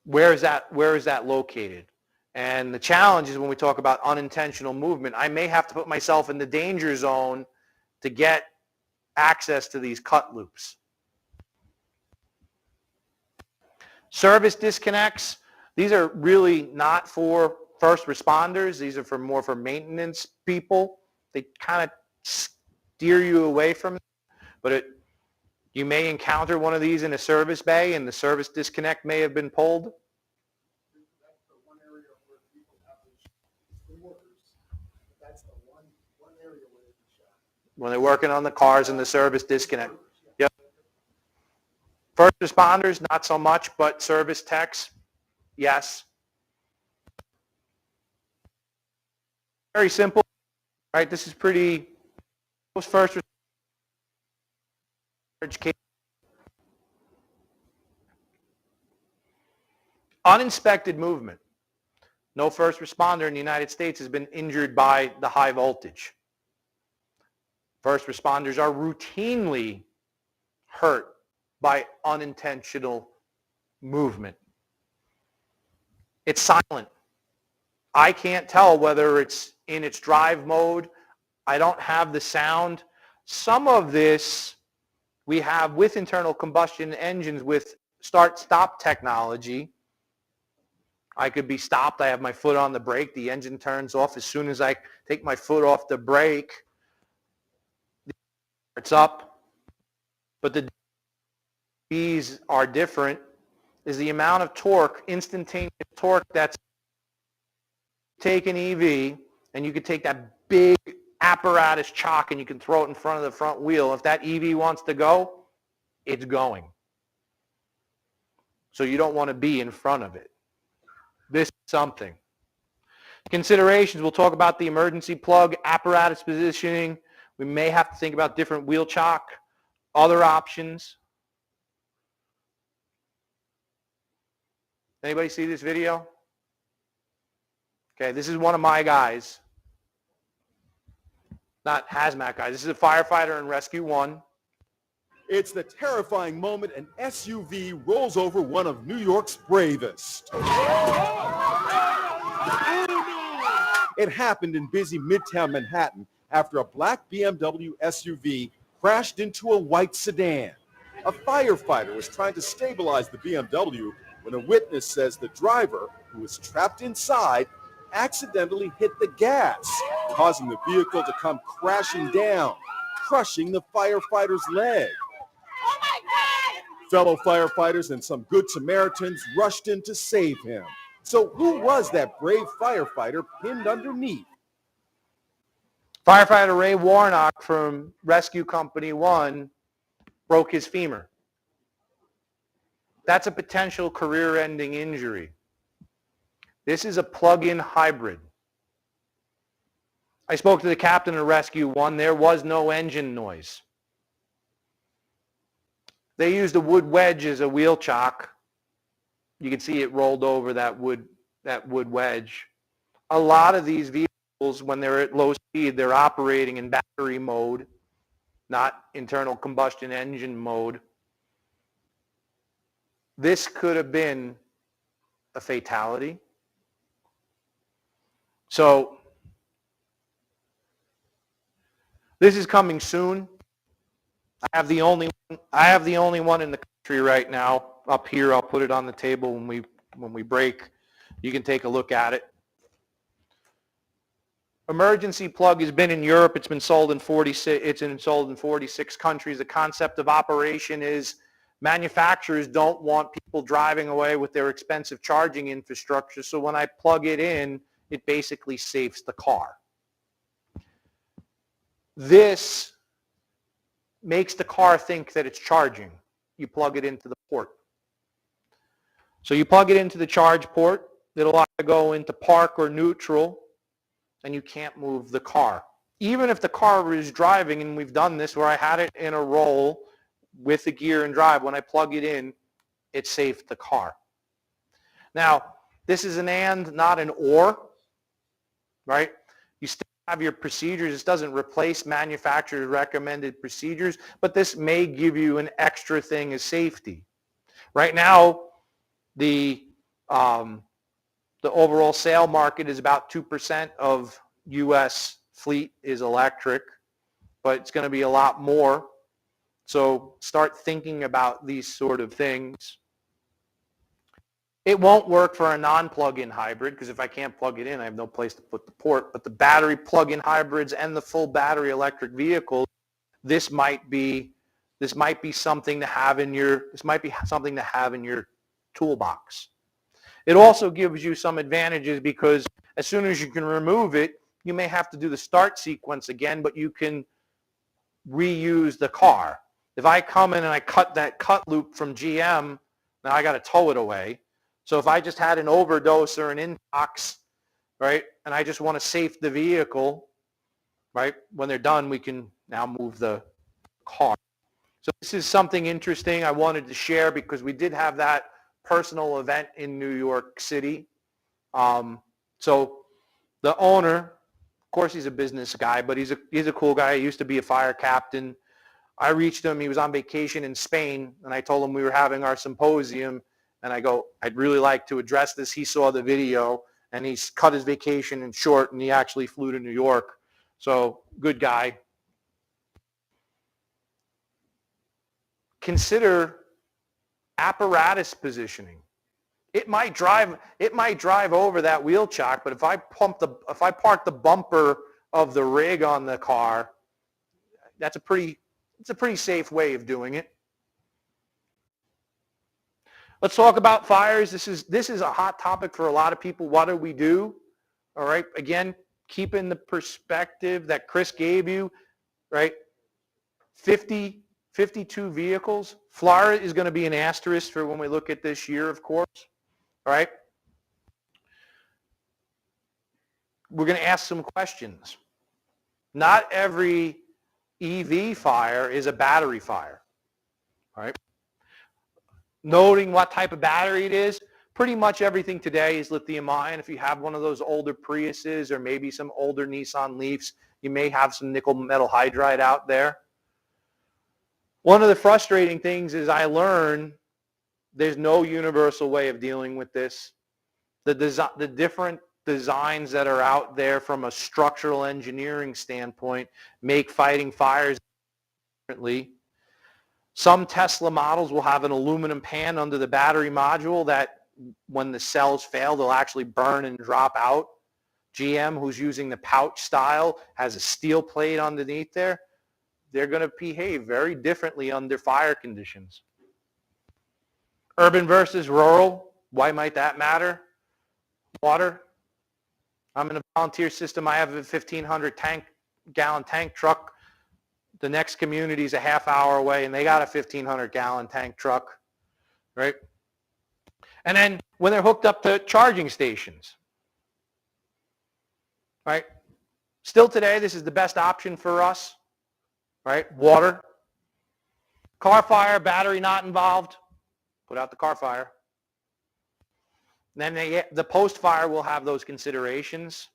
Where is that located? And the challenge is when we talk about unintentional movement, I may have to put myself in the danger zone to get access to these cut loops. Service disconnects, these are really not for first responders. These are more for maintenance people. They kind of steer you away from it. But you may encounter one of these in a service bay and the service disconnect may have been pulled. When they're working on the cars and the service disconnect. Yep. First responders, not so much, but service techs, yes. Very simple, right? This is pretty, most first responders. Uninspected movement. No first responder in the United States has been injured by the high voltage. First responders are routinely hurt by unintentional movement. It's silent. I can't tell whether it's in its drive mode. I don't have the sound. Some of this we have with internal combustion engines with start-stop technology. I could be stopped. I have my foot on the brake. The engine turns off. As soon as I take my foot off the brake, it's up. But the B's are different. Is the amount of torque, instantaneous torque that's take an EV and you could take that big apparatus chock and you can throw it in front of the front wheel. If that EV wants to go, it's going. So you don't want to be in front of it. This is something. Considerations, we'll talk about the emergency plug, apparatus positioning. We may have to think about different wheel chock, other options. Anybody see this video? Okay, this is one of my guys. Not hazmat guys. This is a firefighter in Rescue 1. It's the terrifying moment an SUV rolls over one of New York's bravest. It happened in busy Midtown Manhattan after a black BMW SUV crashed into a white sedan. A firefighter was trying to stabilize the BMW when a witness says the driver, who was trapped inside, accidentally hit the gas, causing the vehicle to come crashing down, crushing the firefighter's leg. Fellow firefighters and some good Samaritans rushed in to save him. So who was that brave firefighter pinned underneath? Firefighter Ray Warnock from Rescue Company 1 broke his femur. That's a potential career-ending injury. This is a plug-in hybrid. I spoke to the captain of Rescue 1. There was no engine noise. They used a wood wedge as a wheel chock. You can see it rolled over that wood wedge. A lot of these vehicles, when they're at low speed, they're operating in battery mode, not internal combustion engine mode. This could have been a fatality. So this is coming soon. I have the only one in the country right now up here. I'll put it on the table when we break. You can take a look at it. Emergency plug has been in Europe. It's been sold in 46. It's been sold in 46 countries. The concept of operation is manufacturers don't want people driving away with their expensive charging infrastructure. So when I plug it in, it basically saves the car. This makes the car think that it's charging. You plug it into the port. So you plug it into the charge port. It'll either go into park or neutral, and you can't move the car. Even if the car is driving, and we've done this where I had it in a roll with the gear and drive, when I plug it in, it saved the car. Now, this is an and, not an or, right? You still have your procedures. This doesn't replace manufacturer's recommended procedures, but this may give you an extra thing as safety. Right now, the overall sale market is about 2% of U.S. fleet is electric, but it's going to be a lot more. So start thinking about these sort of things. It won't work for a non-plug-in hybrid because if I can't plug it in, I have no place to put the port. But the battery plug-in hybrids and the full battery electric vehicles, this might be something to have in your toolbox. It also gives you some advantages because as soon as you can remove it, you may have to do the start sequence again, but you can reuse the car. If I come in and I cut that cut loop from GM, now I got to tow it away. So if I just had an overdose or an intox, right, and I just want to safe the vehicle, right, when they're done, we can now move the car. So this is something interesting I wanted to share because we did have that personal event in New York City. So the owner, of course he's a business guy, but he's a cool guy. He used to be a fire captain. I reached him. He was on vacation in Spain, and I told him we were having our symposium. And I go, I'd really like to address this. He saw the video, and he's cut his vacation in short, and he actually flew to New York. So good guy. Consider apparatus positioning. It might drive over that wheel chock, but if I park the bumper of the rig on the car, it's a pretty safe way of doing it. Let's talk about fires. This is a hot topic for a lot of people. What do we do? All right, again, keeping the perspective that Chris gave you, right? 52 vehicles. Florida is going to be an asterisk for when we look at this year, of course. All right. We're going to ask some questions. Not every EV fire is a battery fire. All right. Noting what type of battery it is, pretty much everything today is lithium ion. If you have one of those older Priuses or maybe some older Nissan Leafs, you may have some nickel metal hydride out there. One of the frustrating things is I learned there's no universal way of dealing with this. The different designs that are out there from a structural engineering standpoint make fighting fires differently. Some Tesla models will have an aluminum pan under the battery module that when the cells fail, they'll actually burn and drop out. GM, who's using the pouch style, has a steel plate underneath there. They're going to behave very differently under fire conditions. Urban versus rural, why might that matter? Water. I'm in a volunteer system. I have a 1,500 gallon tank truck. The next community is a half hour away, and they got a 1,500 gallon tank truck, right? And then when they're hooked up to charging stations, right? Still today, this is the best option for us, right? Water. Car fire, battery not involved. Put out the car fire. And then the post-fire will have those considerations.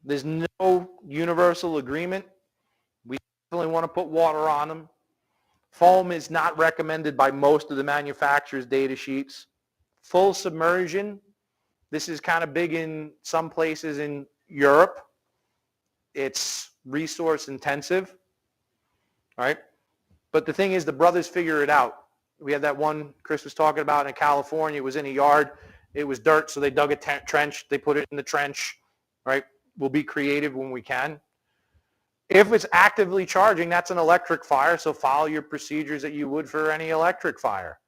There's no universal agreement. We definitely want to put water on them. Foam is not recommended by most of the manufacturers' data sheets. Full submersion, this is kind of big in some places in Europe. It's resource intensive, right? But the thing is, the brothers figure it out. We had that one Chris was talking about in California. It was in a yard. It was dirt, so they dug a trench. They put it in the trench, right? We'll be creative when we can. If it's actively charging, that's an electric fire, so follow your procedures that you would for any electric fire.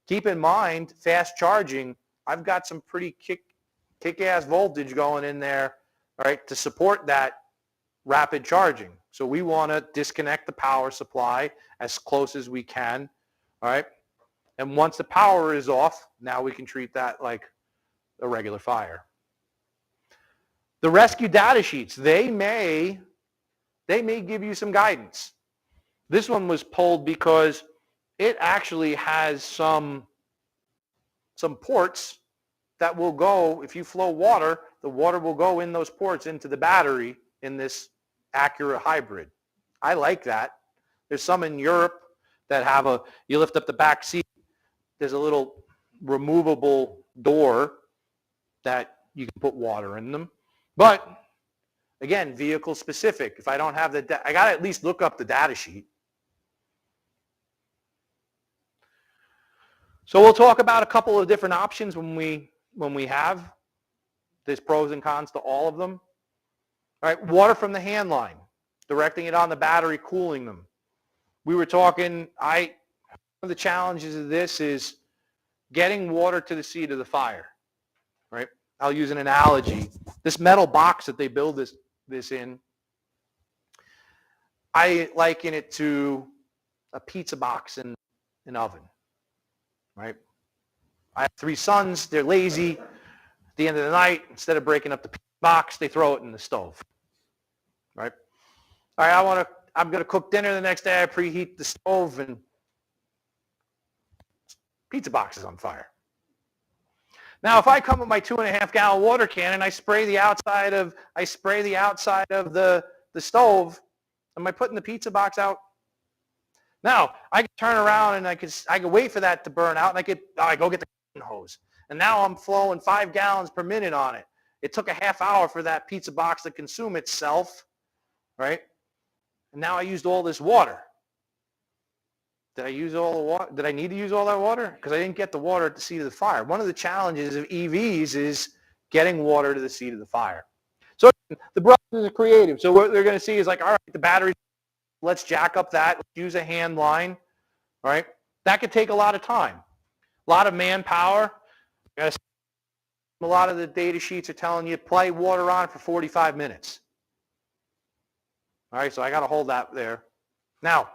Keep in mind, fast charging, I've got some pretty kick-ass voltage going in there, right, to support that rapid charging. So we want to disconnect the power supply as close as we can, all right? And once the power is off, now we can treat that like a regular fire. The rescue data sheets, they may give you some guidance. This one was pulled because it actually has some ports that will go, if you flow water, the water will go in those ports into the battery in this Acura hybrid. I like that. There's some in Europe that have you lift up the back seat, there's a little removable door that you can put water in them. But again, vehicle specific. If I don't have I got to at least look up the data sheet. So we'll talk about a couple of different options when we have. There's pros and cons to all of them. All right, water from the hand line, directing it on the battery, cooling them. We were talking, one of the challenges of this is getting water to the seat of the fire, right? I'll use an analogy. This metal box that they build this in, I liken it to a pizza box in an oven, right? I have 3 sons. They're lazy. At the end of the night, instead of breaking up the pizza box, they throw it in the stove, right? All right, I'm going to cook dinner the next day. I preheat the stove and pizza box is on fire. Now, if I come with my 2.5 gallon water can and I spray the outside of the stove, am I putting the pizza box out? Now, I can turn around and I can wait for that to burn out, and I go get the hose. And now I'm flowing 5 gallons per minute on it. It took a half hour for that pizza box to consume itself, right? And now I used all this water. Did I use all the water? Did I need to use all that water? Because I didn't get the water at the seat of the fire. One of the challenges of EVs is getting water to the seat of the fire. So the brothers are creative. So what they're going to see is like, all right, the battery, let's jack up that. Let's use a hand line, all right? That could take a lot of time, a lot of manpower. A lot of the data sheets are telling you play water on for 45 minutes. All right, so I got to hold that there. Now,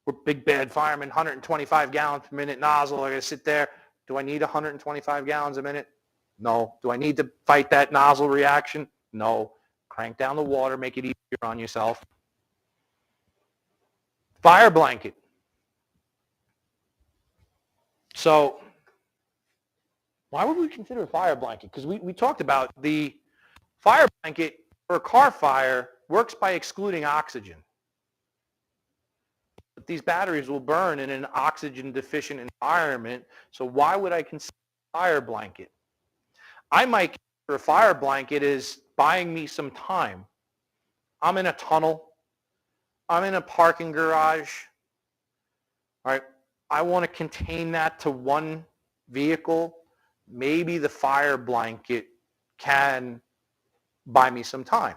we're big bad firemen, 125 gallons per minute nozzle. I got to sit there. Do I need 125 gallons a minute? No. Do I need to fight that nozzle reaction? No. Crank down the water, make it easier on yourself. Fire blanket. So why would we consider a fire blanket? Because we talked about the fire blanket for a car fire works by excluding oxygen. But these batteries will burn in an oxygen deficient environment. So why would I consider a fire blanket? I might consider a fire blanket as buying me some time. I'm in a tunnel. I'm in a parking garage. All right. I want to contain that to one vehicle. Maybe the fire blanket can buy me some time.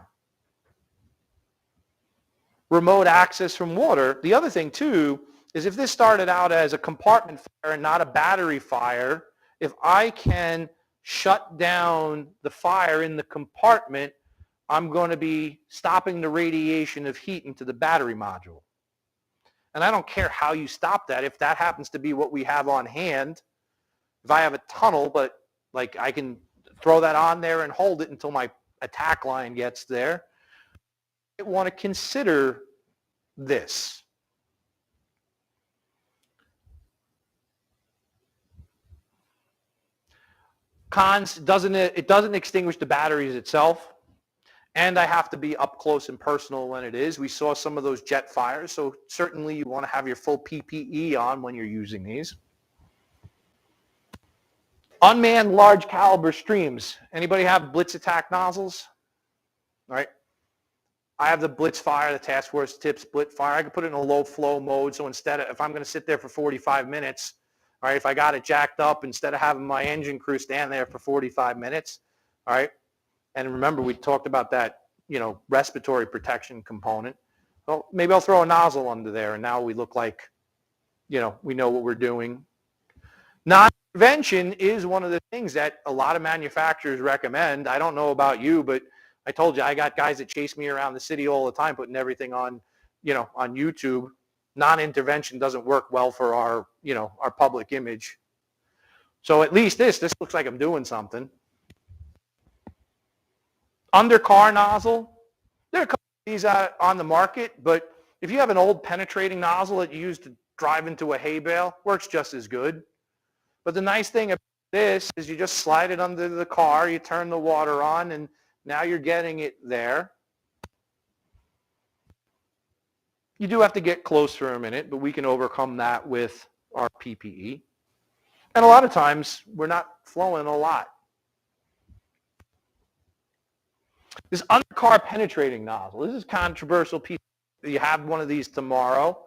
Remote access from water. The other thing too is if this started out as a compartment fire and not a battery fire, if I can shut down the fire in the compartment, I'm going to be stopping the radiation of heat into the battery module. And I don't care how you stop that. If that happens to be what we have on hand, if I have a tunnel, but like I can throw that on there and hold it until my attack line gets there, I want to consider this. Cons, it doesn't extinguish the batteries itself. And I have to be up close and personal when it is. We saw some of those jet fires, so certainly you want to have your full PPE on when you're using these. Unmanned large caliber streams. Anybody have blitz attack nozzles? All right. I have the blitz fire, the task force tips blitz fire. I can put it in a low flow mode, so instead of, if I'm going to sit there for 45 minutes, all right, if I got it jacked up, instead of having my engine crew stand there for 45 minutes, all right, and remember, we talked about that, respiratory protection component. Well, maybe I'll throw a nozzle under there, and now we look like, we know what we're doing. Non-intervention is one of the things that a lot of manufacturers recommend. I don't know about you, but I told you I got guys that chase me around the city all the time putting everything on, on YouTube. Non-intervention doesn't work well for our, our public image. So at least this looks like I'm doing something. Undercar nozzle, there are a couple of these on the market, but if you have an old penetrating nozzle that you use to drive into a hay bale, works just as good. But the nice thing about this is you just slide it under the car, you turn the water on, and now you're getting it there. You do have to get close for a minute, but we can overcome that with our PPE. And a lot of times, we're not flowing a lot. This undercar penetrating nozzle, this is a controversial piece. You have one of these tomorrow.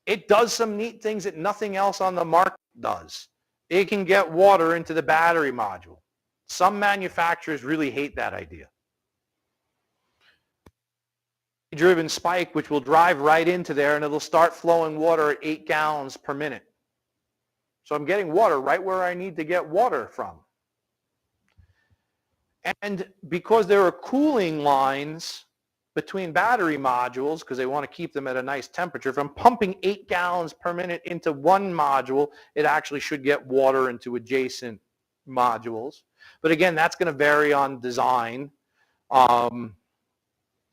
It does some neat things that nothing else on the market does. It can get water into the battery module. Some manufacturers really hate that idea. Driven spike, which will drive right into there, and it'll start flowing water at 8 gallons per minute. So I'm getting water right where I need to get water from. And because there are cooling lines between battery modules, because they want to keep them at a nice temperature, if I'm pumping 8 gallons per minute into one module, it actually should get water into adjacent modules. But again, that's going to vary on design.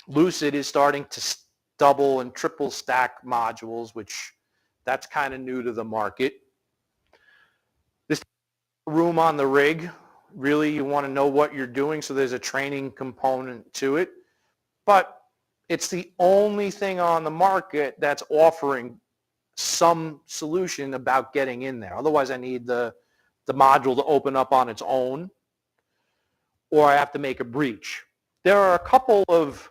Lucid is starting to double and triple stack modules, which that's kind of new to the market. This room on the rig, really you want to know what you're doing, so there's a training component to it. But it's the only thing on the market that's offering some solution about getting in there. Otherwise, I need the module to open up on its own, or I have to make a breach. There are a couple of,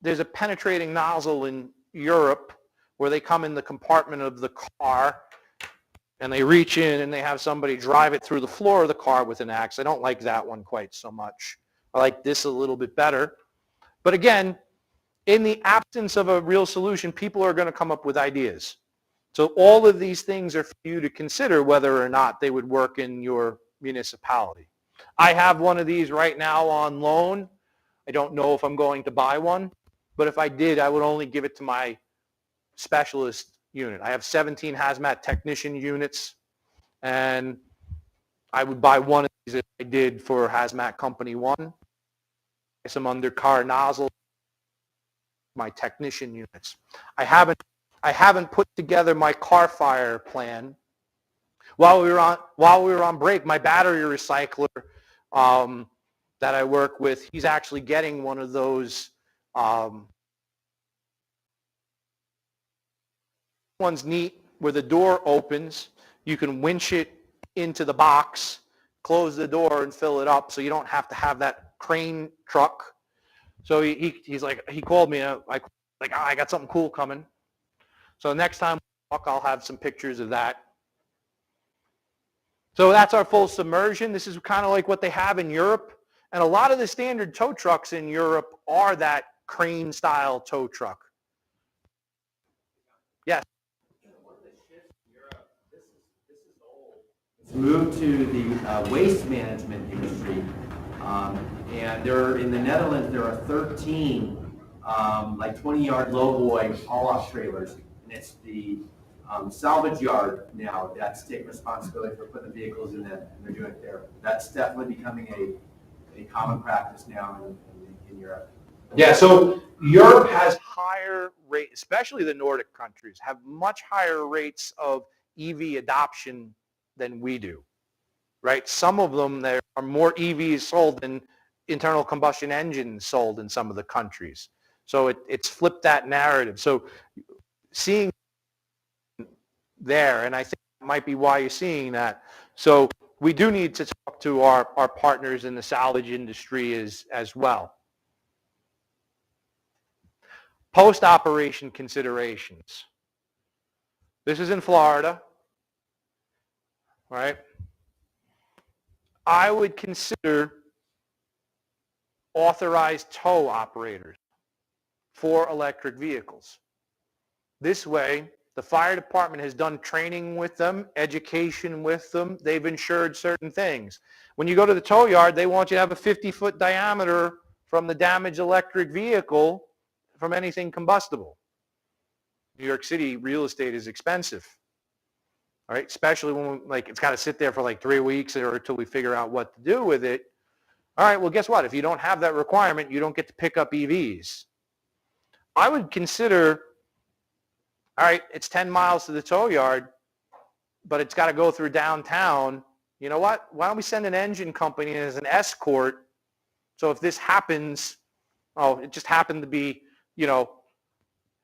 there's a penetrating nozzle in Europe where they come in the compartment of the car and they reach in and they have somebody drive it through the floor of the car with an axe. I don't like that one quite so much. I like this a little bit better. But again, in the absence of a real solution, people are going to come up with ideas. So all of these things are for you to consider whether or not they would work in your municipality. I have one of these right now on loan. I don't know if I'm going to buy one, but if I did, I would only give it to my specialist unit. I have 17 hazmat technician units, and I would buy one of these if I did for hazmat company 1. Some undercar nozzles, my technician units. I haven't put together my car fire plan. While we were on break, my battery recycler that I work with, he's actually getting one of those. One's neat where the door opens. You can winch it into the box, close the door, and fill it up, so you don't have to have that crane truck. So he's like, he called me. I got something cool coming. So next time I'll have some pictures of that. So that's our full submersion. This is kind of like what they have in Europe. And a lot of the standard tow trucks in Europe are that crane style tow truck. Yes. It's moved to the waste management industry. And there, in the Netherlands, there are 13 like 20-yard lowboy haul-off trailers. And it's the salvage yard now that's taking responsibility for putting the vehicles in them, and they're doing it there. That's definitely becoming a common practice now in Europe. Yeah, so Europe has higher rates, especially the Nordic countries, have much higher rates of EV adoption than we do, right? Some of them, there are more EVs sold than internal combustion engines sold in some of the countries. So it's flipped that narrative. So seeing there, and I think that might be why you're seeing that. So we do need to talk to our partners in the salvage industry as well. Post-operation considerations. This is in Florida, right? I would consider authorized tow operators for electric vehicles. This way, the fire department has done training with them, education with them. They've insured certain things. When you go to the tow yard, they want you to have a 50-foot diameter from the damaged electric vehicle from anything combustible. New York City real estate is expensive, all right? Especially when it's got to sit there for like 3 weeks or until we figure out what to do with it. All right, well, guess what? If you don't have that requirement, you don't get to pick up EVs. I would consider, all right, it's 10 miles to the tow yard, but it's got to go through downtown. You know what? Why don't we send an engine company as an escort? So if this happens, it just happened to be,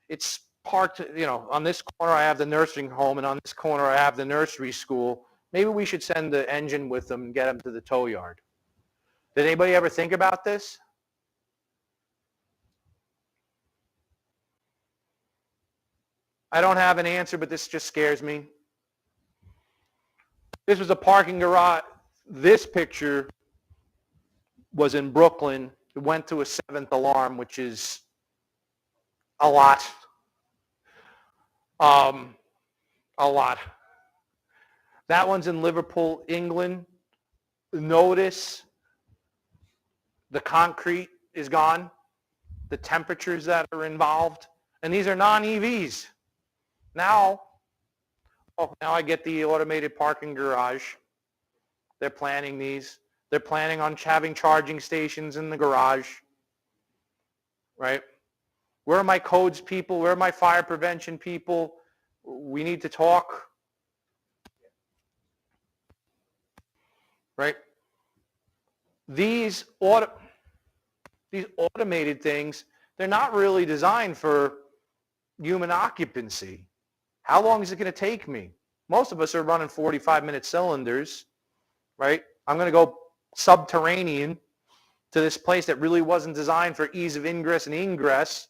it's parked, on this corner I have the nursing home, and on this corner I have the nursery school. Maybe we should send the engine with them and get them to the tow yard. Did anybody ever think about this? I don't have an answer, but this just scares me. This was a parking garage. This picture was in Brooklyn. It went to a 7th alarm, which is a lot. A lot. That one's in Liverpool, England. Notice the concrete is gone, the temperatures that are involved, and these are non-EVs. Now I get the automated parking garage. They're planning these. They're planning on having charging stations in the garage, right? Where are my codes people? Where are my fire prevention people? We need to talk, right? These automated things, they're not really designed for human occupancy. How long is it going to take me? Most of us are running 45-minute cylinders, right? I'm going to go subterranean to this place that really wasn't designed for ease of ingress and ingress,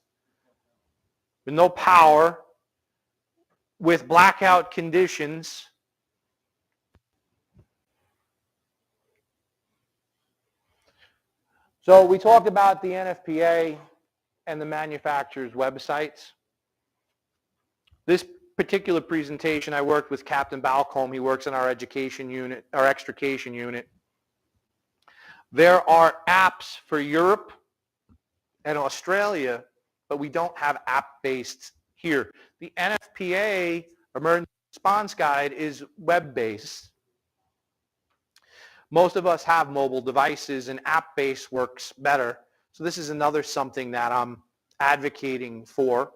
with no power, with blackout conditions. So we talked about the NFPA and the manufacturer's websites. This particular presentation, I worked with Captain Balcombe. He works in our education unit, our extrication unit. There are apps for Europe and Australia, but we don't have app-based here. The NFPA Emergency Response Guide is web-based. Most of us have mobile devices, and app-based works better. So this is another something that I'm advocating for.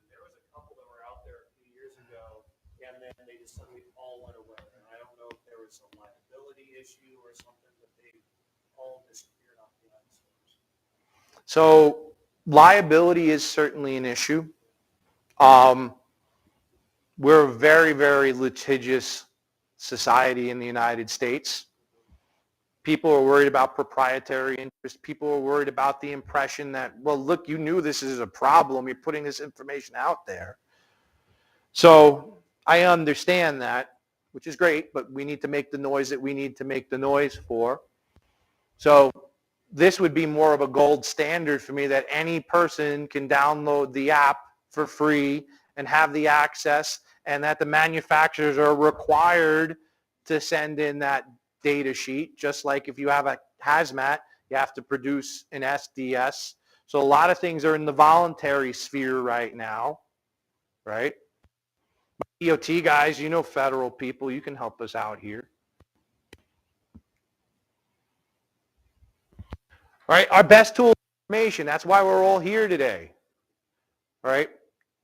There was a couple that were out there a few years ago, and then they just suddenly all went away. And I don't know if there was a liability issue or something, but they all disappeared off the App Stores. So liability is certainly an issue. We're a very, very litigious society in the United States. People are worried about proprietary interest. People are worried about the impression that, well, look, you knew this is a problem. You're putting this information out there. So I understand that, which is great, but we need to make the noise that we need to make the noise for. So this would be more of a gold standard for me, that any person can download the app for free and have the access, and that the manufacturers are required to send in that data sheet, just like if you have a hazmat, you have to produce an SDS. So a lot of things are in the voluntary sphere right now, right? DOT guys, you know, federal people, you can help us out here. Right? Our best tool is information. That's why we're all here today. Right?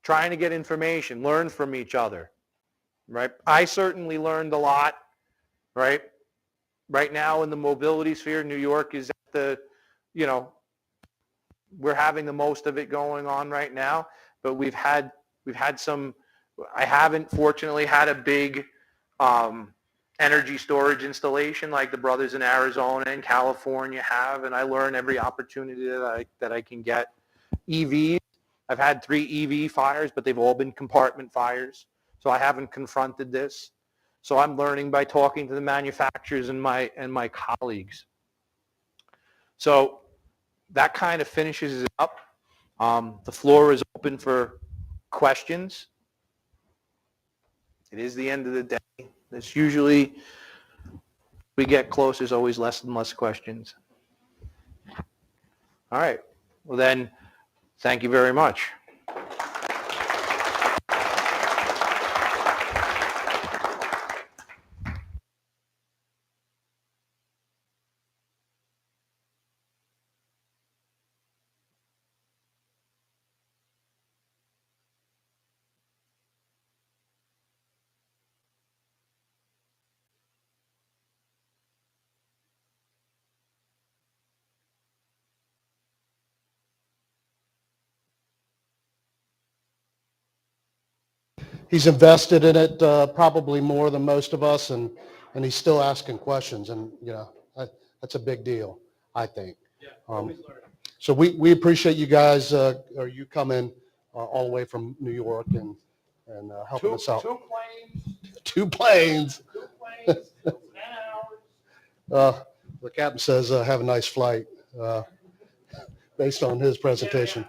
Trying to get information, learn from each other. Right? I certainly learned a lot. Right? Right now in the mobility sphere, New York is at the, you know, we're having the most of it going on right now, but we've had some, I haven't fortunately had a big energy storage installation like the brothers in Arizona and California have, and I learn every opportunity that I can get. EVs, I've had 3 EV fires, but they've all been compartment fires, so I haven't confronted this. So I'm learning by talking to the manufacturers and my colleagues. So that kind of finishes it up. The floor is open for questions. It is the end of the day. It's usually, we get close, there's always less and less questions. All right. Well then, thank you very much. He's invested in it probably more than most of us, and he's still asking questions, and you know, that's a big deal, I think. So we appreciate you guys, or you coming all the way from New York and helping us out. 2 planes. 2 planes, 10 hours. The captain says have a nice flight based on his presentation.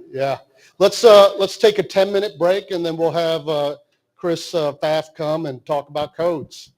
Yeah. Let's take a 10-minute break, and then we'll have Chris Pfaff come and talk about codes.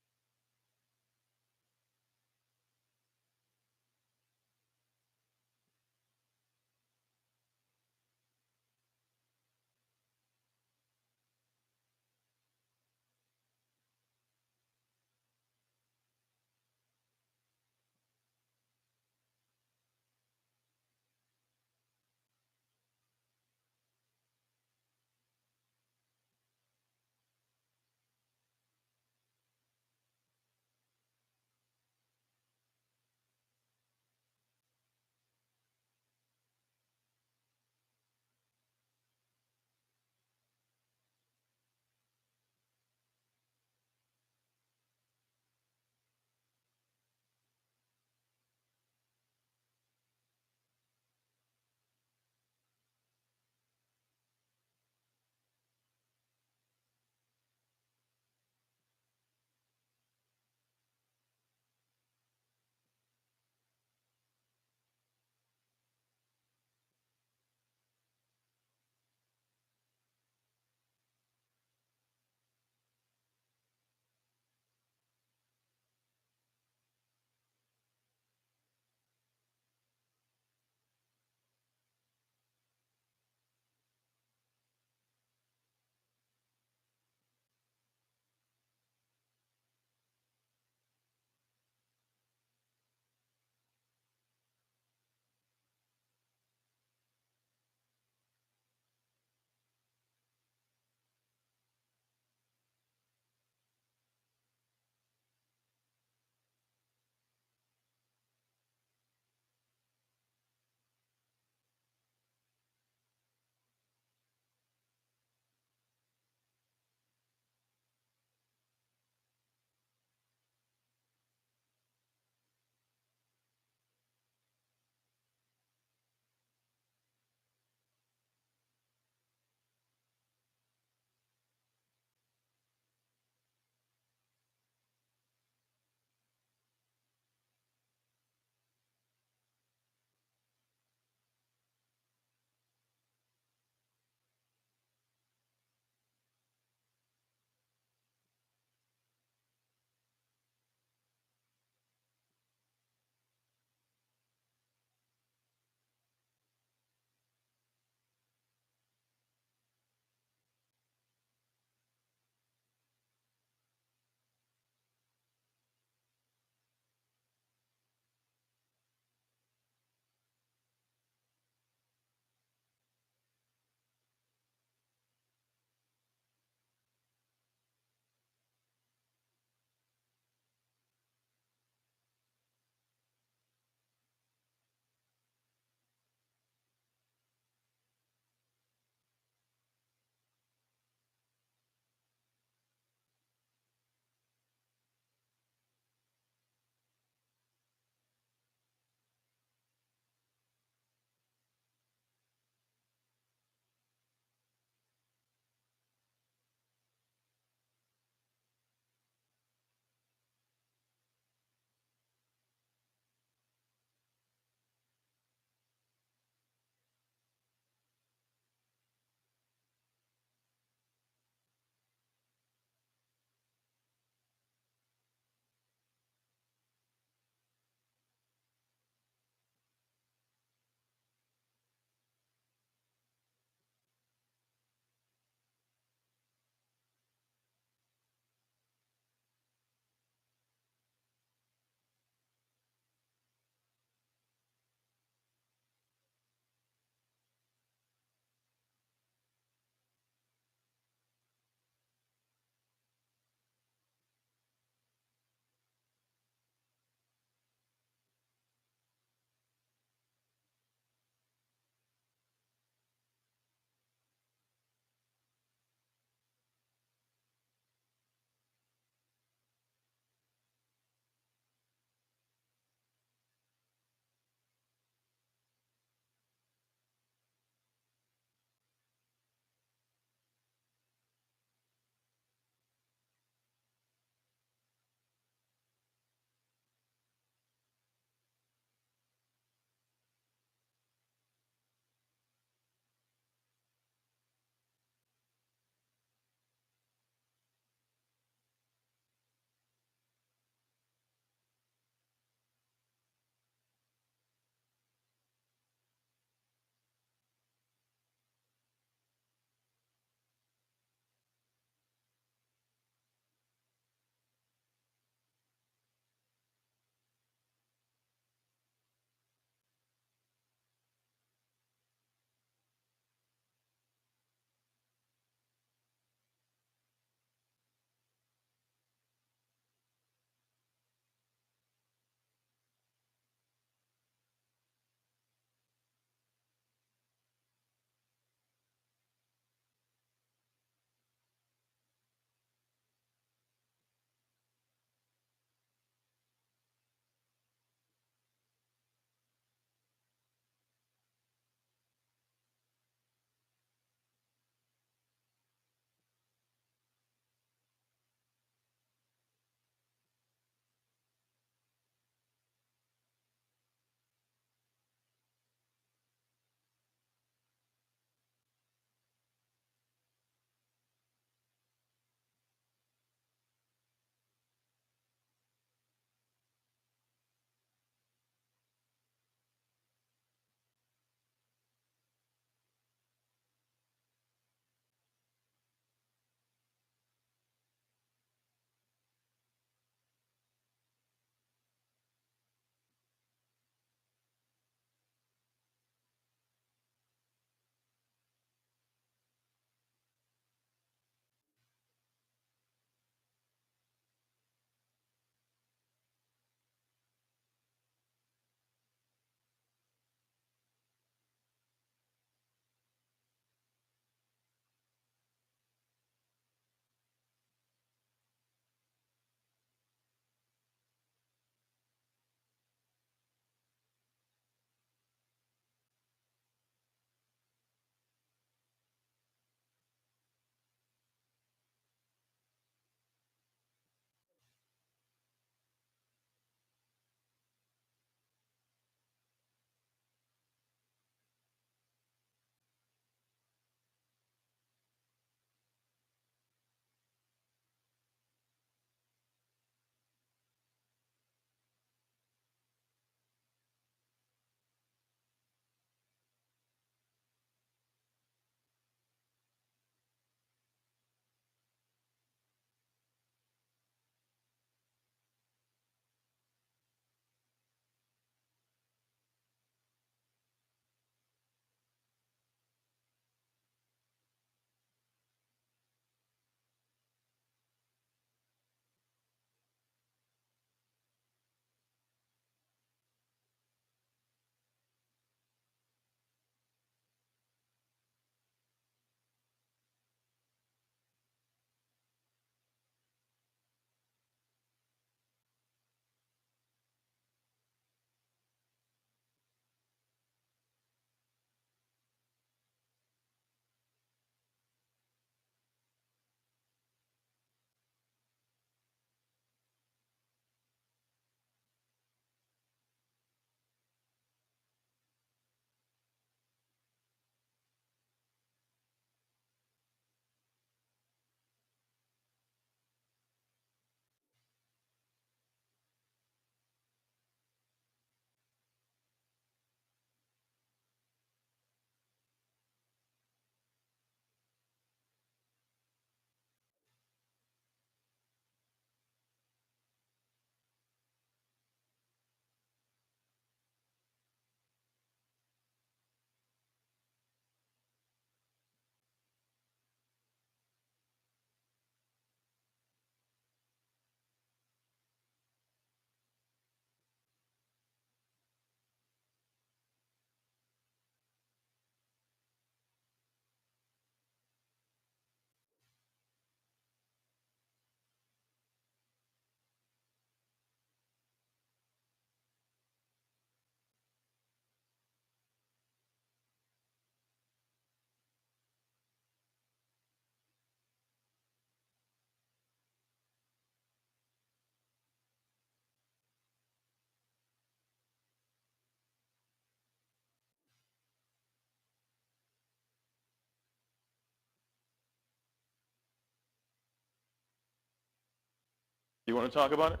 You want to talk about it?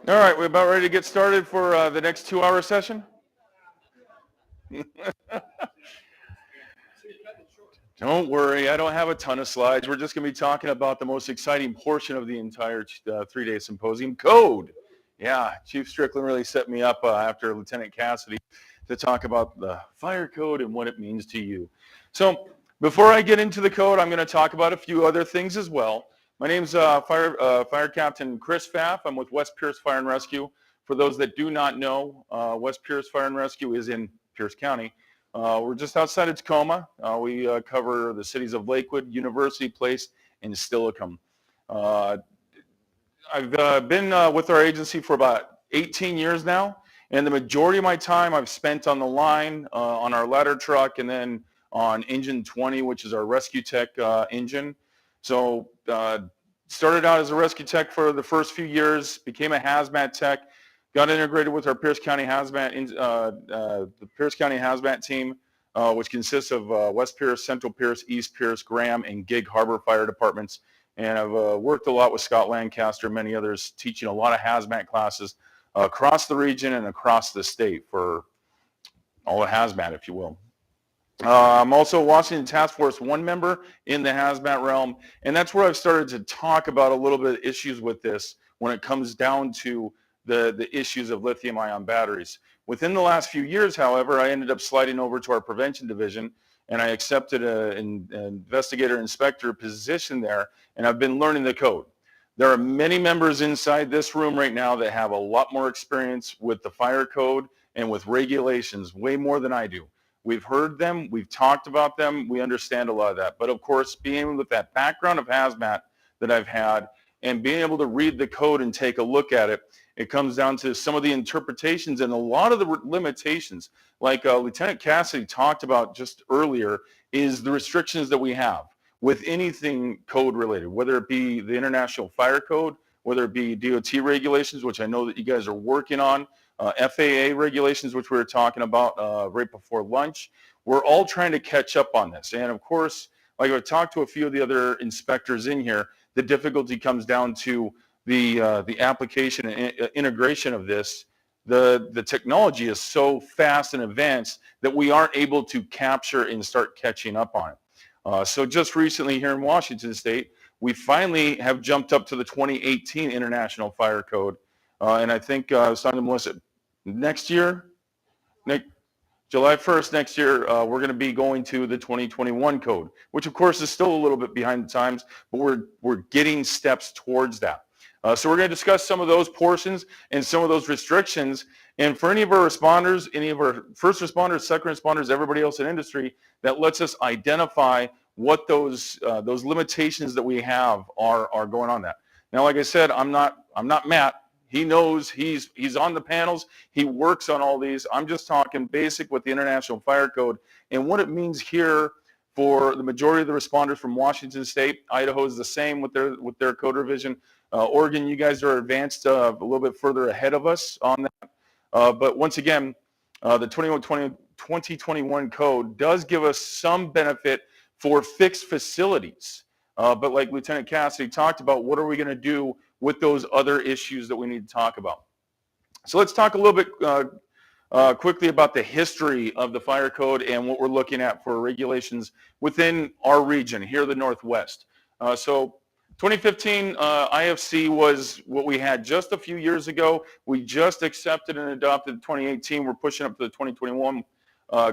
All right, we're about ready to get started for the next 2-hour session. Don't worry, I don't have a ton of slides. We're just going to be talking about the most exciting portion of the entire 3-day symposium, code. Yeah, Chief Strickland really set me up after Lieutenant Cassidy to talk about the fire code and what it means to you. So before I get into the code, I'm going to talk about a few other things as well. My name's Fire Captain Chris Pfaff. I'm with West Pierce Fire and Rescue. For those that do not know, West Pierce Fire and Rescue is in Pierce County. We're just outside of Tacoma. We cover the cities of Lakewood, University Place, and Stillicum. I've been with our agency for about 18 years now, and the majority of my time I've spent on the line, on our ladder truck, and then on engine 20, which is our rescue tech engine. So started out as a rescue tech for the first few years, became a hazmat tech, got integrated with our Pierce County hazmat, the Pierce County hazmat team, which consists of West Pierce, Central Pierce, East Pierce, Graham, and Gig Harbor fire departments. And I've worked a lot with Scott Lancaster and many others, teaching a lot of hazmat classes across the region and across the state for all the hazmat, if you will. I'm also a Washington Task Force 1 member in the hazmat realm, and that's where I've started to talk about a little bit of issues with this when it comes down to the issues of lithium-ion batteries. Within the last few years, however, I ended up sliding over to our prevention division, and I accepted an investigator inspector position there, and I've been learning the code. There are many members inside this room right now that have a lot more experience with the fire code and with regulations, way more than I do. We've heard them, we've talked about them, we understand a lot of that. But of course, being with that background of hazmat that I've had and being able to read the code and take a look at it, it comes down to some of the interpretations and a lot of the limitations. Like Lieutenant Cassidy talked about just earlier, is the restrictions that we have with anything code related, whether it be the International Fire Code, whether it be DOT regulations, which I know that you guys are working on, FAA regulations, which we were talking about right before lunch. We're all trying to catch up on this. And of course, like I've talked to a few of the other inspectors in here, the difficulty comes down to the application and integration of this. The technology is so fast and advanced that we aren't able to capture and start catching up on it. So just recently here in Washington State, we finally have jumped up to the 2018 International Fire Code. And I think I was talking to Melissa, next year, July 1st next year, we're going to be going to the 2021 code, which of course is still a little bit behind the times, but we're getting steps towards that. So we're going to discuss some of those portions and some of those restrictions. And for any of our responders, any of our first responders, second responders, everybody else in industry, that lets us identify what those limitations that we have are going on that. Now, like I said, I'm not Matt. He knows, he's on the panels, he works on all these. I'm just talking basic with the International Fire Code and what it means here for the majority of the responders from Washington State. Idaho is the same with their code revision. Oregon, you guys are advanced a little bit further ahead of us on that. But once again, the 2021 code does give us some benefit for fixed facilities. But like Lieutenant Cassidy talked about, what are we going to do with those other issues that we need to talk about? So let's talk a little bit quickly about the history of the fire code and what we're looking at for regulations within our region here, the Northwest. So 2015 IFC was what we had just a few years ago. We just accepted and adopted 2018. We're pushing up to the 2021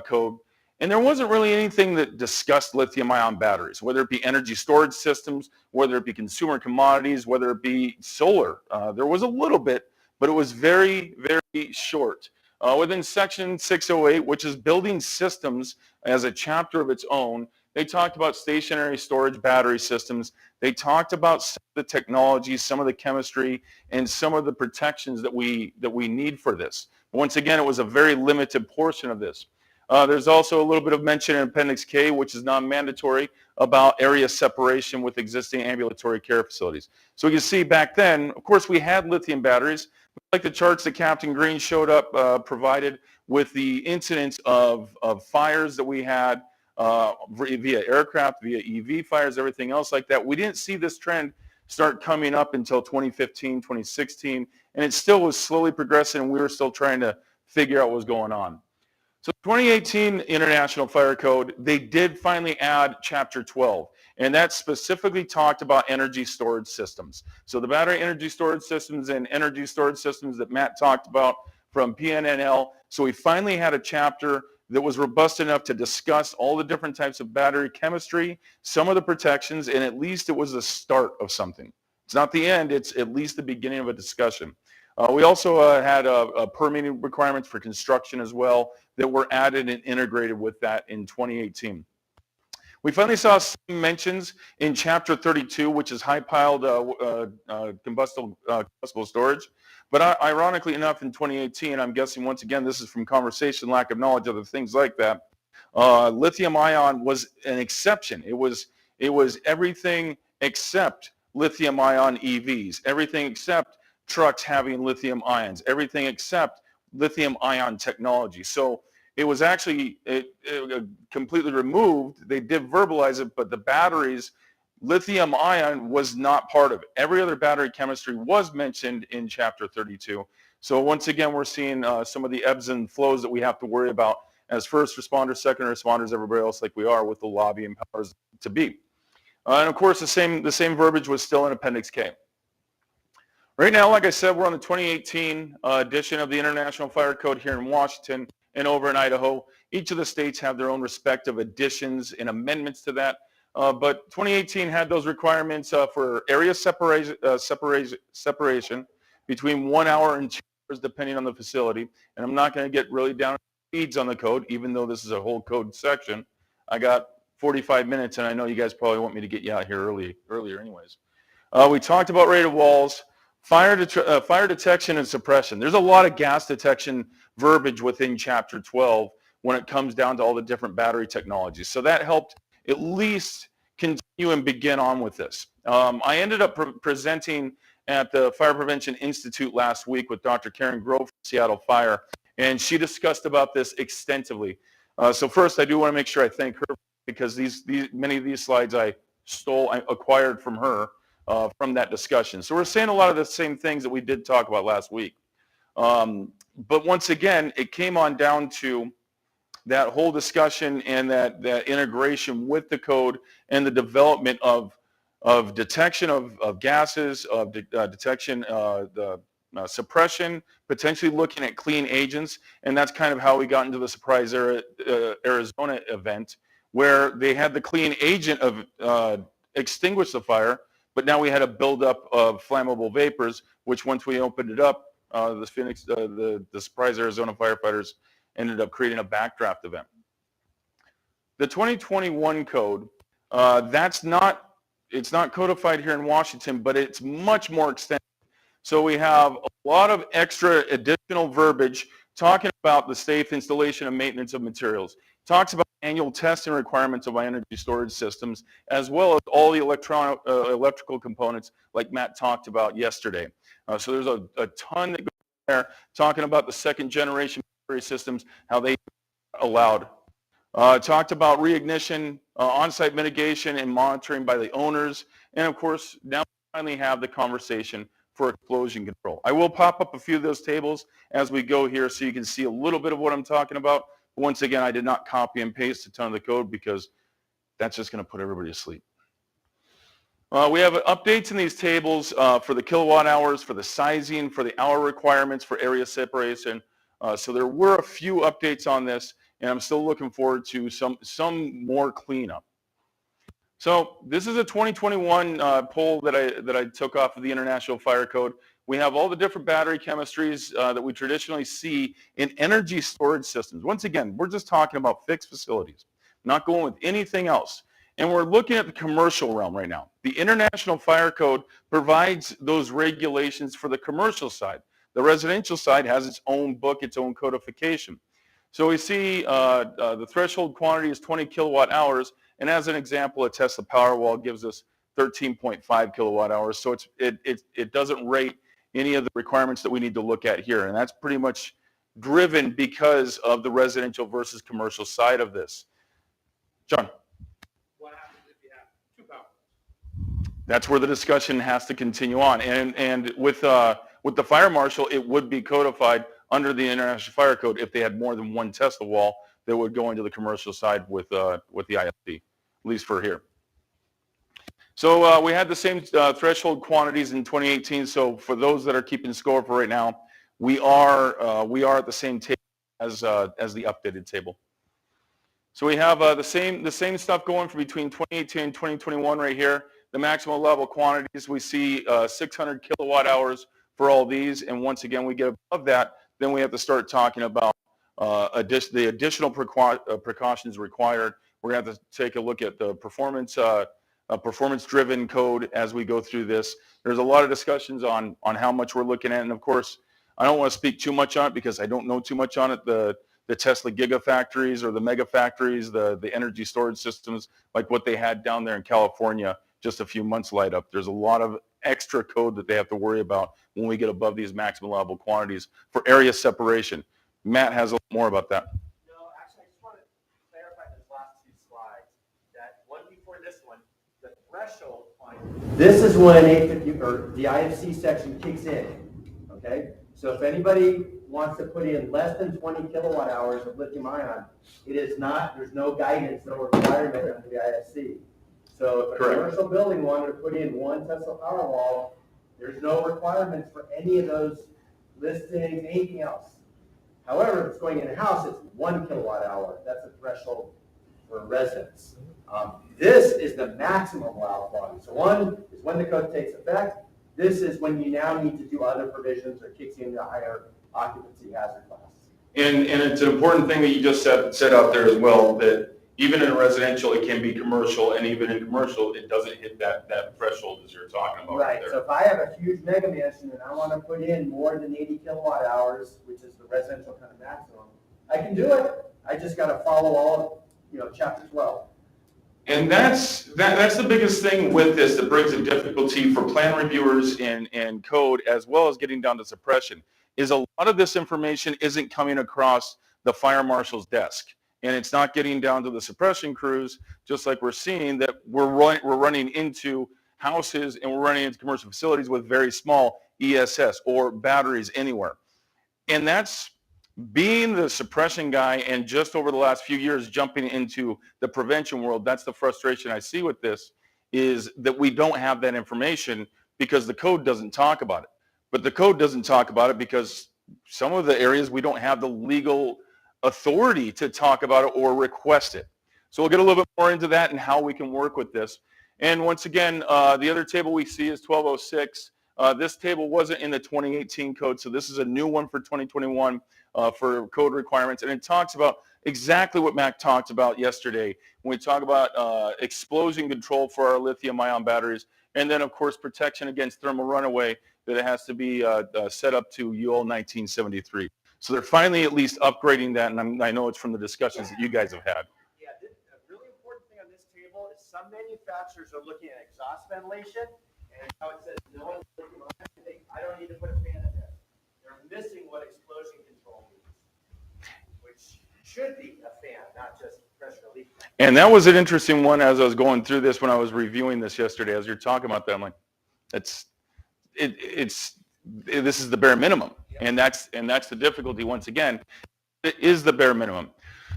code. And there wasn't really anything that discussed lithium-ion batteries, whether it be energy storage systems, whether it be consumer commodities, whether it be solar. There was a little bit, but it was very, very short. Within Section 608, which is building systems as a chapter of its own, they talked about stationary storage battery systems. They talked about some of the technologies, some of the chemistry, and some of the protections that we need for this. But once again, it was a very limited portion of this. There's also a little bit of mention in Appendix K, which is non-mandatory, about area separation with existing ambulatory care facilities. So you can see back then, of course, we had lithium batteries. Like the charts that Captain Green showed up, provided with the incidents of fires that we had via aircraft, via EV fires, everything else like that. We didn't see this trend start coming up until 2015, 2016, and it still was slowly progressing, and we were still trying to figure out what was going on. So 2018 International Fire Code, they did finally add Chapter 12, and that specifically talked about energy storage systems. So the battery energy storage systems and energy storage systems that Matt talked about from PNNL. So we finally had a chapter that was robust enough to discuss all the different types of battery chemistry, some of the protections, and at least it was the start of something. It's not the end, it's at least the beginning of a discussion. We also had permitting requirements for construction as well that were added and integrated with that in 2018. We finally saw some mentions in Chapter 32, which is high-piled combustible storage. But ironically enough, in 2018, I'm guessing once again this is from conversation, lack of knowledge, other things like that, lithium-ion was an exception. It was everything except lithium-ion EVs, everything except trucks having lithium ions, everything except lithium ion technology. So it was actually completely removed. They did verbalize it, but the batteries, lithium ion was not part of it. Every other battery chemistry was mentioned in Chapter 32. So once again, we're seeing some of the ebbs and flows that we have to worry about as first responders, second responders, everybody else like we are with the lobbying powers to be. And of course, the same verbiage was still in Appendix K. Right now, like I said, we're on the 2018 edition of the International Fire Code here in Washington and over in Idaho. Each of the states have their own respective additions and amendments to that. But 2018 had those requirements for area separation between 1 hour and 2 hours, depending on the facility. And I'm not going to get really down to speeds on the code, even though this is a whole code section. I got 45 minutes, and I know you guys probably want me to get you out here earlier anyways. We talked about rated walls. Fire detection and suppression. There's a lot of gas detection verbiage within Chapter 12 when it comes down to all the different battery technologies. So that helped at least continue and begin on with this. I ended up presenting at the Fire Prevention Institute last week with Dr. Karen Grove from Seattle Fire, and she discussed about this extensively. So first, I do want to make sure I thank her because many of these slides I acquired from her. From that discussion. So we're saying a lot of the same things that we did talk about last week. But once again, it came on down to that whole discussion and that integration with the code and the development of detection of gases, of detection, the suppression, potentially looking at clean agents. And that's kind of how we got into the Surprise Arizona event, where they had the clean agent of extinguish the fire, but now we had a buildup of flammable vapors, which once we opened it up, the Surprise Arizona firefighters ended up creating a backdraft event. The 2021 code, it's not codified here in Washington, but it's much more extensive. So we have a lot of extra additional verbiage talking about the safe installation and maintenance of materials. Talks about annual testing requirements of energy storage systems, as well as all the electrical components like Matt talked about yesterday. So there's a ton that goes there talking about the second generation battery systems, how they are allowed. Talked about reignition, on-site mitigation and monitoring by the owners. And of course, now we finally have the conversation for explosion control. I will pop up a few of those tables as we go here so you can see a little bit of what I'm talking about. Once again, I did not copy and paste a ton of the code because that's just going to put everybody to sleep. We have updates in these tables for the kilowatt hours, for the sizing, for the hour requirements, for area separation. So there were a few updates on this, and I'm still looking forward to some more cleanup. So this is a 2021 poll that I took off of the International Fire Code. We have all the different battery chemistries that we traditionally see in energy storage systems. Once again, we're just talking about fixed facilities, not going with anything else. And we're looking at the commercial realm right now. The International Fire Code provides those regulations for the commercial side. The residential side has its own book, its own codification. So we see the threshold quantity is 20 kilowatt hours. And as an example, a Tesla Powerwall gives us 13.5 kilowatt hours. So it doesn't rate any of the requirements that we need to look at here. And that's pretty much driven because of the residential versus commercial side of this. John. What happens if you have two power? That's where the discussion has to continue on. And with the fire marshal, it would be codified under the International Fire Code if they had more than one Tesla wall that would go into the commercial side with the IFC, at least for here. So we had the same threshold quantities in 2018. So for those that are keeping score for right now, we are at the same table as the updated table. So we have the same stuff going for between 2018 and 2021 right here. The maximum level quantities, we see 600 kilowatt hours for all these. And once again, we get above that, then we have to start talking about the additional precautions required. We're going to have to take a look at the performance-driven code as we go through this. There's a lot of discussions on how much we're looking at. And of course, I don't want to speak too much on it because I don't know too much on it. The Tesla gigafactories or the mega factories, the energy storage systems, like what they had down there in California just a few months light up. There's a lot of extra code that they have to worry about when we get above these maximum allowable quantities for area separation. Matt has a lot more about that. No, actually, I just want to clarify those last two slides. That one before this one, the threshold point. This is when 850 or the IFC section kicks in. Okay, so if anybody wants to put in less than 20 kilowatt hours of lithium ion, it is not. There's no guidance, no requirement under the IFC. So if a commercial building wanted to put in one Tesla Powerwall, there's no requirements for any of those listings, anything else. However, if it's going in a house, it's 1 kilowatt hour. That's a threshold for residents. This is the maximum allowed quantity. So one is when the code takes effect. This is when you now need to do other provisions or kicks in the higher occupancy hazard class. And it's an important thing that you just said out there as well, that even in residential, it can be commercial, and even in commercial, it doesn't hit that threshold as you're talking about. Right, so if I have a huge mega mansion and I want to put in more than 80 kilowatt hours, which is the residential kind of maximum, I can do it. I just got to follow all of, chapter 12. And that's the biggest thing with this that brings a difficulty for plan reviewers and code, as well as getting down to suppression, is a lot of this information isn't coming across the fire marshal's desk. And it's not getting down to the suppression crews, just like we're seeing that we're running into houses and we're running into commercial facilities with very small ESS or batteries anywhere. And that's being the suppression guy, and just over the last few years jumping into the prevention world. That's the frustration I see with this, is that we don't have that information because the code doesn't talk about it. But the code doesn't talk about it because some of the areas we don't have the legal authority to talk about it or request it. So we'll get a little bit more into that and how we can work with this. And once again, the other table we see is 1206. This table wasn't in the 2018 code, so this is a new one for 2021 for code requirements. And it talks about exactly what Mac talked about yesterday when we talk about explosion control for our lithium-ion batteries, and then, of course, protection against thermal runaway, that it has to be set up to UL 1973. So they're finally at least upgrading that, and I know it's from the discussions that you guys have had. Yeah, a really important thing on this table is some manufacturers are looking at exhaust ventilation, and how it says no one's looking on it, they think, I don't need to put a fan in there. They're missing what explosion control means, which should be a fan, not just pressure relief. And that was an interesting one as I was going through this when I was reviewing this yesterday. As you're talking about that, I'm like, this is the bare minimum. And that's the difficulty once again. It is the bare minimum.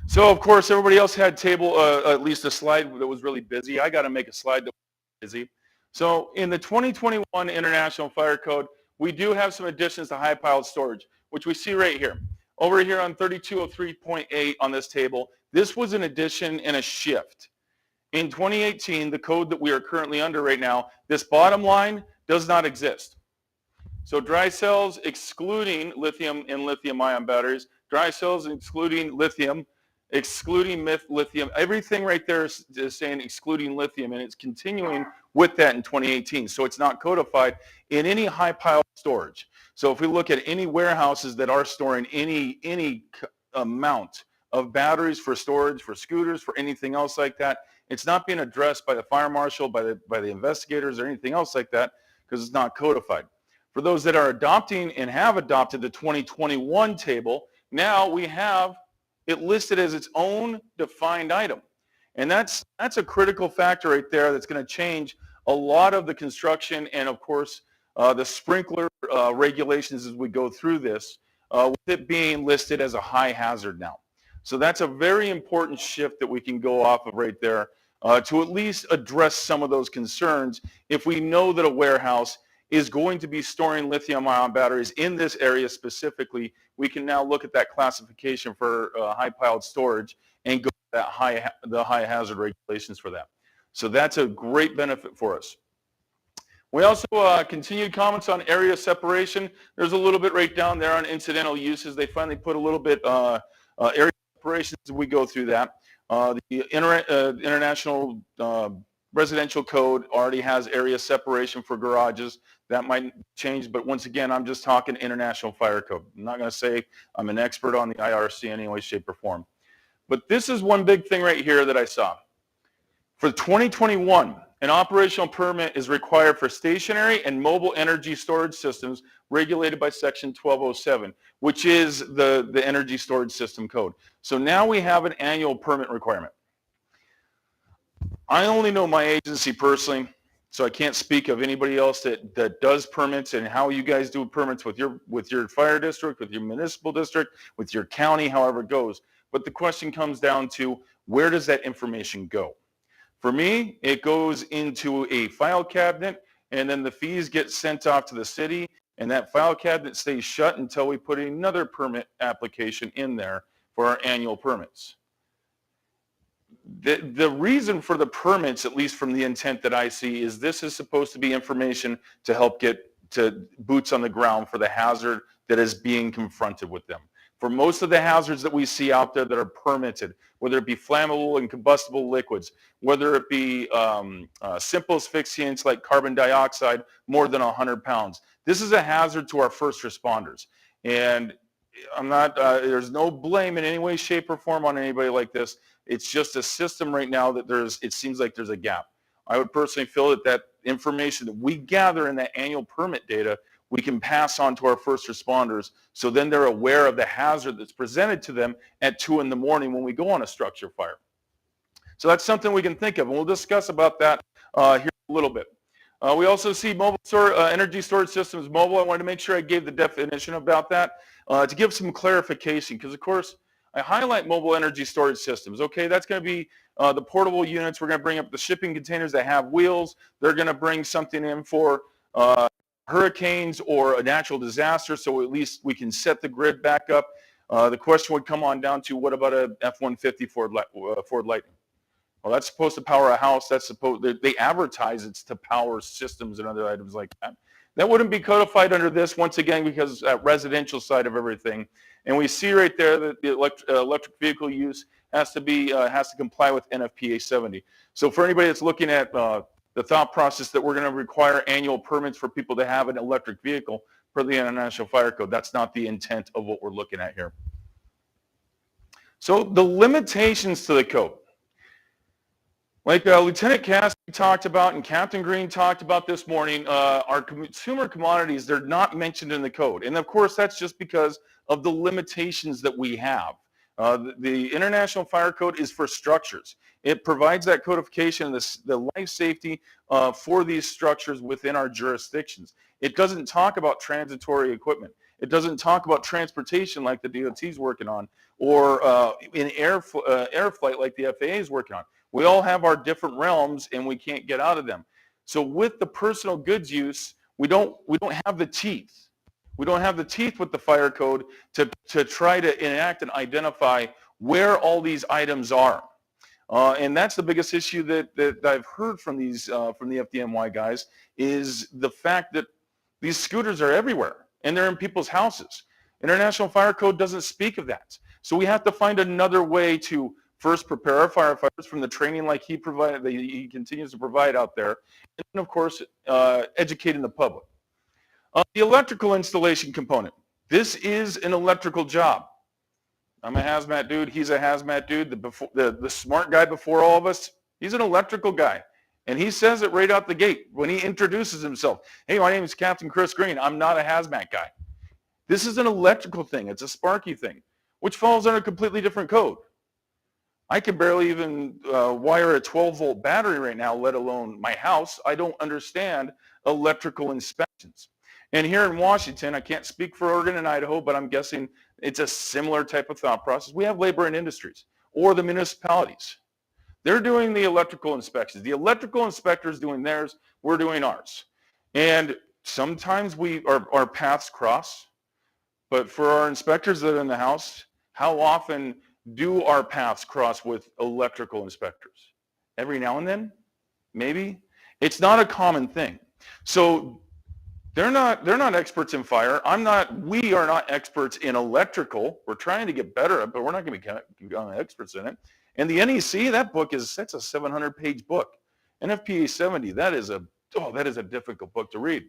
So of course everybody else had table at least a slide that was really busy. I got to make a slide that was busy. So in the 2021 International Fire Code, we do have some additions to high piled storage, which we see right here. Over here on 3203.8 on this table, this was an addition and a shift. In 2018, the code that we are currently under right now, this bottom line does not exist. So dry cells excluding lithium and lithium-ion batteries, dry cells excluding lithium, excluding lithium, everything right there is saying excluding lithium, and it's continuing with that in 2018. So it's not codified in any high pile storage. So if we look at any warehouses that are storing any amount of batteries for storage, for scooters, for anything else like that, it's not being addressed by the fire marshal, by the investigators or anything else like that, because it's not codified. For those that are adopting and have adopted the 2021 table, now we have it listed as its own defined item. And that's a critical factor right there that's going to change a lot of the construction and, of course, the sprinkler regulations as we go through this, with it being listed as a high hazard now. So that's a very important shift that we can go off of right there to at least address some of those concerns. If we know that a warehouse is going to be storing lithium-ion batteries in this area specifically, we can now look at that classification for high-piled storage and go to the high hazard regulations for that. So that's a great benefit for us. We also continued comments on area separation. There's a little bit right down there on incidental uses. They finally put a little bit area separation as we go through that. The International Residential Code already has area separation for garages. That might change, but once again, I'm just talking International Fire Code. I'm not going to say I'm an expert on the IRC in any way, shape, or form. But this is one big thing right here that I saw. For 2021, an operational permit is required for stationary and mobile energy storage systems regulated by Section 1207, which is the Energy Storage System Code. So now we have an annual permit requirement. I only know my agency personally, so I can't speak of anybody else that does permits and how you guys do permits with your fire district, with your municipal district, with your county, however it goes. But the question comes down to, where does that information go? For me, it goes into a file cabinet, and then the fees get sent off to the city, and that file cabinet stays shut until we put another permit application in there for our annual permits. The reason for the permits, at least from the intent that I see, is this is supposed to be information to help get to boots on the ground for the hazard that is being confronted with them. For most of the hazards that we see out there that are permitted, whether it be flammable and combustible liquids, whether it be simple asphyxiants like carbon dioxide, more than 100 pounds. This is a hazard to our first responders. And I'm not, there's no blame in any way, shape, or form on anybody like this. It's just a system right now that it seems like there's a gap. I would personally feel that information that we gather in that annual permit data, we can pass on to our first responders, so then they're aware of the hazard that's presented to them at 2 in the morning when we go on a structure fire. So that's something we can think of, and we'll discuss about that here a little bit. We also see mobile energy storage systems mobile. I wanted to make sure I gave the definition about that to give some clarification, because of course I highlight mobile energy storage systems. Okay, that's going to be the portable units. We're going to bring up the shipping containers that have wheels. They're going to bring something in for hurricanes or a natural disaster, so at least we can set the grid back up. The question would come on down to, what about a F-150 Ford Lightning? Well, that's supposed to power a house. That's supposed, they advertise it's to power systems and other items like that. That wouldn't be codified under this, once again, because that residential side of everything. And we see right there that the electric vehicle use has to comply with NFPA 70. So for anybody that's looking at the thought process that we're going to require annual permits for people to have an electric vehicle per the International Fire Code, that's not the intent of what we're looking at here. So the limitations to the code. Like Lieutenant Cassidy talked about and Captain Green talked about this morning, our consumer commodities, they're not mentioned in the code. And of course, that's just because of the limitations that we have. The International Fire Code is for structures. It provides that codification, the life safety for these structures within our jurisdictions. It doesn't talk about transitory equipment. It doesn't talk about transportation like the DOT is working on, or in air flight like the FAA is working on. We all have our different realms and we can't get out of them. So with the personal goods use, we don't have the teeth. We don't have the teeth with the fire code to try to enact and identify where all these items are. And that's the biggest issue that I've heard from these from the FDNY guys, is the fact that these scooters are everywhere and they're in people's houses. International Fire Code doesn't speak of that. So we have to find another way to first prepare our firefighters from the training like he continues to provide out there, and then of course educating the public. The electrical installation component. This is an electrical job. I'm a hazmat dude. He's a hazmat dude. The smart guy before all of us, he's an electrical guy. And he says it right out the gate when he introduces himself. Hey, my name is Captain Chris Green. I'm not a hazmat guy. This is an electrical thing. It's a Sparky thing, which falls under a completely different code. I can barely even wire a 12-volt battery right now, let alone my house. I don't understand electrical inspections. And here in Washington, I can't speak for Oregon and Idaho, but I'm guessing it's a similar type of thought process. We have labor and industries or the municipalities. They're doing the electrical inspections. The electrical inspector's doing theirs, we're doing ours. And sometimes our paths cross, but for our inspectors that are in the house, how often do our paths cross with electrical inspectors? Every now and then, maybe. It's not a common thing. So they're not experts in fire. We are not experts in electrical. We're trying to get better at it, but we're not going to become experts in it. And the NEC, that's a 700-page book. NFPA 70, that is a difficult book to read.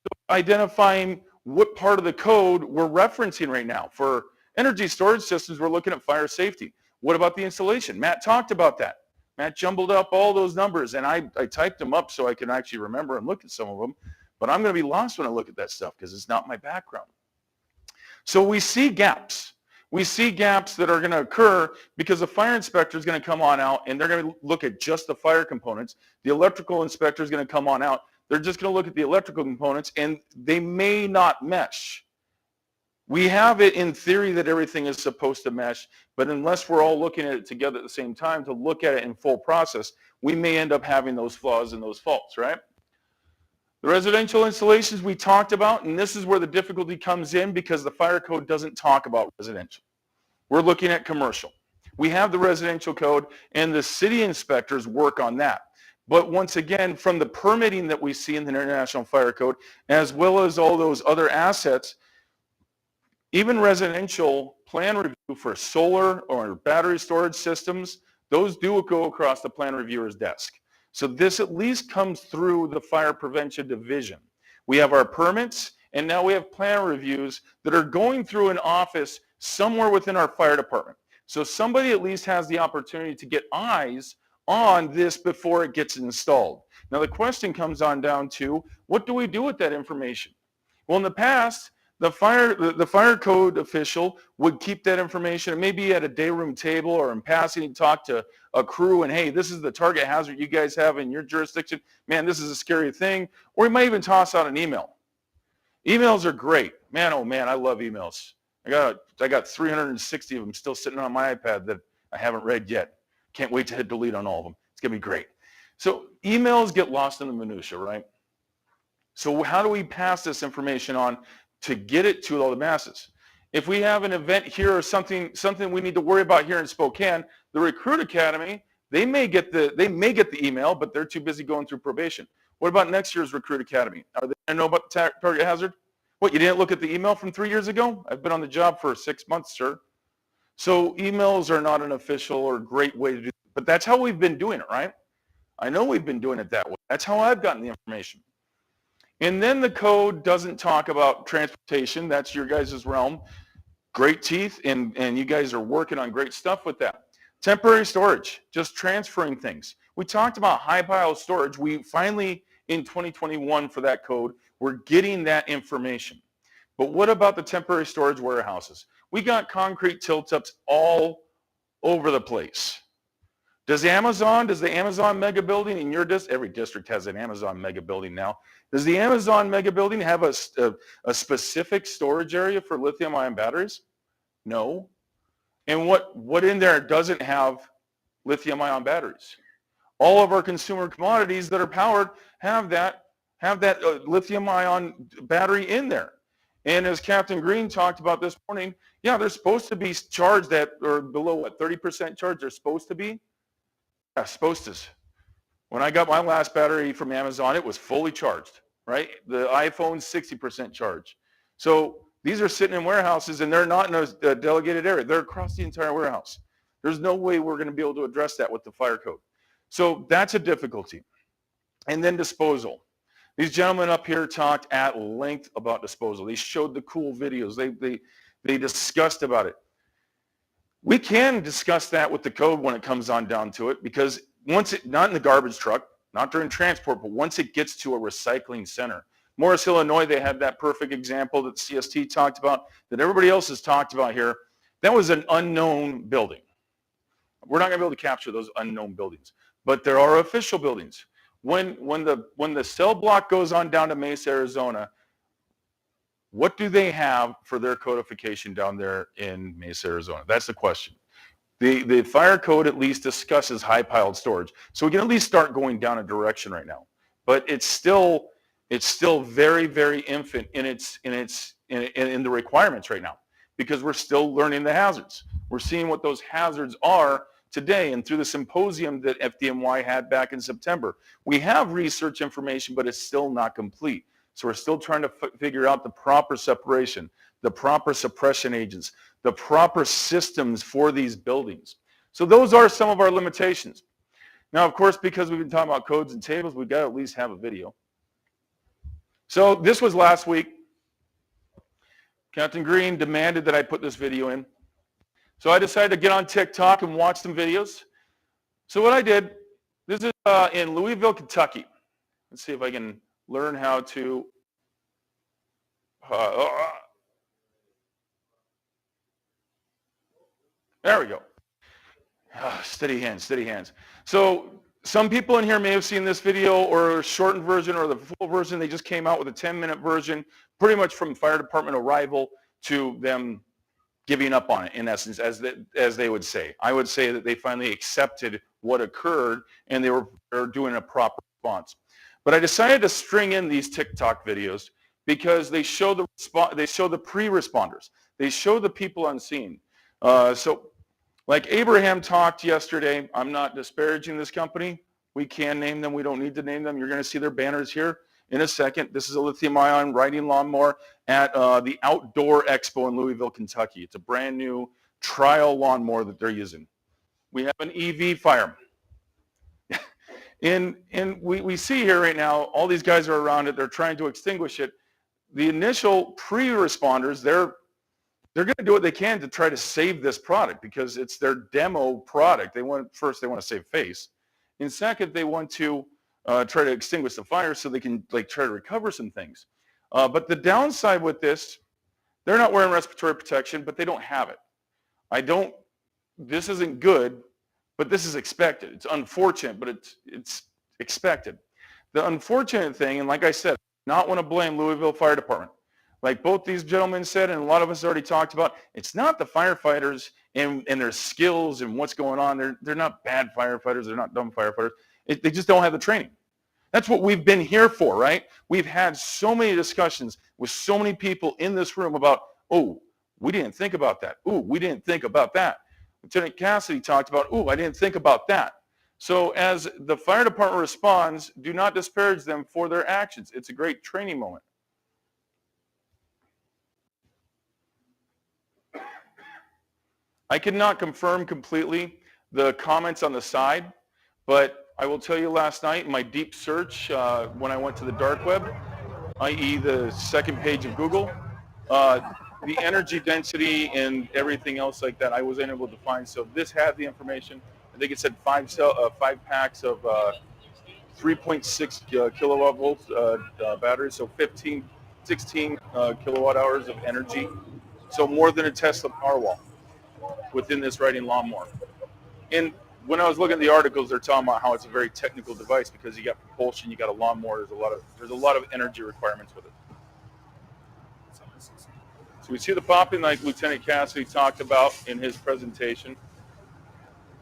So identifying what part of the code we're referencing right now. For energy storage systems, we're looking at fire safety. What about the installation? Matt talked about that. Matt jumbled up all those numbers, and I typed them up so I can actually remember and look at some of them. But I'm going to be lost when I look at that stuff because it's not my background. So we see gaps. We see gaps that are going to occur because the fire inspector is going to come on out and they're going to look at just the fire components. The electrical inspector is going to come on out. They're just going to look at the electrical components and they may not mesh. We have it in theory that everything is supposed to mesh, but unless we're all looking at it together at the same time to look at it in full process, we may end up having those flaws and those faults, right? The residential installations we talked about, and this is where the difficulty comes in because the fire code doesn't talk about residential. We're looking at commercial. We have the residential code and the city inspectors work on that. But once again, from the permitting that we see in the International Fire Code, as well as all those other assets, even residential plan review for solar or battery storage systems, those do go across the plan reviewer's desk. So this at least comes through the fire prevention division. We have our permits, and now we have plan reviews that are going through an office somewhere within our fire department. So somebody at least has the opportunity to get eyes on this before it gets installed. Now the question comes on down to, what do we do with that information? Well, in the past, the fire code official would keep that information, maybe at a day room table or in passing and talk to a crew and, hey, this is the target hazard you guys have in your jurisdiction. Man, this is a scary thing. Or he might even toss out an email. Emails are great. Man, oh man, I love emails. I got 360 of them still sitting on my iPad that I haven't read yet. Can't wait to hit delete on all of them. It's going to be great. So emails get lost in the minutia, right? So how do we pass this information on to get it to all the masses? If we have an event here or something we need to worry about here in Spokane, the Recruit Academy, they may get the email, but they're too busy going through probation. What about next year's Recruit Academy? Are they going to know about the target hazard? What, you didn't look at the email from 3 years ago? I've been on the job for 6 months, sir. So emails are not an official or great way to do it, but that's how we've been doing it, right? I know we've been doing it that way. That's how I've gotten the information. And then the code doesn't talk about transportation. That's your guys' realm. Great teeth, and you guys are working on great stuff with that. Temporary storage, just transferring things. We talked about high pile storage. We finally, in 2021 for that code, we're getting that information. But what about the temporary storage warehouses? We got concrete tilt-ups all over the place. Does the Amazon mega building in your district, every district has an Amazon mega building now. Does the Amazon mega building have a specific storage area for lithium ion batteries? No. And what in there doesn't have lithium ion batteries? All of our consumer commodities that are powered have that lithium ion battery in there. And as Captain Green talked about this morning, yeah, they're supposed to be charged at, or below what, 30% charge they're supposed to be? Yeah, supposed to. When I got my last battery from Amazon, it was fully charged, right? The iPhone's 60% charge. So these are sitting in warehouses and they're not in a delegated area. They're across the entire warehouse. There's no way we're going to be able to address that with the fire code. So that's a difficulty. And then disposal. These gentlemen up here talked at length about disposal. They showed the cool videos. They discussed about it. We can discuss that with the code when it comes on down to it, because once it, not in the garbage truck, not during transport, but once it gets to a recycling center. Morris, Illinois, they had that perfect example that CST talked about, that everybody else has talked about here. That was an unknown building. We're not going to be able to capture those unknown buildings, but there are official buildings. When the cell block goes on down to Mesa, Arizona, what do they have for their codification down there in Mesa, Arizona? That's the question. The fire code at least discusses high piled storage, so we can at least start going down a direction right now. But it's still very, very infant in the requirements right now, because we're still learning the hazards. We're seeing what those hazards are today, and through the symposium that FDNY had back in September. We have research information, but it's still not complete. So we're still trying to figure out the proper separation, the proper suppression agents, the proper systems for these buildings. So those are some of our limitations. Now, of course, because we've been talking about codes and tables, we've got to at least have a video. So this was last week. Captain Green demanded that I put this video in. So I decided to get on TikTok and watch some videos. So what I did, this is in Louisville, Kentucky. Let's see if I can learn how to there we go. Steady hands, steady hands. So some people in here may have seen this video or a shortened version or the full version. They just came out with a 10-minute version, pretty much from fire department arrival to them giving up on it, in essence, as they would say. I would say that they finally accepted what occurred and they were doing a proper response. But I decided to string in these TikTok videos because they show the pre-responders. They show the people on scene. So like Abraham talked yesterday, I'm not disparaging this company. We can name them. We don't need to name them. You're going to see their banners here in a second. This is a lithium-ion riding lawnmower at the Outdoor Expo in Louisville, Kentucky. It's a brand new trial lawnmower that they're using. We have an EV fire. And we see here right now, all these guys are around it. They're trying to extinguish it. The initial pre-responders, they're going to do what they can to try to save this product because it's their demo product. First, they want to save face. And second, they want to try to extinguish the fire so they can try to recover some things. But the downside with this, they're not wearing respiratory protection, but they don't have it. This isn't good, but this is expected. It's unfortunate, but it's expected. The unfortunate thing, and like I said, I not want to blame Louisville Fire Department. Like both these gentlemen said, and a lot of us already talked about, it's not the firefighters and their skills and what's going on. They're not bad firefighters. They're not dumb firefighters. They just don't have the training. That's what we've been here for, right? We've had so many discussions with so many people in this room about, oh, we didn't think about that. Oh, we didn't think about that. Lieutenant Cassidy talked about, oh, I didn't think about that. So as the fire department responds, do not disparage them for their actions. It's a great training moment. I cannot confirm completely the comments on the side, but I will tell you last night, in my deep search, when I went to the dark web, i.e. the second page of Google, the energy density and everything else like that, I was unable to find. So this had the information. I think it said 5 packs of 3.6 kilowatt volts batteries, so 16 kilowatt hours of energy. So more than a Tesla Powerwall within this riding lawnmower. And when I was looking at the articles, they're talking about how it's a very technical device because you got propulsion, you got a lawnmower, there's a lot of energy requirements with it. So we see the popping like Lieutenant Cassidy talked about in his presentation.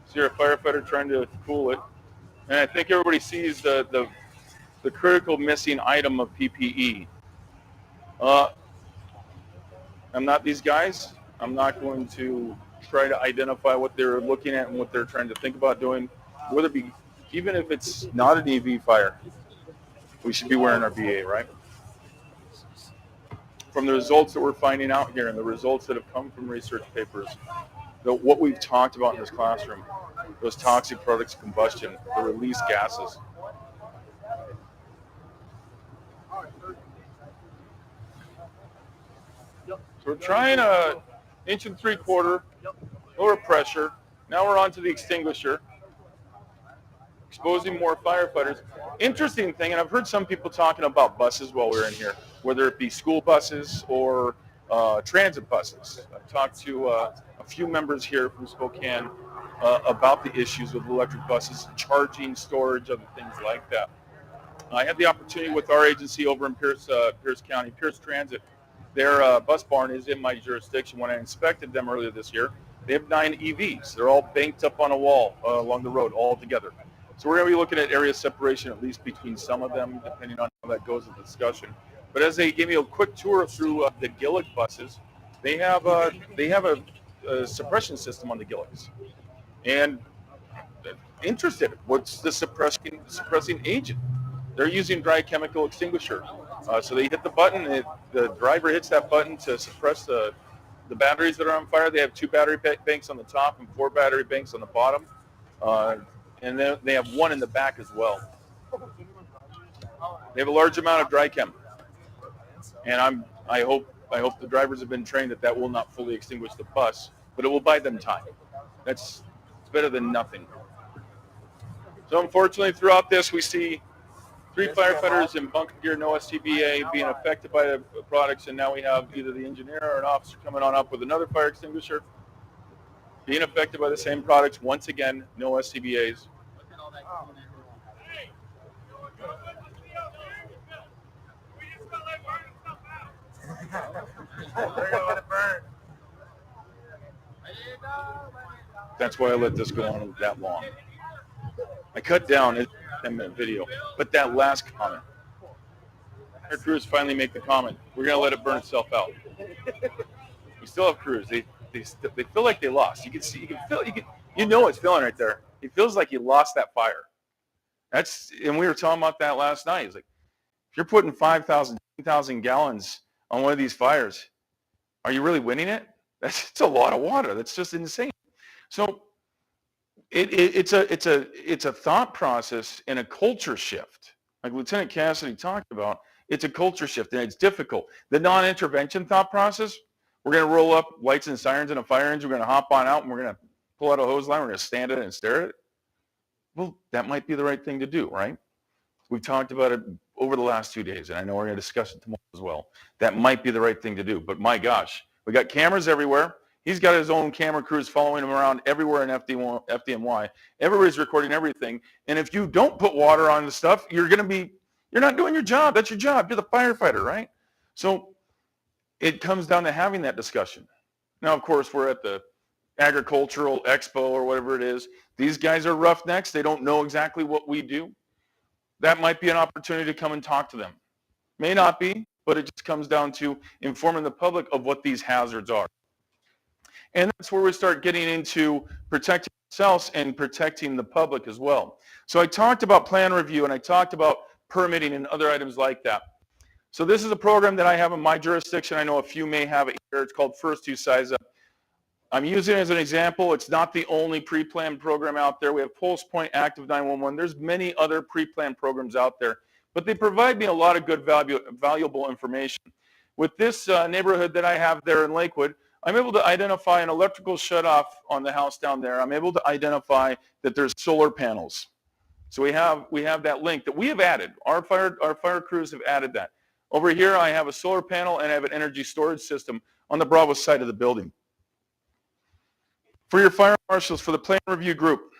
See a firefighter trying to cool it. And I think everybody sees the critical missing item of PPE. I'm not these guys. I'm not going to try to identify what they're looking at and what they're trying to think about doing. Whether it be, even if it's not an EV fire, we should be wearing our BA, right? From the results that we're finding out here and the results that have come from research papers, what we've talked about in this classroom, those toxic products of combustion, the released gases. So we're trying a 1 3/4 inch, lower pressure. Now we're on to the extinguisher, exposing more firefighters. Interesting thing, and I've heard some people talking about buses while we're in here, whether it be school buses or transit buses. I've talked to a few members here from Spokane about the issues with electric buses, charging, storage, other things like that. I had the opportunity with our agency over in Pierce County, Pierce Transit. Their bus barn is in my jurisdiction. When I inspected them earlier this year, they have 9 EVs. They're all banked up on a wall along the road all together. So we're going to be looking at area separation, at least between some of them, depending on how that goes in the discussion. But as they gave me a quick tour through the Gillick buses, they have a suppression system on the Gillicks. And interested, what's the suppressing agent? They're using dry chemical extinguisher. So they hit the button, the driver hits that button to suppress the batteries that are on fire. They have 2 battery banks on the top and 4 battery banks on the bottom. And then they have 1 in the back as well. They have a large amount of dry chem. And I hope the drivers have been trained that will not fully extinguish the bus, but it will buy them time. It's better than nothing. So unfortunately, throughout this, we see 3 firefighters in bunker gear, no SCBA, being affected by the products, and now we have either the engineer or an officer coming on up with another fire extinguisher, being affected by the same products. Once again, no SCBAs. That's why I let this go on that long. I cut down a 10-minute video, but that last comment, our crews finally make the comment, we're going to let it burn itself out. We still have crews. They feel like they lost. You can see, you know it's feeling right there. It feels like you lost that fire. And we were talking about that last night. It's like, if you're putting 5,000, 10,000 gallons on one of these fires, are you really winning it? It's a lot of water. That's just insane. So it's a thought process and a culture shift. Like Lieutenant Cassidy talked about, it's a culture shift and it's difficult. The non-intervention thought process, we're going to roll up lights and sirens in a fire engine, we're going to hop on out and we're going to pull out a hose line, we're going to stand at it and stare at it. Well, that might be the right thing to do, right? We've talked about it over the last 2 days, and I know we're going to discuss it tomorrow as well. That might be the right thing to do, but my gosh, we got cameras everywhere. He's got his own camera crews following him around everywhere in FDNY. Everybody's recording everything, and if you don't put water on the stuff, you're not doing your job. That's your job. You're the firefighter, right? So it comes down to having that discussion. Now, of course, we're at the agricultural expo or whatever it is. These guys are roughnecks. They don't know exactly what we do. That might be an opportunity to come and talk to them. May not be, but it just comes down to informing the public of what these hazards are. And that's where we start getting into protecting ourselves and protecting the public as well. So I talked about plan review and I talked about permitting and other items like that. So this is a program that I have in my jurisdiction. I know a few may have it here. It's called First Two Size Up. I'm using it as an example. It's not the only pre-planned program out there. We have Pulse Point, Active 911. There's many other pre-planned programs out there, but they provide me a lot of good valuable information. With this neighborhood that I have there in Lakewood, I'm able to identify an electrical shutoff on the house down there. I'm able to identify that there's solar panels. So we have that link that we have added. Our fire crews have added that. Over here, I have a solar panel and I have an energy storage system on the Bravo side of the building. For your fire marshals, for the plan review group,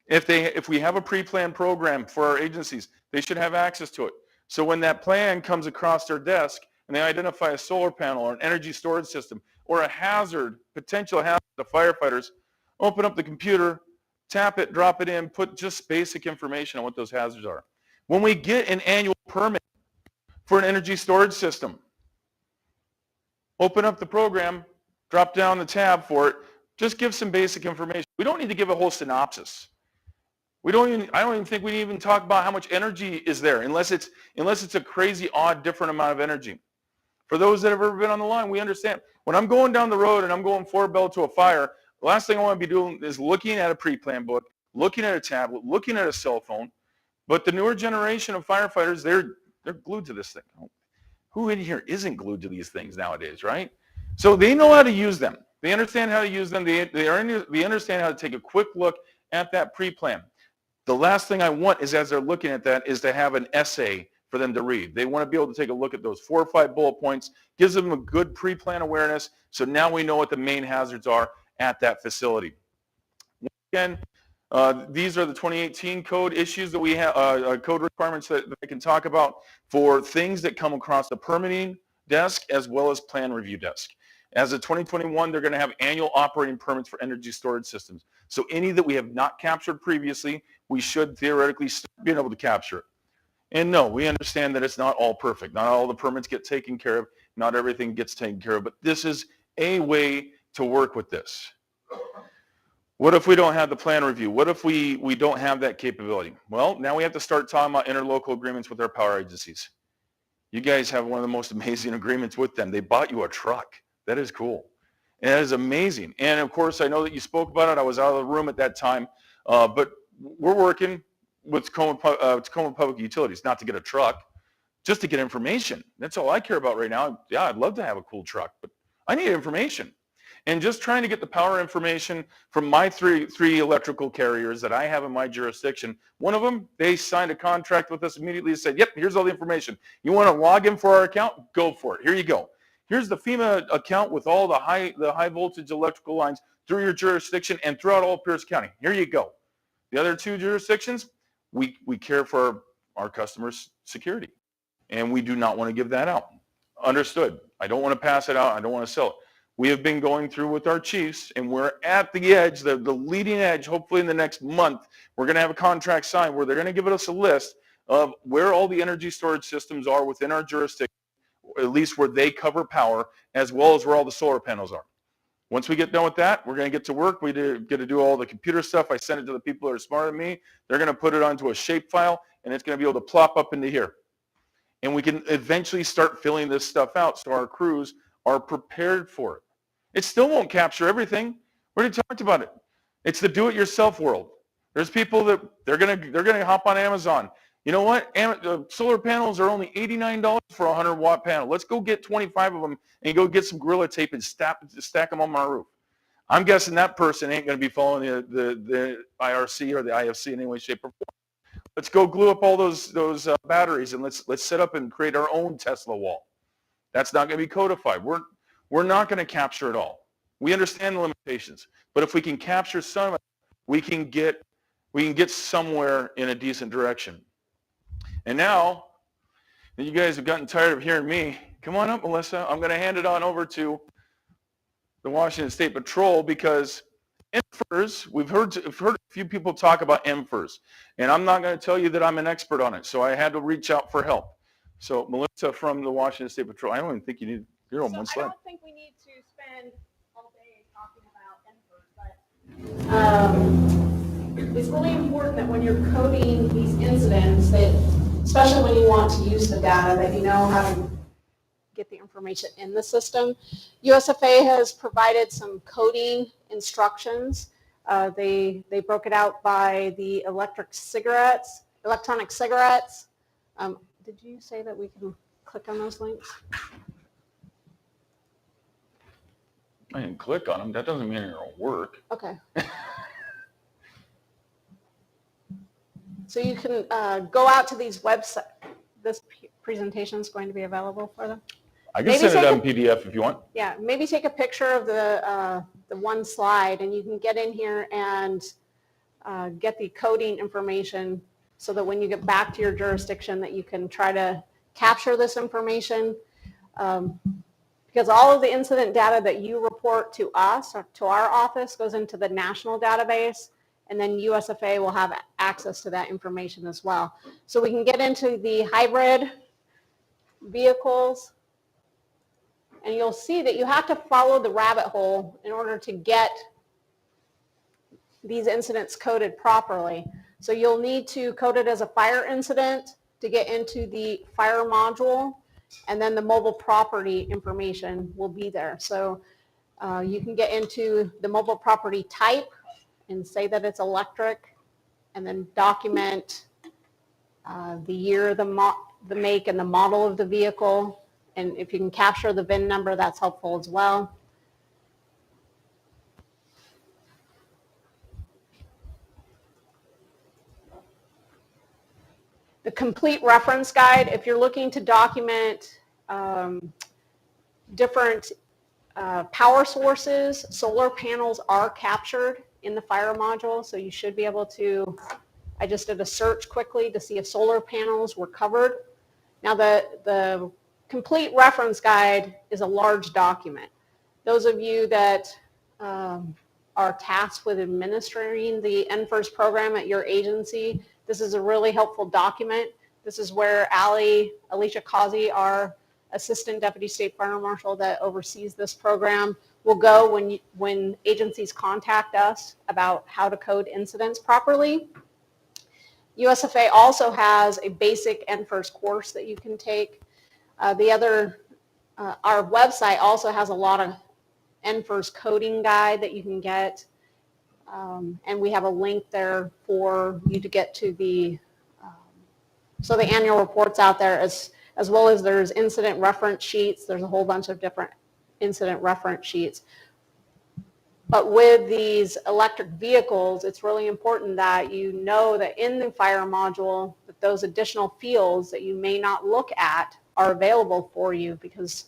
if we have a pre-planned program for our agencies, they should have access to it. So when that plan comes across their desk and they identify a solar panel or an energy storage system or a hazard, potential hazard to firefighters, open up the computer, tap it, drop it in, put just basic information on what those hazards are. When we get an annual permit for an energy storage system, open up the program, drop down the tab for it, just give some basic information. We don't need to give a whole synopsis. I don't even think we even talk about how much energy is there, unless it's a crazy, odd, different amount of energy. For those that have ever been on the line, we understand. When I'm going down the road and I'm going 4-bell to a fire, the last thing I want to be doing is looking at a pre-planned book, looking at a tablet, looking at a cell phone. But the newer generation of firefighters, they're glued to this thing. Who in here isn't glued to these things nowadays, right? So they know how to use them. They understand how to use them. They understand how to take a quick look at that pre-plan. The last thing I want is, as they're looking at that, is to have an essay for them to read. They want to be able to take a look at those 4 or 5 bullet points, gives them a good pre-plan awareness, so now we know what the main hazards are at that facility. again, these are the 2018 code issues that we have, code requirements that I can talk about for things that come across the permitting desk as well as plan review desk. As of 2021, they're going to have annual operating permits for energy storage systems. So any that we have not captured previously, we should theoretically start being able to capture it. And no, we understand that it's not all perfect. Not all the permits get taken care of. Not everything gets taken care of. But this is a way to work with this. What if we don't have the plan review? What if we don't have that capability? Well, now we have to start talking about interlocal agreements with our power agencies. You guys have one of the most amazing agreements with them. They bought you a truck. That is cool. And that is amazing. And of course, I know that you spoke about it. I was out of the room at that time. But we're working with Tacoma Public Utilities, not to get a truck, just to get information. That's all I care about right now. Yeah, I'd love to have a cool truck, but I need information. And just trying to get the power information from my three electrical carriers that I have in my jurisdiction. One of them, they signed a contract with us immediately and said, yep, here's all the information. You want to log in for our account? Go for it. Here you go. Here's the FEMA account with all the high voltage electrical lines through your jurisdiction and throughout all Pierce County. Here you go. The other two jurisdictions, we care for our customers' security. And we do not want to give that out. Understood. I don't want to pass it out. I don't want to sell it. We have been going through with our chiefs, and we're at the edge, the leading edge. Hopefully in the next month, we're going to have a contract signed where they're going to give us a list of where all the energy storage systems are within our jurisdiction, at least where they cover power, as well as where all the solar panels are. Once we get done with that, we're going to get to work. We get to do all the computer stuff. I send it to the people that are smarter than me. They're going to put it onto a shape file, and it's going to be able to plop up into here. And we can eventually start filling this stuff out so our crews are prepared for it. It still won't capture everything. We already talked about it. It's the do-it-yourself world. There's people that they're gonna hop on Amazon. You know what? Solar panels are only $89 for a 100-watt panel. Let's go get 25 of them and go get some Gorilla Tape and stack them on my roof. I'm guessing that person ain't going to be following the IRC or the IFC in any way, shape, or form. Let's go glue up all those batteries and let's set up and create our own Tesla wall. That's not going to be codified. We're not going to capture it all. We understand the limitations, but if we can capture some of it, we can get somewhere in a decent direction. And now that you guys have gotten tired of hearing me, come on up, Melissa. I'm going to hand it on over to the Washington State Patrol because MFERS, we've heard a few people talk about MFERS, and I'm not going to tell you that I'm an expert on it, so I had to reach out for help. So Melissa from the Washington State Patrol, I don't even think you need, you're on one slide. I don't think we need to spend all day talking about MFERS, but it's really important that when you're coding these incidents, that especially when you want to use the data, that you know how to get the information in the system. USFA has provided some coding instructions. They broke it out by the electronic cigarettes. Did you say that we can click on those links? I didn't click on them. That doesn't mean it'll work. Okay. So you can go out to these websites. This presentation is going to be available for them. I can send it on PDF if you want. Yeah, maybe take a picture of the one slide, and you can get in here and get the coding information so that when you get back to your jurisdiction that you can try to capture this information. Because all of the incident data that you report to us or to our office goes into the national database, and then USFA will have access to that information as well. So we can get into the hybrid vehicles, and you'll see that you have to follow the rabbit hole in order to get these incidents coded properly. So you'll need to code it as a fire incident to get into the fire module, and then the mobile property information will be there. So you can get into the mobile property type and say that it's electric, and then document the year, the make, and the model of the vehicle. And if you can capture the VIN number, that's helpful as well. The complete reference guide, if you're looking to document different power sources, solar panels are captured in the fire module, so you should be able to, I just did a search quickly to see if solar panels were covered. Now the complete reference guide is a large document. Those of you that are tasked with administering the NFIRS program at your agency, this is a really helpful document. This is where Alicia Causey, our Assistant Deputy State Fire Marshal that oversees this program, will go when agencies contact us about how to code incidents properly. USFA also has a basic NFIRS course that you can take. Our website also has a lot of NFIRS coding guide that you can get, and we have a link there for you to get to the annual reports out there, as well as there's incident reference sheets. There's a whole bunch of different incident reference sheets. But with these electric vehicles, it's really important that you know that in the fire module, that those additional fields that you may not look at are available for you, because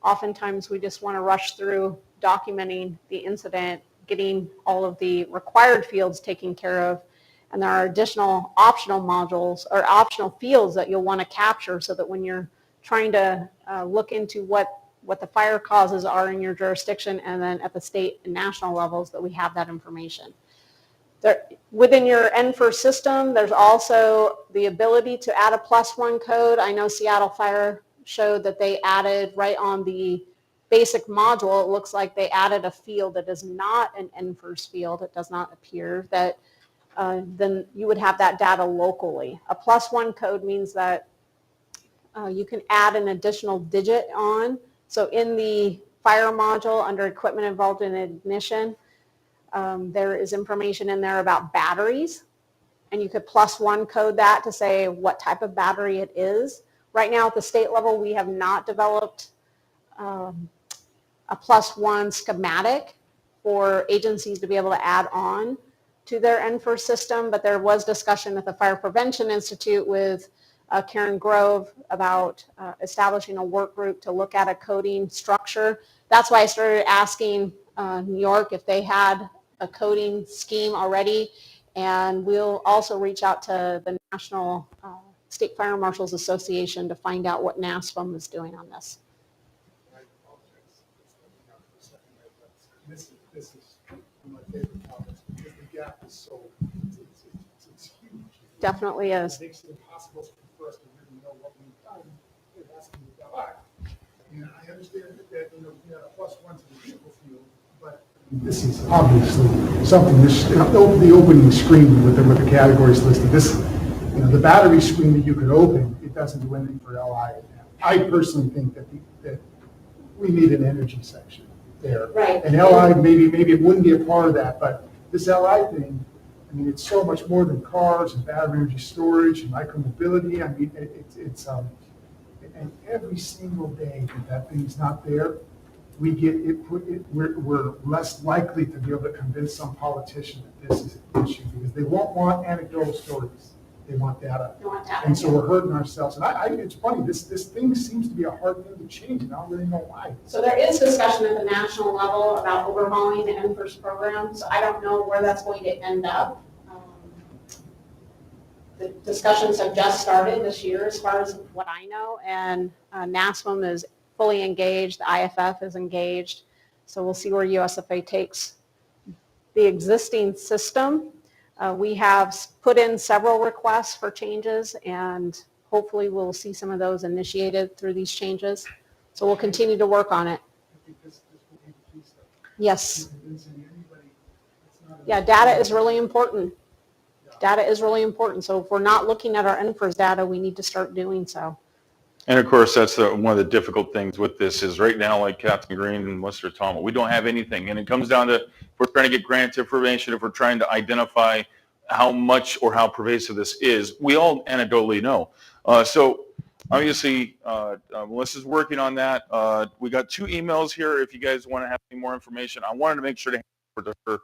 oftentimes we just want to rush through documenting the incident, getting all of the required fields taken care of, and there are additional optional modules or optional fields that you'll want to capture so that when you're trying to look into what the fire causes are in your jurisdiction, and then at the state and national levels, that we have that information. Within your NFIRS system, there's also the ability to add a +1 code. I know Seattle Fire showed that they added right on the basic module, it looks like they added a field that is not an NFIRS field. It does not appear that then you would have that data locally. A +1 code means that you can add an additional digit on. So in the fire module under equipment involved in ignition, there is information in there about batteries, and you could +1 code that to say what type of battery it is. Right now at the state level, we have not developed a +1 schematic for agencies to be able to add on to their NFIRS system, but there was discussion at the Fire Prevention Institute with Karen Grove about establishing a work group to look at a coding structure. That's why I started asking New York if they had a coding scheme already, and we'll also reach out to the National State Fire Marshals Association to find out what NASFM is doing on this. This is one of my favorite topics because the gap is so it's huge. Definitely is. It makes it impossible for us to really know what we've done. It has to be done. And I understand that we have a +1 to the vehicle field, but this is obviously something. The opening screen with the categories listed. This, the battery screen that you could open, it doesn't do anything for LI. I personally think that we need an energy section there. Right. And LI, maybe it wouldn't be a part of that, but this LI thing, I mean, it's so much more than cars and battery energy storage and micromobility. I mean, it's and every single day that thing's not there, we get we're less likely to be able to convince some politician that this is an issue, because they won't want anecdotal stories. They want data. And so we're hurting ourselves. And it's funny, this thing seems to be a hard thing to change, and I don't really know why. So there is discussion at the national level about overhauling the NFIRS program, so I don't know where that's going to end up. The discussions have just started this year as far as what I know, and NASFM is fully engaged, the IFF is engaged, so we'll see where USFA takes the existing system. We have put in several requests for changes, and hopefully we'll see some of those initiated through these changes. So we'll continue to work on it. Yes. Yeah, data is really important. Data is really important. So if we're not looking at our NFIRS data, we need to start doing so. And of course, that's one of the difficult things with this is right now, like Captain Green and Mr. Tom, we don't have anything. And it comes down to, if we're trying to get grant information, if we're trying to identify how much or how pervasive this is, we all anecdotally know. So obviously, Melissa's working on that. We got 2 emails here. If you guys want to have any more information, I wanted to make sure to her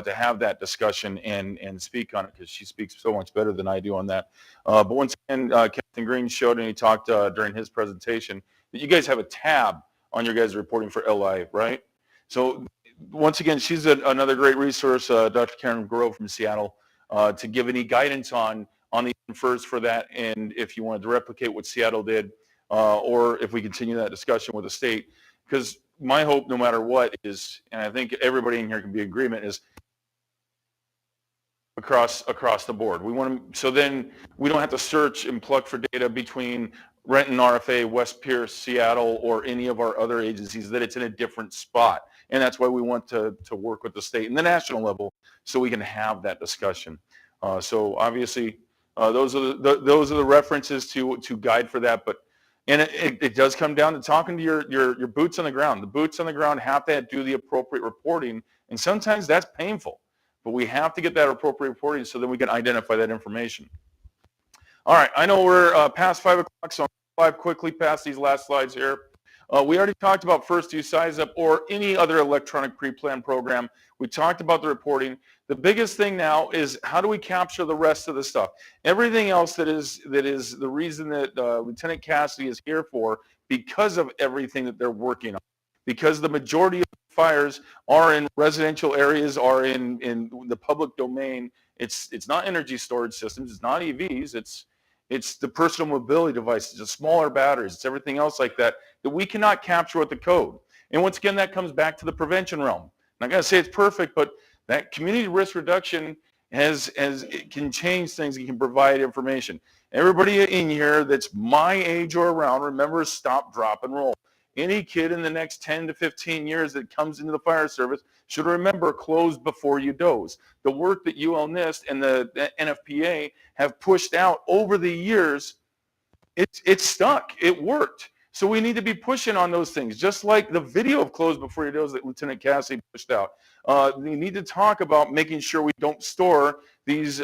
to have that discussion and speak on it, because she speaks so much better than I do on that. But once again, Captain Green showed, and he talked during his presentation, that you guys have a tab on your guys' reporting for LI, right? So once again, she's another great resource, Dr. Karen Grove from Seattle, to give any guidance on the first for that, and if you wanted to replicate what Seattle did, or if we continue that discussion with the state. Because my hope, no matter what, is, and I think everybody in here can be in agreement, is across the board. We want to, so then we don't have to search and pluck for data between Renton, RFA, West Pierce, Seattle, or any of our other agencies, that it's in a different spot. And that's why we want to work with the state and the national level so we can have that discussion. So obviously, those are the references to guide for that. But and it does come down to talking to your boots on the ground. The boots on the ground have to do the appropriate reporting, and sometimes that's painful. But we have to get that appropriate reporting so that we can identify that information. All right, I know we're past 5 o'clock, so I'll quickly past these last slides here. We already talked about First Use Size Up or any other electronic pre-planned program. We talked about the reporting. The biggest thing now is how do we capture the rest of the stuff? Everything else that is the reason that Lieutenant Cassidy is here for, because of everything that they're working on. Because the majority of fires are in residential areas, are in the public domain. It's not energy storage systems, it's not EVs, it's the personal mobility devices, it's smaller batteries, it's everything else like that we cannot capture with the code. And once again, that comes back to the prevention realm. I'm not going to say it's perfect, but that community risk reduction it can change things, it can provide information. Everybody in here that's my age or around, remember stop, drop, and roll. Any kid in the next 10 to 15 years that comes into the fire service should remember close before you doze. The work that UL NIST and the NFPA have pushed out over the years, it's stuck. It worked. So we need to be pushing on those things, just like the video of close before you doze that Lieutenant Cassidy pushed out. We need to talk about making sure we don't store these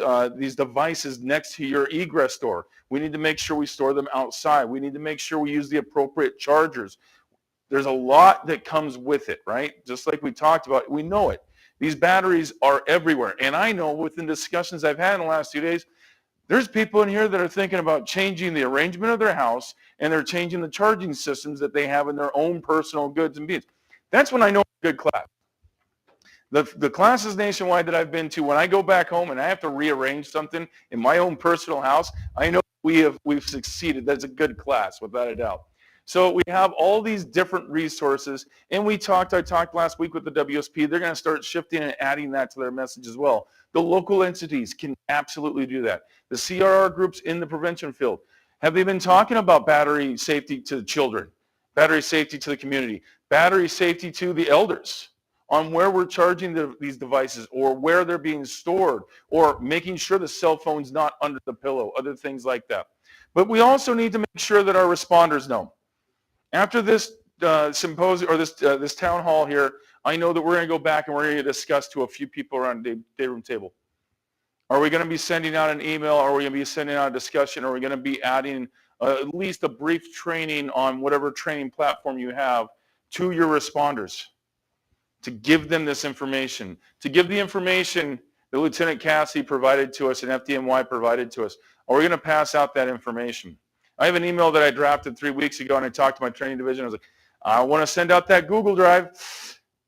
devices next to your egress door. We need to make sure we store them outside. We need to make sure we use the appropriate chargers. There's a lot that comes with it, right? Just like we talked about, we know it. These batteries are everywhere. And I know within discussions I've had in the last 2 days, there's people in here that are thinking about changing the arrangement of their house, and they're changing the charging systems that they have in their own personal goods and beings. That's when I know it's a good class. The classes nationwide that I've been to, when I go back home and I have to rearrange something in my own personal house, I know we've succeeded. That's a good class, without a doubt. So we have all these different resources, and I talked last week with the WSP. They're going to start shifting and adding that to their message as well. The local entities can absolutely do that. The CRR groups in the prevention field, have they been talking about battery safety to the children, battery safety to the community, battery safety to the elders, on where we're charging these devices or where they're being stored, or making sure the cell phone's not under the pillow, other things like that. But we also need to make sure that our responders know. After this symposium or this town hall here, I know that we're going to go back and we're going to discuss to a few people around the day room table. Are we going to be sending out an email? Are we going to be sending out a discussion? Are we going to be adding at least a brief training on whatever training platform you have to your responders to give them this information, to give the information that Lieutenant Cassidy provided to us and FDNY provided to us? Are we going to pass out that information? I have an email that I drafted 3 weeks ago, and I talked to my training division. I was like, I want to send out that Google Drive.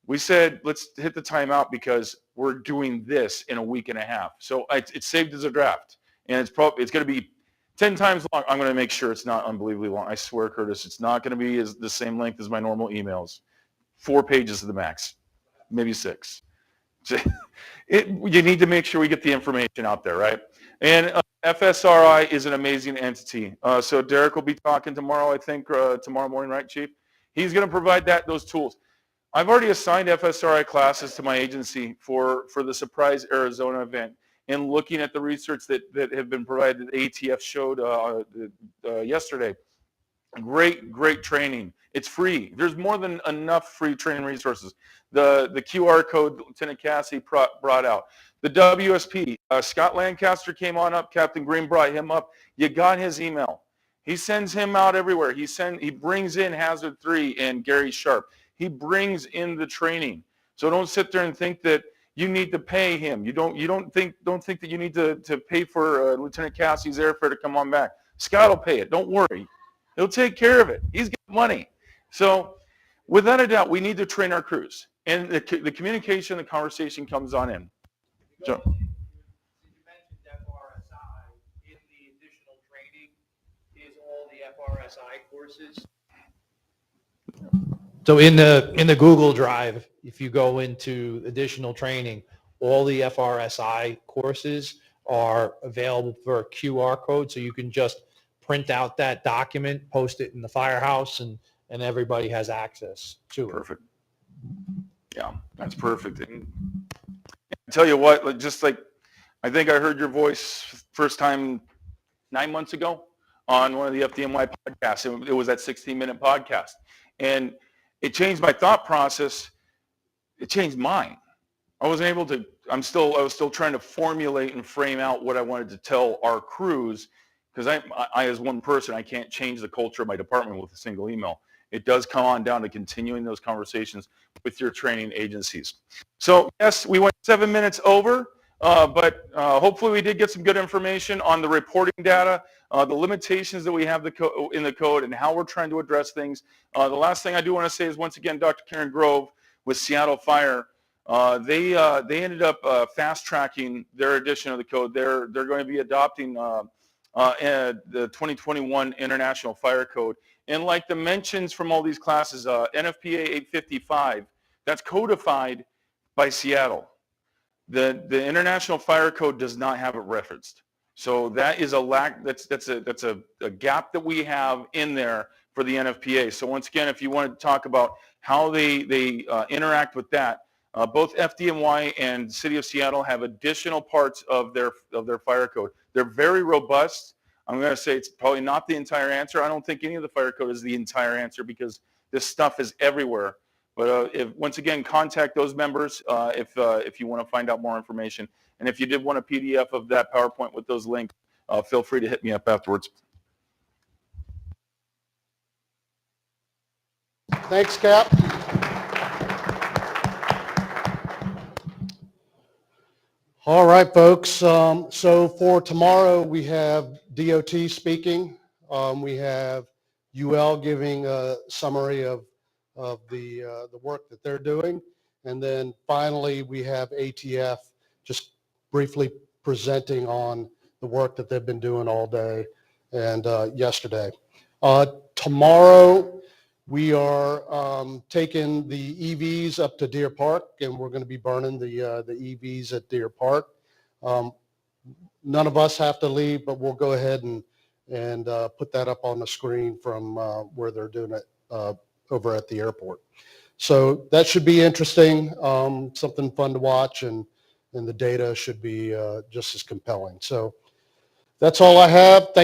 We said, let's hit the timeout because we're doing this in a week and a half. So it's saved as a draft, and it's going to be 10 times long. I'm going to make sure it's not unbelievably long. I swear, Curtis, it's not going to be the same length as my normal emails. 4 pages to the max, maybe 6. You need to make sure we get the information out there, right? And FSRI is an amazing entity. So Derek will be talking tomorrow, I think, tomorrow morning, right, Chief? He's going to provide those tools. I've already assigned FSRI classes to my agency for the Surprise Arizona event, and looking at the research that have been provided, that ATF showed yesterday. Great training. It's free. There's more than enough free training resources. The QR code Lieutenant Cassidy brought out. The WSP, Scott Lancaster came on up. Captain Green brought him up. You got his email. He sends him out everywhere. He brings in Hazard 3 and Gary Sharp. He brings in the training. So don't sit there and think that you need to pay him. Don't think that you need to pay for Lieutenant Cassidy's airfare to come on back. Scott will pay it. Don't worry. He'll take care of it. He's got money. So without a doubt, we need to train our crews. And the communication, the conversation comes on in. So, So in the Google Drive, if you go into additional training, all the FRSI courses are available for a QR code, so you can just print out that document, post it in the firehouse, and everybody has access to it. Perfect. Yeah, that's perfect. And I tell you what, just like, I think I heard your voice first time 9 months ago on one of the FDNY podcasts. It was that 16-minute podcast. And it changed my thought process. It changed mine. I wasn't able to, I was still trying to formulate and frame out what I wanted to tell our crews, because I as one person, I can't change the culture of my department with a single email. It does come on down to continuing those conversations with your training agencies. So yes, we went 7 minutes over, but hopefully we did get some good information on the reporting data, the limitations that we have in the code, and how we're trying to address things. The last thing I do want to say is, once again, Dr. Karen Grove with Seattle Fire, they ended up fast tracking their edition of the code. They're going to be adopting the 2021 International Fire Code. And like the mentions from all these classes, NFPA 855, that's codified by Seattle. The International Fire Code does not have it referenced. So that is a lack, that's a gap that we have in there for the NFPA. So once again, if you want to talk about how they interact with that, both FDNY and City of Seattle have additional parts of their fire code. They're very robust. I'm going to say it's probably not the entire answer. I don't think any of the fire code is the entire answer, because this stuff is everywhere. But once again, contact those members if you want to find out more information. And if you did want a PDF of that PowerPoint with those links, feel free to hit me up afterwards. Thanks, Cap. All right, folks. So for tomorrow, we have DOT speaking. We have UL giving a summary of the work that they're doing. And then finally, we have ATF just briefly presenting on the work that they've been doing all day and yesterday. Tomorrow, we are taking the EVs up to Deer Park, and we're going to be burning the EVs at Deer Park. None of us have to leave, but we'll go ahead and put that up on the screen from where they're doing it over at the airport. So that should be interesting, something fun to watch, and the data should be just as compelling. So that's all I have.